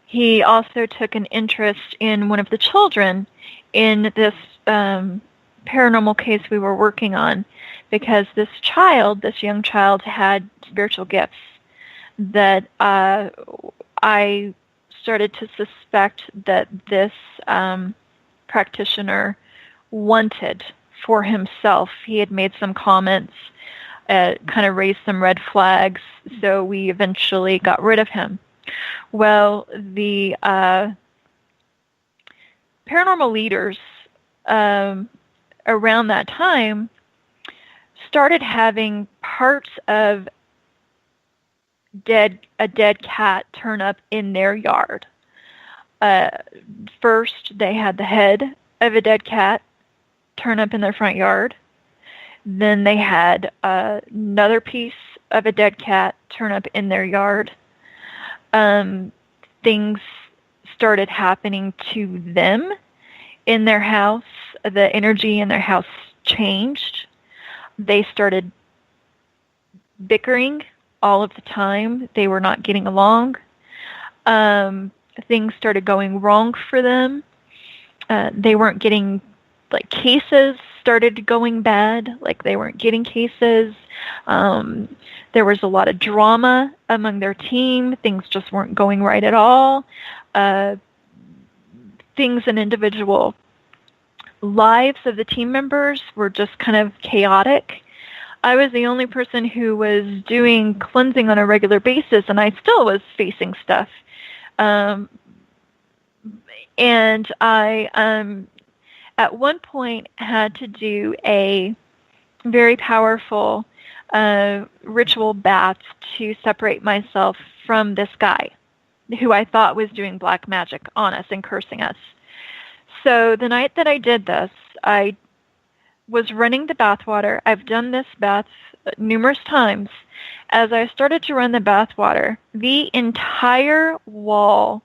He also took an interest in one of the children in this paranormal case we were working on, because this young child, had spiritual gifts that I started to suspect that this practitioner wanted for himself. He had made some comments, kind of raised some red flags, so we eventually got rid of him. Well, the paranormal leaders around that time started having parts of a dead cat turn up in their yard. First, they had the head of a dead cat turn up in their front yard. Then they had another piece of a dead cat turn up in their yard. Things started happening to them in their house. The energy in their house changed. They started bickering all of the time. They were not getting along. things started going wrong for them. They weren't getting, like, cases started going bad. Like, they weren't getting cases. There was a lot of drama among their team. Things just weren't going right at all. Things in individual lives of the team members were just kind of chaotic. I was the only person who was doing cleansing on a regular basis, and I still was facing stuff. And I, at one point, had to do a very powerful ritual bath to separate myself from this guy who I thought was doing black magic on us and cursing us. So the night that I did this, I was running the bath water. I've done this bath numerous times. As I started to run the bath water, the entire wall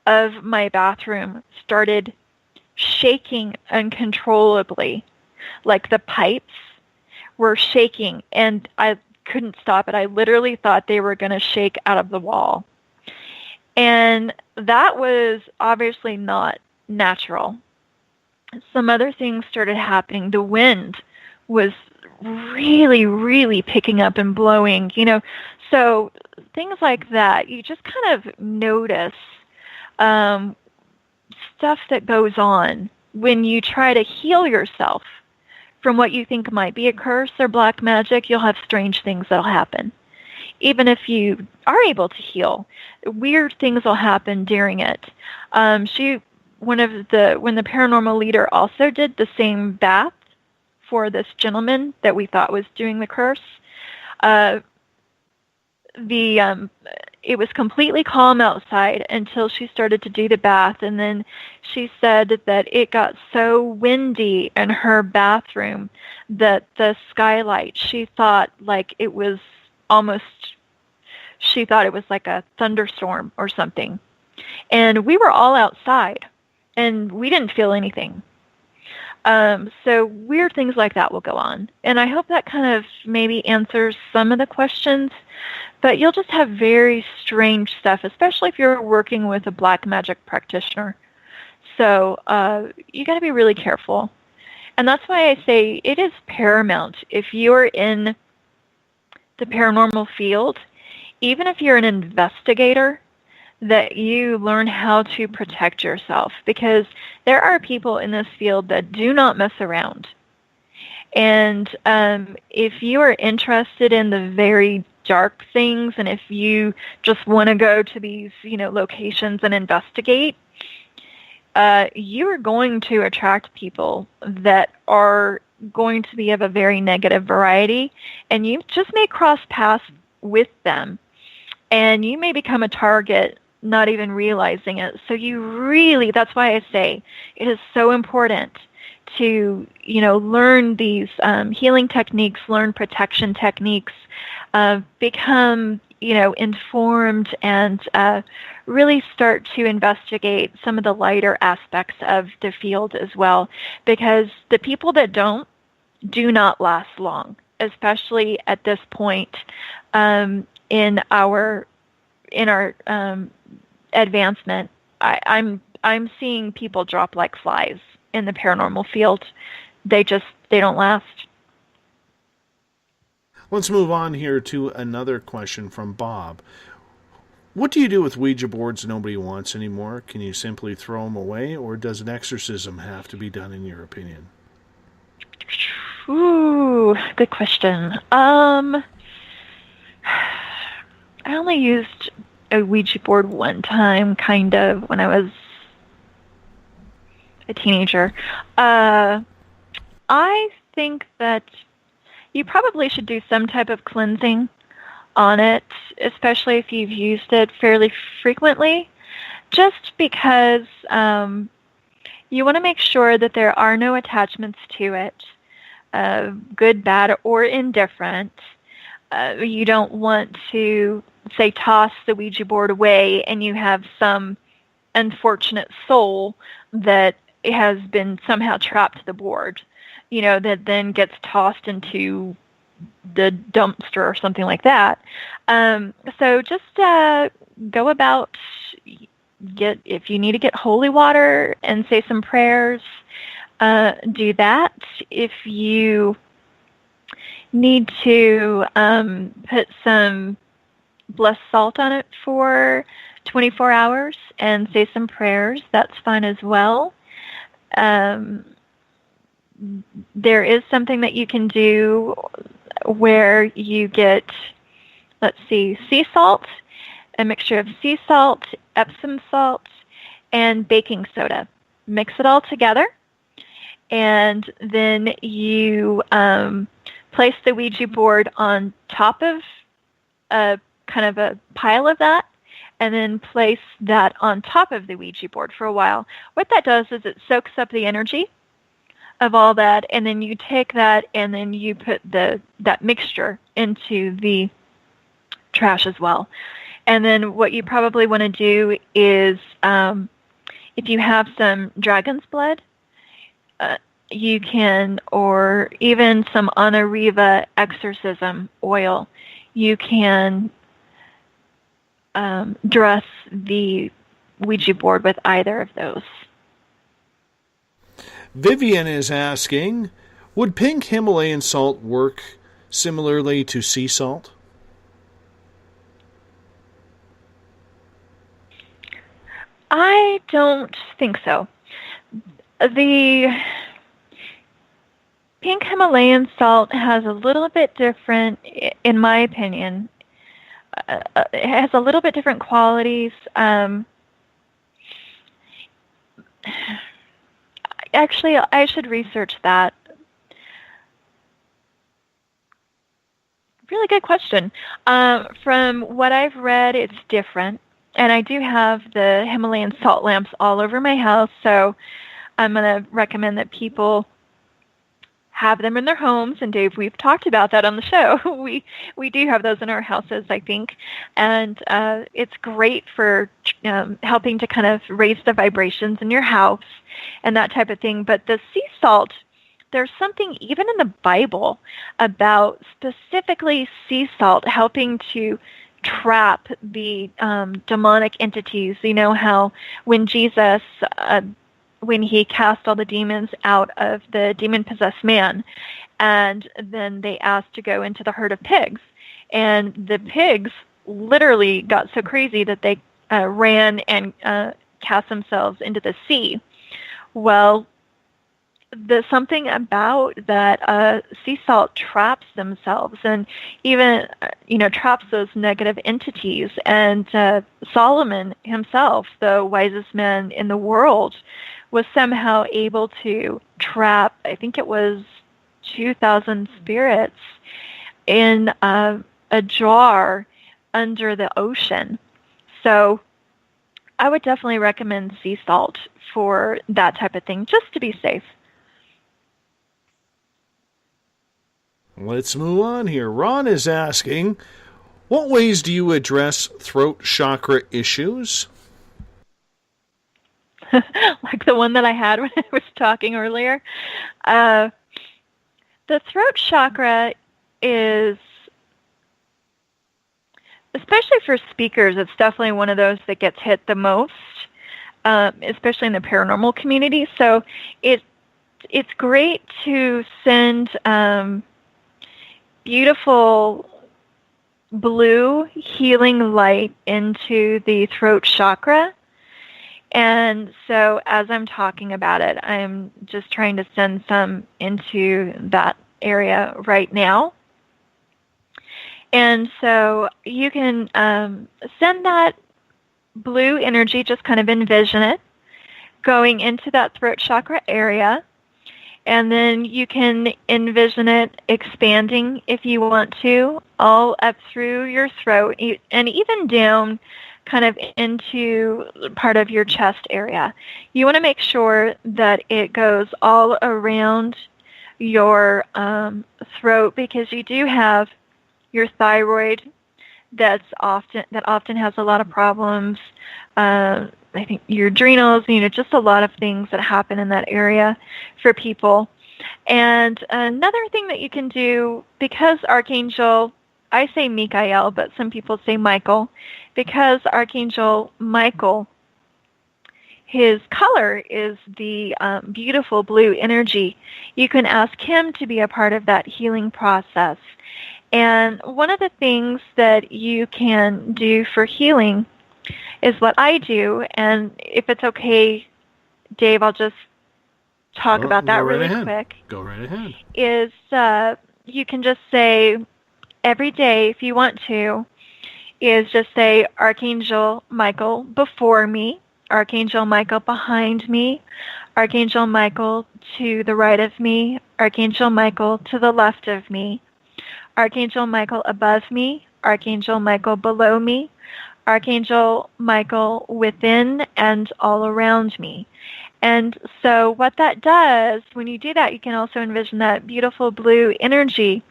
of my bathroom started shaking uncontrollably. Like, the pipes were shaking, and I couldn't stop it. I literally thought they were going to shake out of the wall. And that was obviously not natural. Some other things started happening. The wind was really, really picking up and blowing, you know. So things like that, you just kind of notice stuff that goes on when you try to heal yourself from what you think might be a curse or black magic. You'll have strange things that'll happen. Even if you are able to heal, weird things will happen during it. When the paranormal leader also did the same bath for this gentleman that we thought was doing the curse, it was completely calm outside until she started to do the bath, and then she said that it got so windy in her bathroom that the skylight, she thought it was like a thunderstorm or something. And we were all outside, and we didn't feel anything. So weird things like that will go on. And I hope that kind of maybe answers some of the questions. But you'll just have very strange stuff, especially if you're working with a black magic practitioner. So you got to be really careful. And that's why I say it is paramount if you're in the paranormal field, even if you're an investigator, that you learn how to protect yourself, because there are people in this field that do not mess around. And if you are interested in the very dark things, and if you just want to go to these, locations and investigate, you are going to attract people that are going to be of a very negative variety, and you just may cross paths with them, and you may become a target not even realizing it. So that's why I say it is so important to, learn these healing techniques, learn protection techniques, become, informed, and really start to investigate some of the lighter aspects of the field as well, because the people that do not last long, especially at this point in our advancement. I'm seeing people drop like flies in the paranormal field. They don't last. Let's move on here to another question from Bob. What do you do with Ouija boards nobody wants anymore? Can you simply throw them away, or does an exorcism have to be done, in your opinion? Ooh, good question. I only used a Ouija board one time, kind of, when I was a teenager. I think that you probably should do some type of cleansing on it, especially if you've used it fairly frequently, just because you want to make sure that there are no attachments to it, good, bad, or indifferent. You don't want to, say, toss the Ouija board away and you have some unfortunate soul that has been somehow trapped to the board, that then gets tossed into the dumpster or something like that. So just go about if you need to get holy water and say some prayers, do that. If you need to put some blessed salt on it for 24 hours and say some prayers, that's fine as well. There is something that you can do where you get, let's see, sea salt, a mixture of sea salt, Epsom salt, and baking soda. Mix it all together, and then you place the Ouija board on top of a kind of a pile of that, and then place that on top of the Ouija board for a while. What that does is it soaks up the energy of all that, and then you take that and then you put that mixture into the trash as well. And then what you probably want to do is, if you have some dragon's blood, you can, or even some Anariva exorcism oil, you can dress the Ouija board with either of those. Vivian is asking, would pink Himalayan salt work similarly to sea salt? I don't think so. The pink Himalayan salt has a little bit different, in my opinion, it has a little bit different qualities. Actually, I should research that. Really good question. From what I've read, it's different. And I do have the Himalayan salt lamps all over my house, so I'm going to recommend that people have them in their homes. And Dave, we've talked about that on the show. We do have those in our houses, I think. And it's great for helping to kind of raise the vibrations in your house and that type of thing. But the sea salt, there's something even in the Bible about specifically sea salt helping to trap the demonic entities. You know how when Jesus, when he cast all the demons out of the demon-possessed man, and then they asked to go into the herd of pigs, and the pigs literally got so crazy that they ran and cast themselves into the sea. Well, there's something about that sea salt traps themselves and even, traps those negative entities. And Solomon himself, the wisest man in the world, was somehow able to trap, I think it was 2,000 spirits in a jar under the ocean. So I would definitely recommend sea salt for that type of thing, just to be safe. Let's move on here. Ron is asking, what ways do you address throat chakra issues? Like the one that I had when I was talking earlier. The throat chakra is, especially for speakers, it's definitely one of those that gets hit the most, especially in the paranormal community. So it's great to send beautiful blue healing light into the throat chakra. And so as I'm talking about it, I'm just trying to send some into that area right now. And so you can send that blue energy, just kind of envision it, going into that throat chakra area. And then you can envision it expanding if you want to, all up through your throat and even down kind of into part of your chest area. You want to make sure that it goes all around your throat, because you do have your thyroid that often has a lot of problems. I think your adrenals, just a lot of things that happen in that area for people. And another thing that you can do, because Archangel, I say Michael, but some people say Michael, because Archangel Michael his color is the beautiful blue energy. You can ask him to be a part of that healing process. And one of the things that you can do for healing is what I do. And if it's okay, Dave, I'll just talk about that really quick. Go right ahead. Is you can just say every day, if you want to, is just say Archangel Michael before me, Archangel Michael behind me, Archangel Michael to the right of me, Archangel Michael to the left of me, Archangel Michael above me, Archangel Michael below me, Archangel Michael within and all around me. And so what that does, when you do that, you can also envision that beautiful blue energy,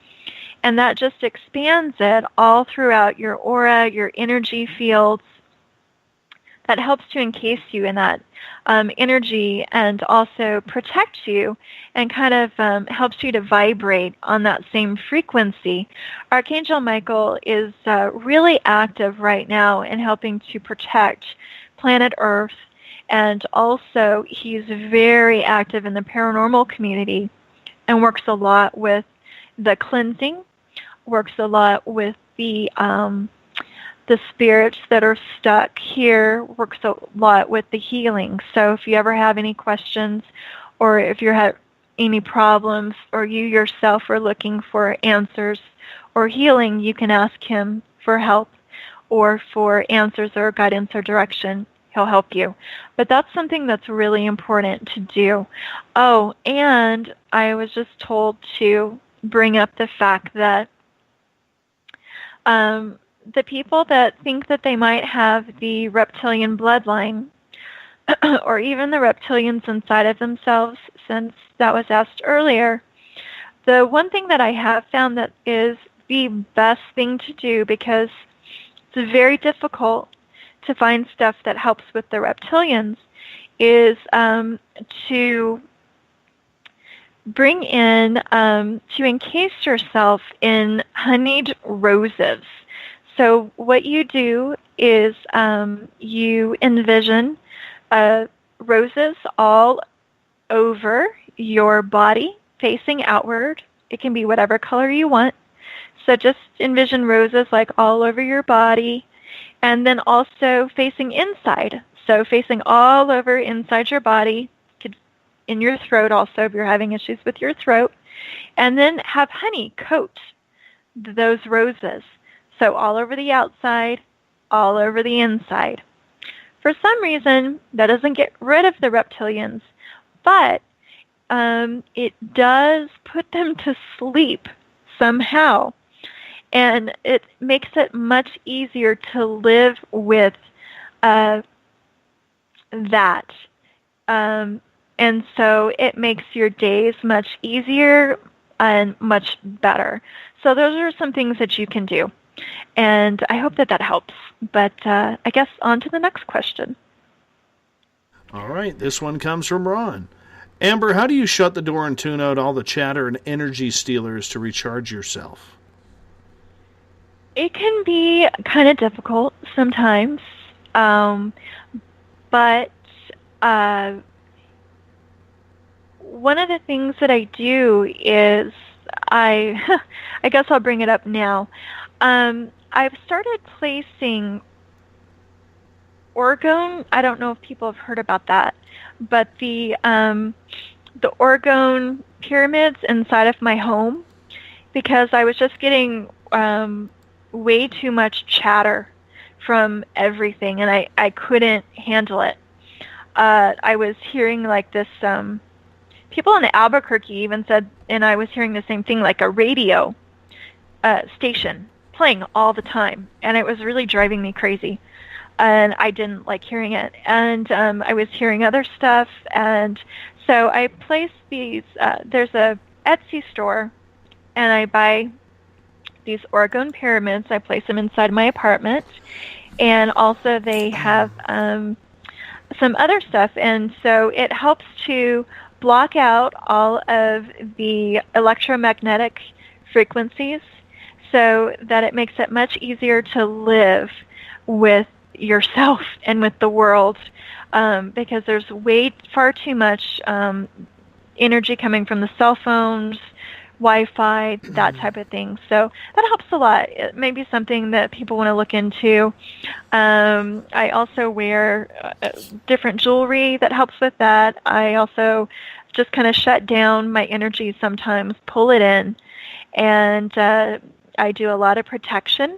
and that just expands it all throughout your aura, your energy fields. That helps to encase you in that energy and also protect you and kind of helps you to vibrate on that same frequency. Archangel Michael is really active right now in helping to protect planet Earth, and also he's very active in the paranormal community and works a lot with the cleansing, works a lot with the spirits that are stuck here, works a lot with the healing. So if you ever have any questions, or if you have any problems, or you yourself are looking for answers or healing, you can ask him for help or for answers or guidance or direction. He'll help you. But that's something that's really important to do. Oh, and I was just told to bring up the fact that the people that think that they might have the reptilian bloodline or even the reptilians inside of themselves, since that was asked earlier, the one thing that I have found that is the best thing to do, because it's very difficult to find stuff that helps with the reptilians, is to bring in, to encase yourself in honeyed roses. So what you do is you envision roses all over your body, facing outward. It can be whatever color you want. So just envision roses like all over your body, and then also facing inside. So facing all over inside your body, in your throat also if you're having issues with your throat, and then have honey coat those roses. So all over the outside, all over the inside. For some reason, that doesn't get rid of the reptilians, but it does put them to sleep somehow. And it makes it much easier to live with that. And so it makes your days much easier and much better. So those are some things that you can do. And I hope that that helps. But I guess on to the next question. All right, this one comes from Ron. Amber, how do you shut the door and tune out all the chatter and energy stealers to recharge yourself? It can be kind of difficult sometimes, but one of the things that I do is I guess I'll bring it up now. I've started placing orgone. I don't know if people have heard about that, but the orgone pyramids inside of my home, because I was just getting way too much chatter from everything, and I couldn't handle it. I was hearing like this, people in Albuquerque even said, and I was hearing the same thing, like a radio station playing all the time, and it was really driving me crazy, and I didn't like hearing it. And I was hearing other stuff, and so I placed these, there's a Etsy store, and I buy these orgone pyramids. I place them inside my apartment, and also they have some other stuff, and so it helps to block out all of the electromagnetic frequencies so that it makes it much easier to live with yourself and with the world. because there's far too much energy coming from the cell phones, Wi-Fi, that type of thing. So that helps a lot. It may be something that people want to look into. I also wear different jewelry that helps with that. I also just kind of shut down my energy sometimes, pull it in, and I do a lot of protection,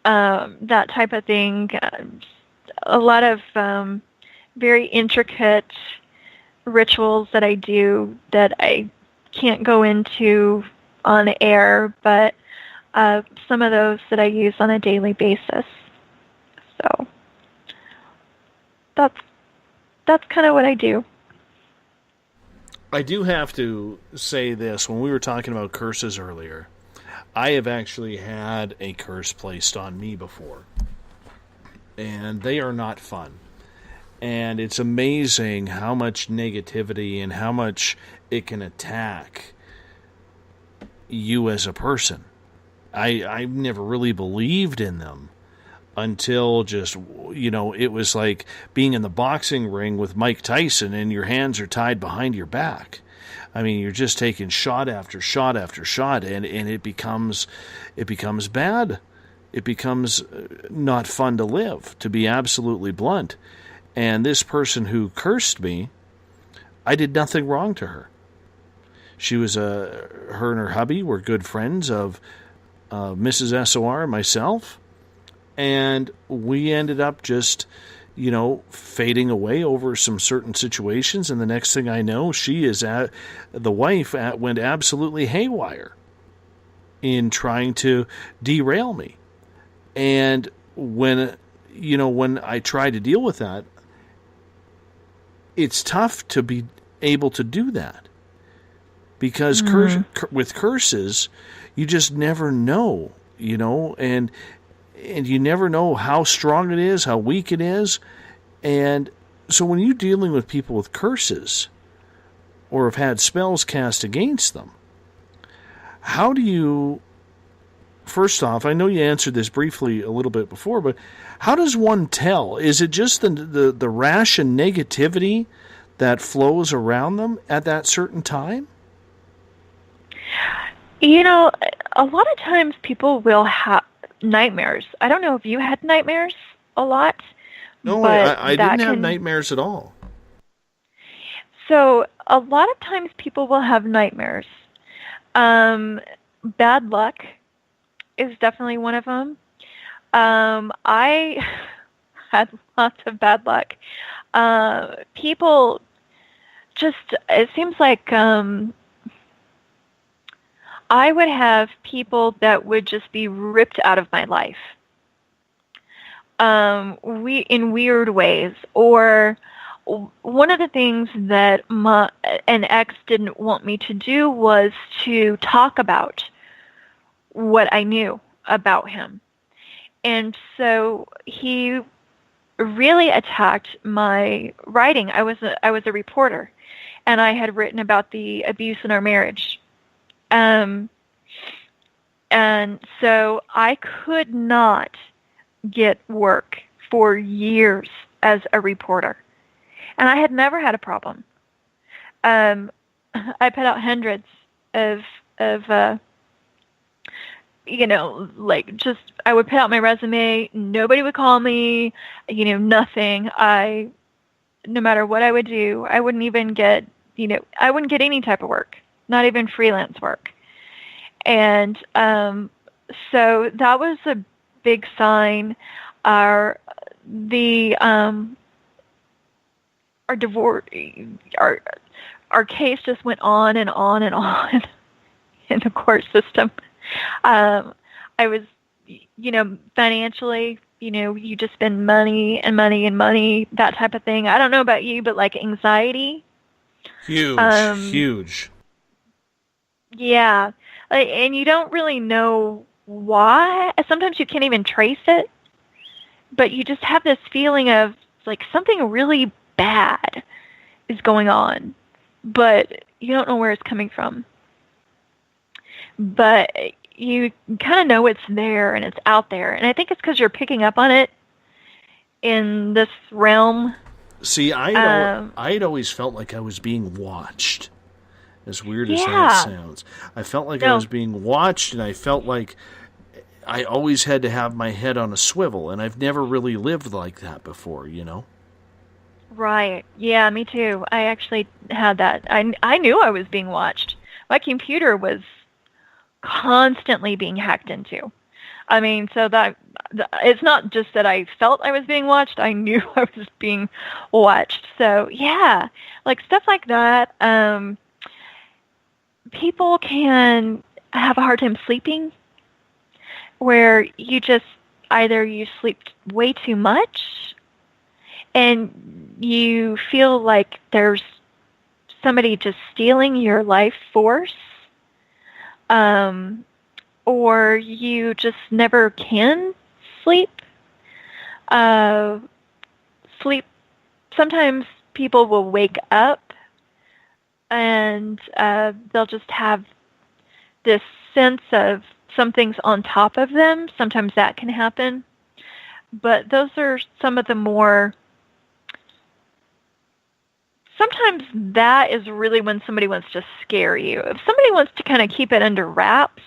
that type of thing. A lot of very intricate rituals that I do that I can't go into on air, but some of those that I use on a daily basis. So that's kind of what I do. I do have to say this. When we were talking about curses earlier, I have actually had a curse placed on me before, and they are not fun. And it's amazing how much negativity and how much it can attack you as a person. I've never really believed in them until just, it was like being in the boxing ring with Mike Tyson and your hands are tied behind your back. I mean, you're just taking shot after shot after shot, and it becomes bad. It becomes not fun to live, to be absolutely blunt. And this person who cursed me, I did nothing wrong to her. She was her and her hubby were good friends of Mrs. SOR and myself, and we ended up just, fading away over some certain situations. And the next thing I know, the wife went absolutely haywire in trying to derail me. And when I try to deal with that, it's tough to be able to do that, because with curses, you just never know, and you never know how strong it is, how weak it is. And so when you're dealing with people with curses or have had spells cast against them, how do you, first off, I know you answered this briefly a little bit before, but how does one tell? Is it just the rash and negativity that flows around them at that certain time? A lot of times people will have nightmares. I don't know if you had nightmares a lot. No, I didn't have nightmares at all. So a lot of times people will have nightmares. Bad luck is definitely one of them. I had lots of bad luck. People just, it seems like I would have people that would just be ripped out of my life in weird ways. Or one of the things that an ex didn't want me to do was to talk about what I knew about him. And so he really attacked my writing. I was a reporter, and I had written about the abuse in our marriage. And so I could not get work for years as a reporter. And I had never had a problem. I put out hundreds of I would put out my resume, nobody would call me, nothing. No matter what I would do, I wouldn't even get, I wouldn't get any type of work, not even freelance work. And so that was a big sign. Our divorce, our case just went on and on and on in the court system. I was, financially, you just spend money and money and money, that type of thing. I don't know about you, but like anxiety. Huge. Yeah. And you don't really know why. Sometimes you can't even trace it, but you just have this feeling of like something really bad is going on, but you don't know where it's coming from. But you kind of know it's there and it's out there. And I think it's because you're picking up on it. in this realm. See, I'd always felt like I was being watched. As weird as that sounds. I felt like I was being watched, and I felt like I always had to have my head on a swivel, and I've never really lived like that before, you know? Right. Yeah, me too. I actually had that. I knew I was being watched. My computer was constantly being hacked into. I mean, so that it's not just that I felt I was being watched. I knew I was being watched. So, yeah, like stuff like that. People can have a hard time sleeping, where you just either you sleep way too much and you feel like there's somebody just stealing your life force, or you just never can sleep. Sometimes people will wake up and they'll just have this sense of something's on top of them. Sometimes that can happen. But those are some of the more... Sometimes that is really when somebody wants to scare you. If somebody wants to kind of keep it under wraps,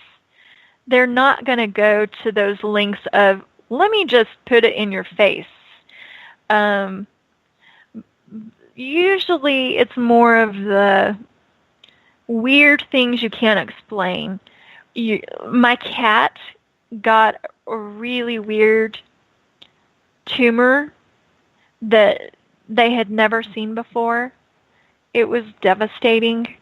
they're not going to go to those lengths of, let me just put it in your face. Usually it's more of the weird things you can't explain. My cat got a really weird tumor that they had never seen before. It was devastating.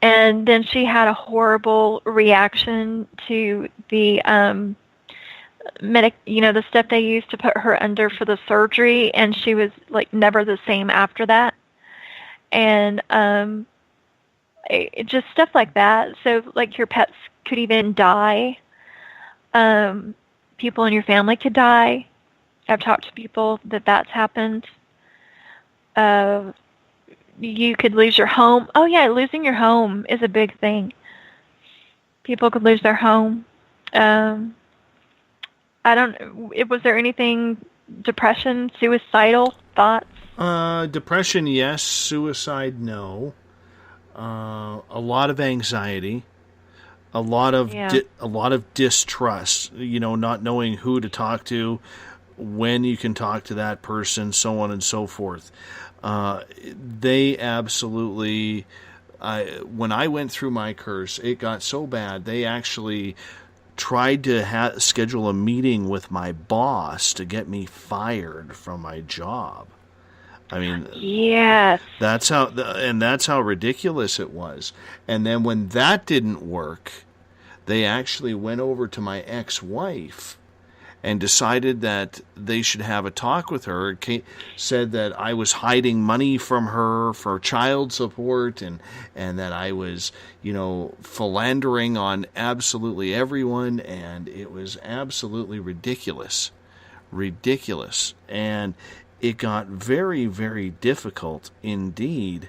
And then she had a horrible reaction to the the stuff they used to put her under for the surgery, and she was like never the same after that. And just stuff like that. So like your pets could even die. People in your family could die. I've talked to people that's happened. You could lose your home. Oh yeah, losing your home is a big thing. People could lose their home. Was there anything, depression, suicidal thoughts? Depression, yes. Suicide, no. A lot of anxiety. A lot of distrust. Not knowing who to talk to, when you can talk to that person, so on and so forth. They absolutely... when I went through my curse, it got so bad, they actually tried to schedule a meeting with my boss to get me fired from my job. I mean, yes, that's how ridiculous it was. And then when that didn't work, they actually went over to my ex-wife and decided that they should have a talk with her. Said that I was hiding money from her for child support, and that I was, philandering on absolutely everyone, and it was absolutely ridiculous. And it got very, very difficult indeed,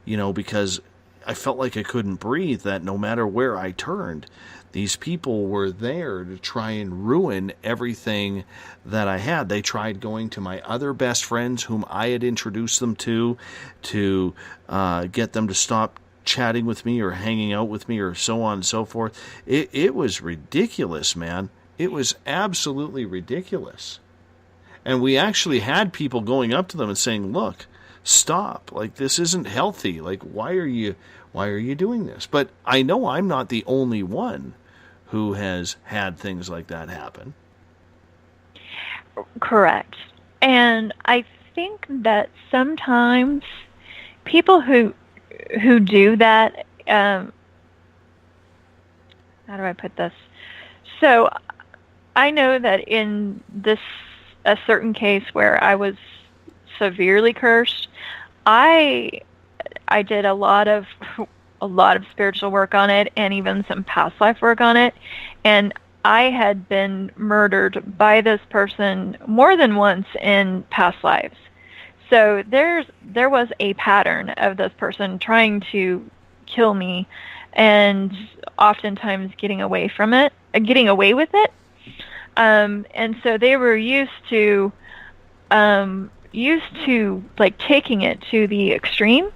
because I felt like I couldn't breathe, that no matter where I turned, these people were there to try and ruin everything that I had. They tried going to my other best friends whom I had introduced them to get them to stop chatting with me or hanging out with me or so on and so forth. It was ridiculous, man. It was absolutely ridiculous. And we actually had people going up to them and saying, look, stop. Like, this isn't healthy. Like, why are you doing this? But I know I'm not the only one who has had things like that happen. Correct. And I think that sometimes people who do that, how do I put this? So I know that in a certain case where I was severely cursed, I did a lot of spiritual work on it, and even some past life work on it, and I had been murdered by this person more than once in past lives. So there was a pattern of this person trying to kill me, and oftentimes getting away with it. And so they were used to like taking it to the extreme.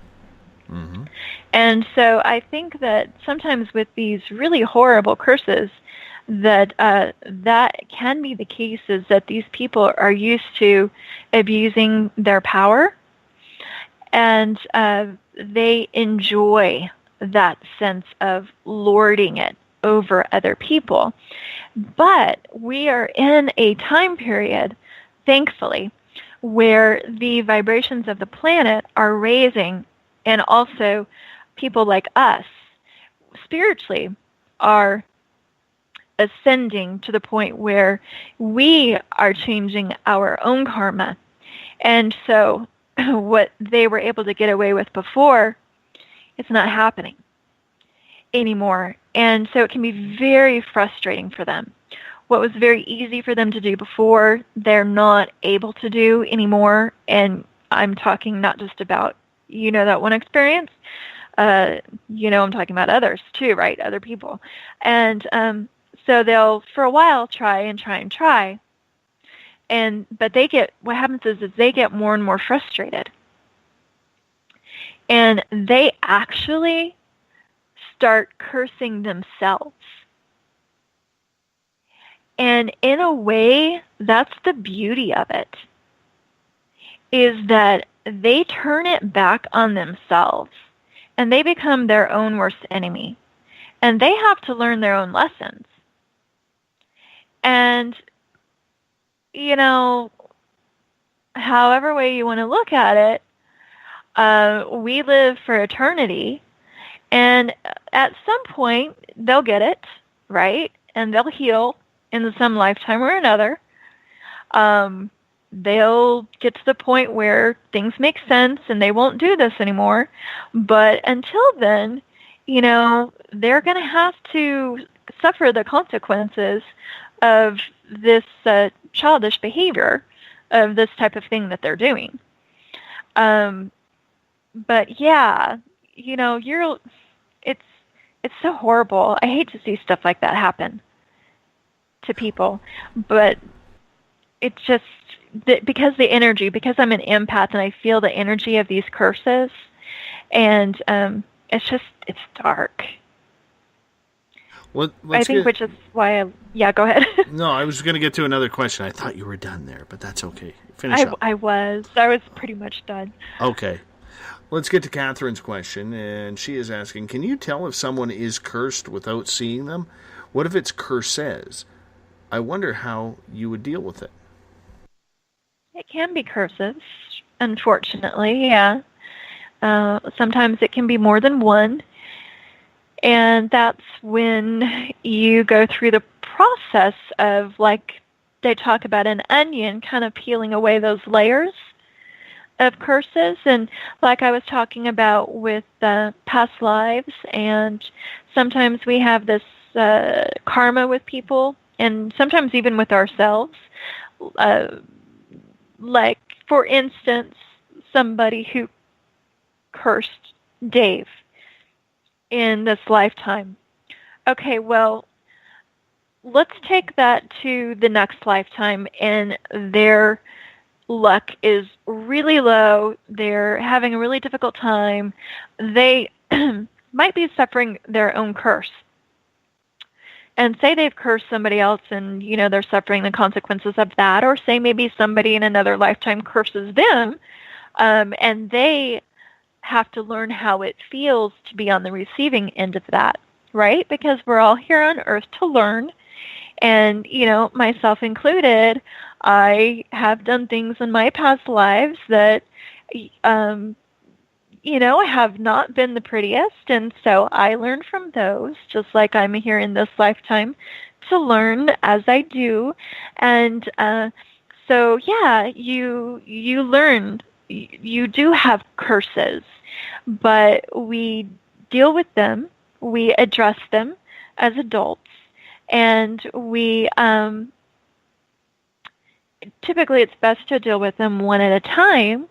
Mm-hmm. And so I think that sometimes with these really horrible curses, that that can be the case, is that these people are used to abusing their power, and they enjoy that sense of lording it over other people. But we are in a time period, thankfully, where the vibrations of the planet are raising, and also people like us spiritually are ascending to the point where we are changing our own karma. And so what they were able to get away with before, it's not happening anymore. And so it can be very frustrating for them. What was very easy for them to do before, they're not able to do anymore. And I'm talking not just about, that one experience. I'm talking about others too, right? Other people. And so they'll, for a while, try. But what happens is they get more and more frustrated. And they actually start cursing themselves. And in a way, that's the beauty of it, is that they turn it back on themselves and they become their own worst enemy. And they have to learn their own lessons. And, however way you want to look at it, we live for eternity. And at some point, they'll get it, right? And they'll heal in some lifetime or another. They'll get to the point where things make sense and they won't do this anymore. But until then, they're going to have to suffer the consequences of this childish behavior, of this type of thing that they're doing. But yeah, it's so horrible. I hate to see stuff like that happen to people, but it's just because I'm an empath and I feel the energy of these curses, and it's dark. Which is why go ahead. No, I was going to get to another question. I thought you were done there, but that's okay. Finish up. I was pretty much done. Okay. Let's get to Catherine's question, and she is asking, can you tell if someone is cursed without seeing them? What if it's curses? I wonder how you would deal with it. It can be curses, unfortunately, yeah. Sometimes it can be more than one, and that's when you go through the process of, like they talk about an onion, kind of peeling away those layers of curses. And like I was talking about with past lives, and sometimes we have this karma with people, and sometimes even with ourselves. Like, for instance, somebody who cursed Dave in this lifetime. Okay, well, let's take that to the next lifetime, and their luck is really low. They're having a really difficult time. They might be suffering their own curse. And say they've cursed somebody else and, they're suffering the consequences of that. Or say maybe somebody in another lifetime curses them, and they have to learn how it feels to be on the receiving end of that, right? Because we're all here on Earth to learn. And, myself included, I have done things in my past lives that, have not been the prettiest. And so I learned from those, just like I'm here in this lifetime to learn as I do. And so, yeah, you learn. You do have curses, but we deal with them. We address them as adults. And we, typically it's best to deal with them one at a time.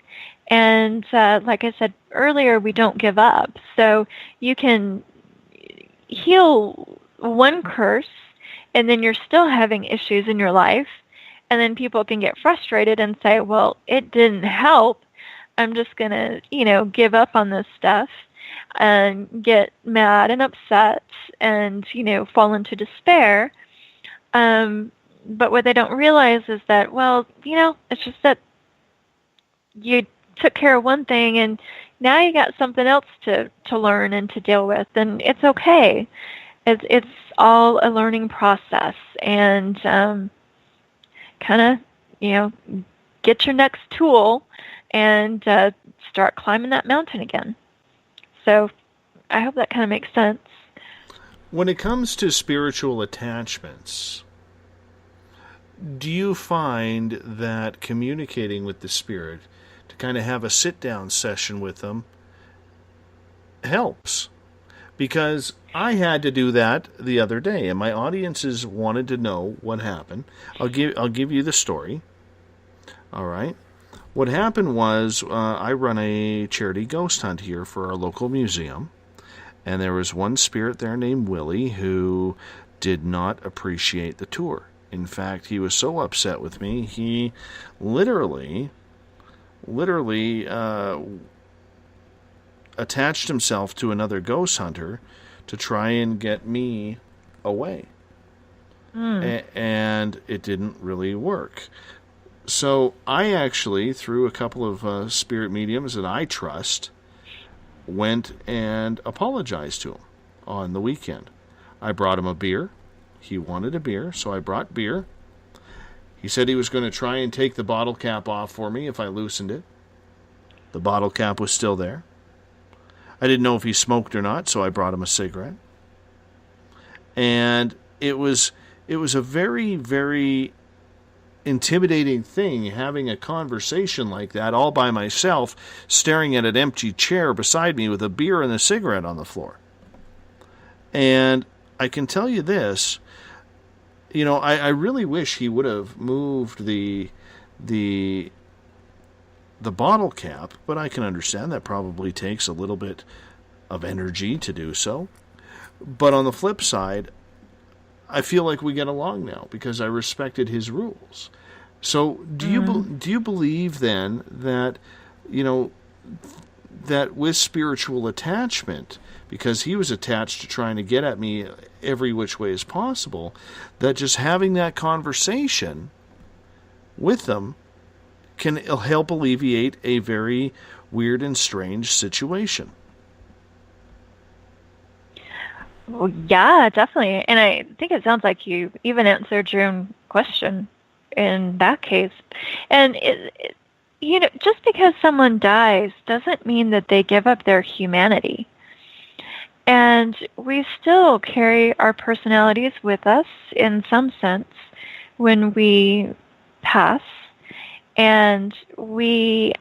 And like I said earlier, we don't give up. So you can heal one curse and then you're still having issues in your life, and then people can get frustrated and say, well, it didn't help. I'm just going to, give up on this stuff and get mad and upset and, fall into despair. But what they don't realize is that, well, it's just that you took care of one thing and now you got something else to learn and to deal with, and it's okay. It's all a learning process, and kind of, get your next tool and start climbing that mountain again. So I hope that kind of makes sense. When it comes to spiritual attachments, do you find that communicating with the spirit, to kind of have a sit-down session with them, helps? Because I had to do that the other day, and my audiences wanted to know what happened. I'll give you the story. All right. What happened was I run a charity ghost hunt here for our local museum, and there was one spirit there named Willie who did not appreciate the tour. In fact, he was so upset with me, he literally attached himself to another ghost hunter to try and get me away. And it didn't really work. So I actually, through a couple of spirit mediums that I trust, went and apologized to him on the weekend. I brought him a beer. He wanted a beer, so I brought beer. He said he was going to try and take the bottle cap off for me if I loosened it. The bottle cap was still there. I didn't know if he smoked or not, so I brought him a cigarette. And it was a very, very intimidating thing having a conversation like that all by myself, staring at an empty chair beside me with a beer and a cigarette on the floor. And I can tell you this, I really wish he would have moved the bottle cap, but I can understand that probably takes a little bit of energy to do so. But on the flip side, I feel like we get along now because I respected his rules. So do you believe then that, that with spiritual attachment, because he was attached to trying to get at me every which way as possible, that just having that conversation with them can help alleviate a very weird and strange situation? Well, yeah, definitely. And I think it sounds like you even answered your own question in that case. And, just because someone dies doesn't mean that they give up their humanity. And we still carry our personalities with us in some sense when we pass. And we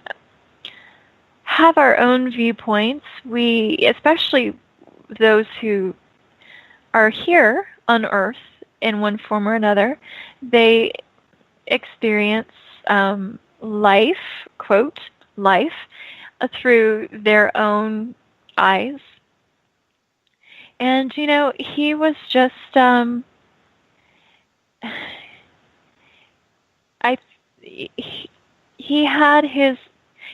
have our own viewpoints. We, especially those who are here on Earth in one form or another, they experience life, quote, life, through their own eyes. And, he was just,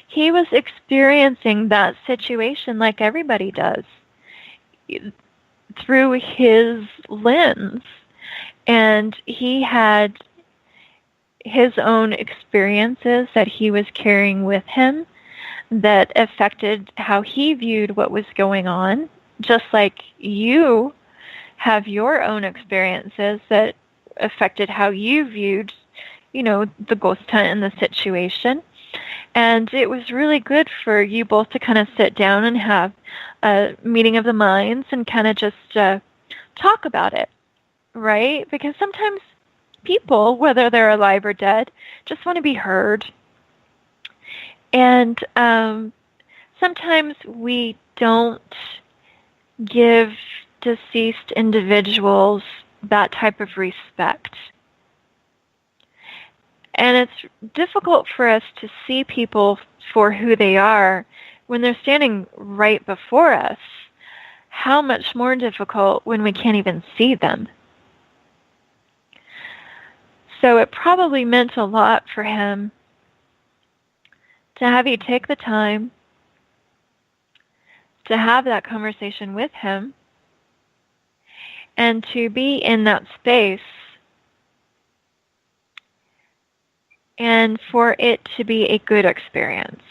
he was experiencing that situation like everybody does, through his lens. And he had his own experiences that he was carrying with him that affected how he viewed what was going on, just like you have your own experiences that affected how you viewed, the ghost hunt and the situation. And it was really good for you both to kind of sit down and have a meeting of the minds and kind of just talk about it, right? Because sometimes people, whether they're alive or dead, just want to be heard. And sometimes we don't give deceased individuals that type of respect. And it's difficult for us to see people for who they are when they're standing right before us. How much more difficult when we can't even see them. So it probably meant a lot for him to have you take the time to have that conversation with him and to be in that space and for it to be a good experience.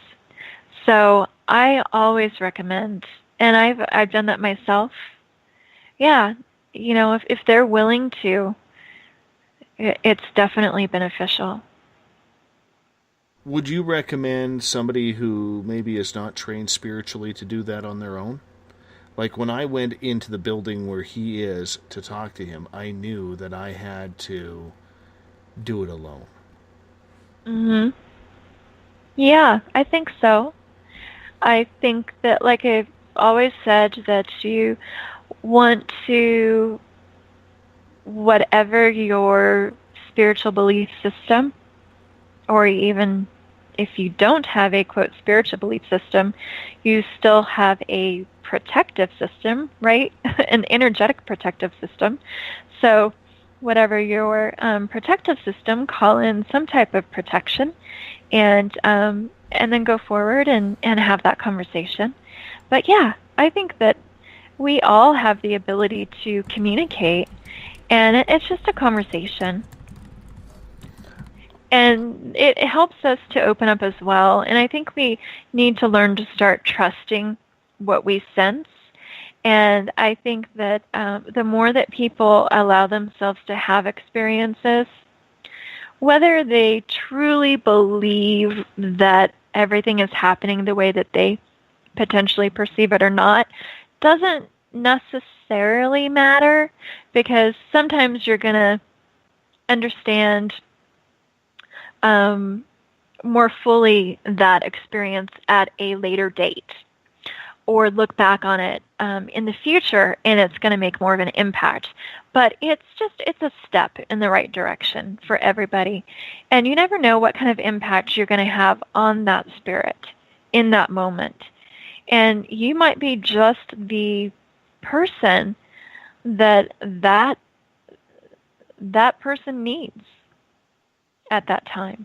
So I always recommend, and I've done that myself. Yeah, if they're willing to, it's definitely beneficial. Would you recommend somebody who maybe is not trained spiritually to do that on their own? Like when I went into the building where he is to talk to him, I knew that I had to do it alone. Mm-hmm. Yeah, I think so. I think that, like I've always said, that you want to, whatever your spiritual belief system, or even if you don't have a, quote, spiritual belief system, you still have a protective system, right? An energetic protective system. So whatever your protective system, call in some type of protection and then go forward and have that conversation. But yeah, I think that we all have the ability to communicate, and it's just a conversation. And it helps us to open up as well. And I think we need to learn to start trusting what we sense. And I think that the more that people allow themselves to have experiences, whether they truly believe that everything is happening the way that they potentially perceive it or not, doesn't necessarily matter, because sometimes you're going to understand more fully that experience at a later date, or look back on it in the future, and it's going to make more of an impact. But it's a step in the right direction for everybody. And you never know what kind of impact you're going to have on that spirit in that moment. And you might be just the person that person needs at that time.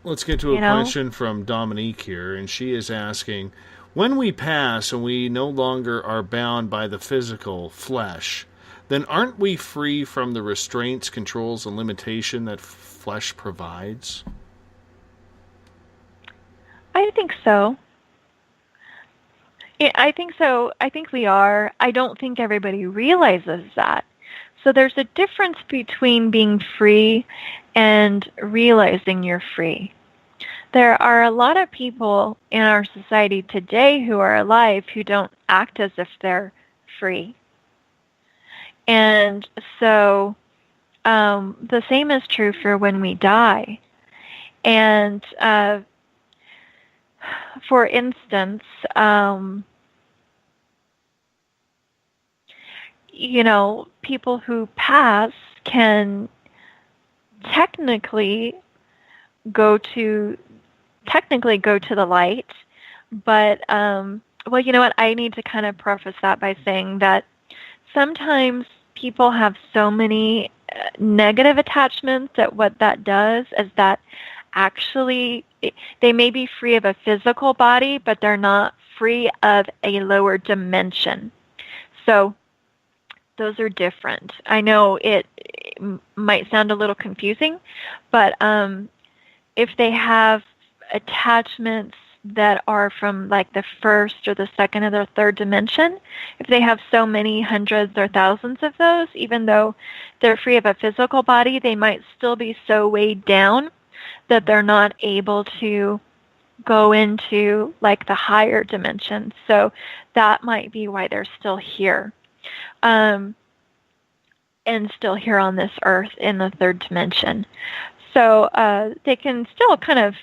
Let's get to a question from Dominique here, and she is asking, when we pass and we no longer are bound by the physical flesh, then aren't we free from the restraints, controls, and limitation that flesh provides? I think so. I think so. I think we are. I don't think everybody realizes that. So there's a difference between being free and realizing you're free. There are a lot of people in our society today who are alive who don't act as if they're free. And so the same is true for when we die. And for instance, people who pass can technically go to the light, but well, you know what? I need to kind of preface that by saying that sometimes people have so many negative attachments that what that does is that actually they may be free of a physical body, but they're not free of a lower dimension. So those are different. I know it might sound a little confusing, but if they have attachments that are from like the first or the second or the third dimension, if they have so many hundreds or thousands of those, even though they're free of a physical body, they might still be so weighed down that they're not able to go into like the higher dimensions. So that might be why they're still here. And still here on this earth in the third dimension. So they can still kind of,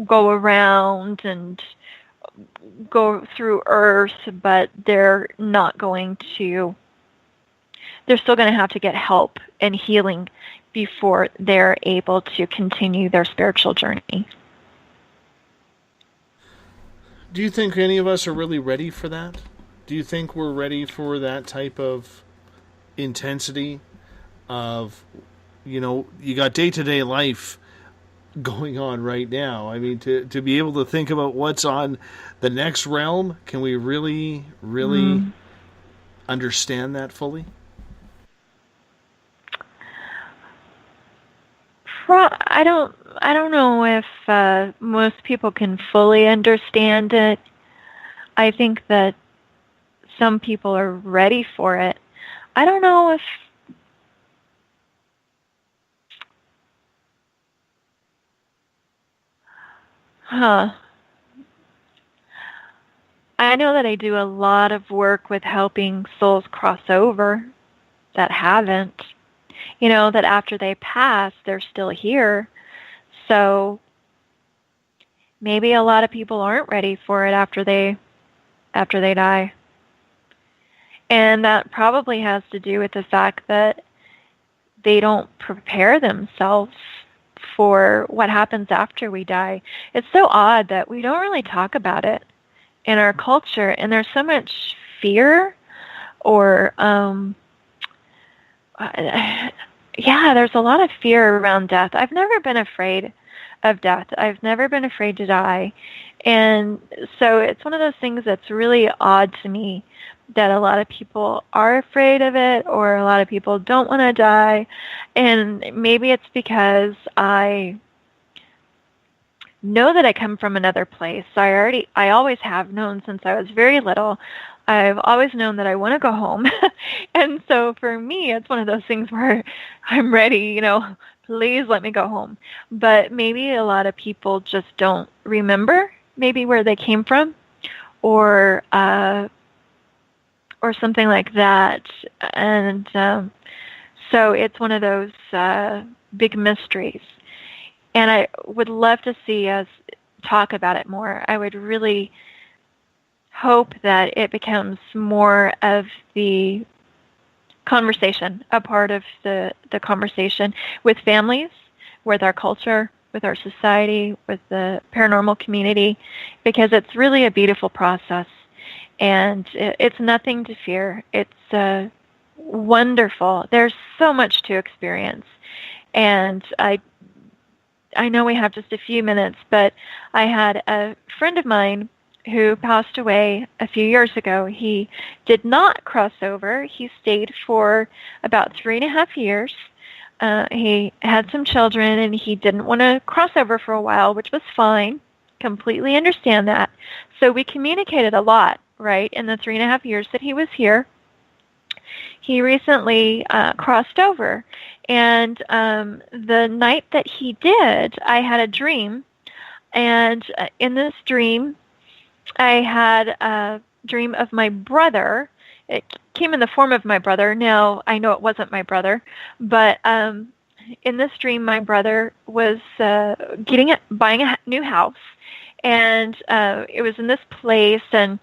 go around and go through Earth, but they're not going to, they're still going to have to get help and healing before they're able to continue their spiritual journey. Do you think any of us are really ready for that? Do you think we're ready for that type of intensity? of, you got day-to-day life going on right now. I mean, to be able to think about what's on the next realm, can we really understand that fully? I don't know if most people can fully understand it. I think that some people are ready for it. I don't know if I know that I do a lot of work with helping souls cross over that haven't. That after they pass, they're still here. So maybe a lot of people aren't ready for it after they die. And that probably has to do with the fact that they don't prepare themselves for what happens after we die. It's so odd that we don't really talk about it in our culture, and there's so much fear or there's a lot of fear around death. I've never been afraid of death. I've never been afraid to die. And so it's one of those things that's really odd to me that a lot of people are afraid of it, or a lot of people don't want to die. And maybe it's because I know that I come from another place. I always have known since I was very little. I've always known that I want to go home. And so for me, it's one of those things where I'm ready, please let me go home. But maybe a lot of people just don't remember maybe where they came from, or something like that. And so it's one of those big mysteries. And I would love to see us talk about it more. I would really hope that it becomes more of the conversation, a part of the conversation with families, with our culture, with our society, with the paranormal community, because it's really a beautiful process. And it's nothing to fear. It's wonderful. There's so much to experience. And I know we have just a few minutes, but I had a friend of mine who passed away a few years ago. He did not cross over. He stayed for about 3.5 years. He had some children, and he didn't want to cross over for a while, which was fine. Completely understand that. So we communicated a lot, right, in the 3.5 years that he was here. He recently crossed over, and the night that he did, I had a dream, and in this dream, I had a dream of my brother. It came in the form of my brother. Now, I know it wasn't my brother, but in this dream, my brother was buying a new house, and it was in this place, and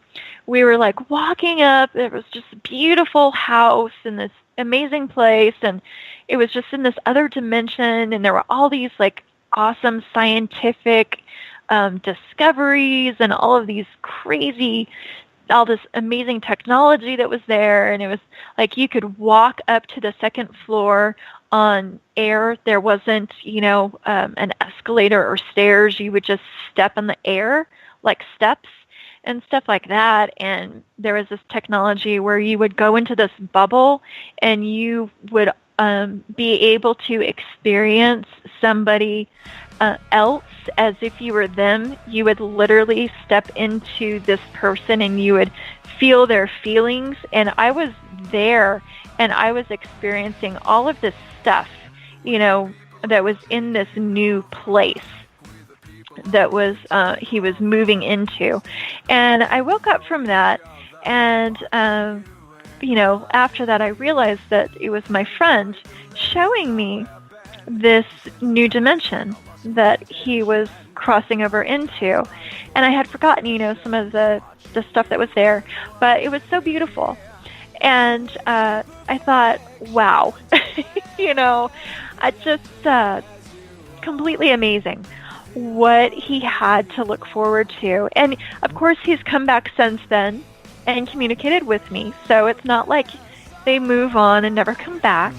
we were like walking up. It was just a beautiful house in this amazing place, and it was just in this other dimension, and there were all these like awesome scientific discoveries and all of these all this amazing technology that was there. And it was like you could walk up to the second floor on air. There wasn't, an escalator or stairs. You would just step in the air, like steps and stuff like that. And there was this technology where you would go into this bubble and you would be able to experience somebody else as if you were them. You would literally step into this person and you would feel their feelings. And I was there, and I was experiencing all of this stuff, that was in this new place that was he was moving into. And I woke up from that, and after that I realized that it was my friend showing me this new dimension that he was crossing over into. And I had forgotten, some of the stuff that was there, but it was so beautiful. And I thought, wow, I just completely amazing what he had to look forward to. And of course, he's come back since then and communicated with me. So it's not like they move on and never come back.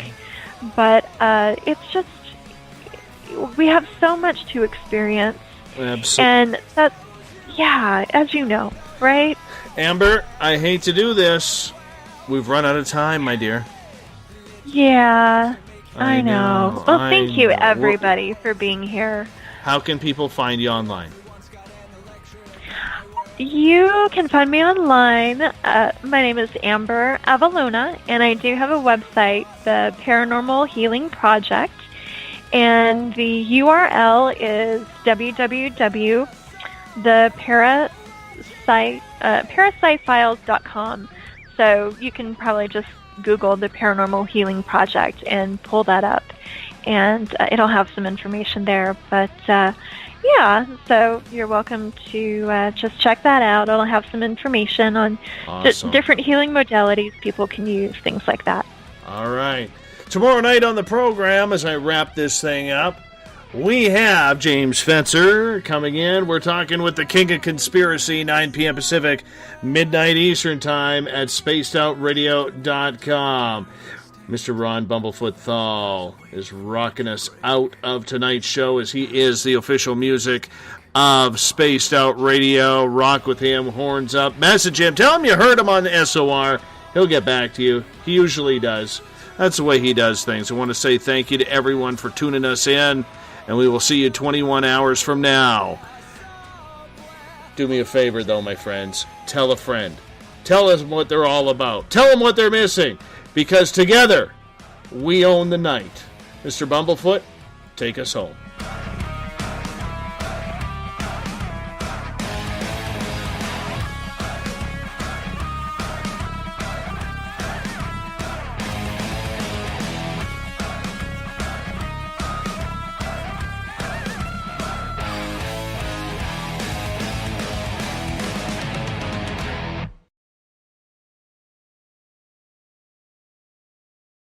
but it's just, we have so much to experience. Absolutely. And that's, yeah, as you know, right? Amber, I hate to do this. We've run out of time, my dear. Yeah, I know. Well, thank you, know. everybody, for being here. How can people find you online? You can find me online. My name is Amber Avalona, and I do have a website, the Paranormal Healing Project, and the URL is www.parasitefiles.com. So you can probably just Google the Paranormal Healing Project and pull that up, and it'll have some information there. But yeah, so you're welcome to just check that out. It'll have some information on different healing modalities people can use, things like that. All right. Tomorrow night on the program, as I wrap this thing up, we have James Fencer coming in. We're talking with the King of Conspiracy, 9 p.m. Pacific, midnight Eastern Time at spacedoutradio.com. Mr. Ron Bumblefoot THAL is rocking us out of tonight's show, as he is the official music of Spaced Out Radio. Rock with him, horns up. Message him. Tell him you heard him on the SOR. He'll get back to you. He usually does. That's the way he does things. I want to say thank you to everyone for tuning us in, and we will see you 21 hours from now. Do me a favor, though, my friends. Tell a friend. Tell us what they're all about. Tell them what they're missing, because together we own the night. Mr. Bumblefoot, take us home.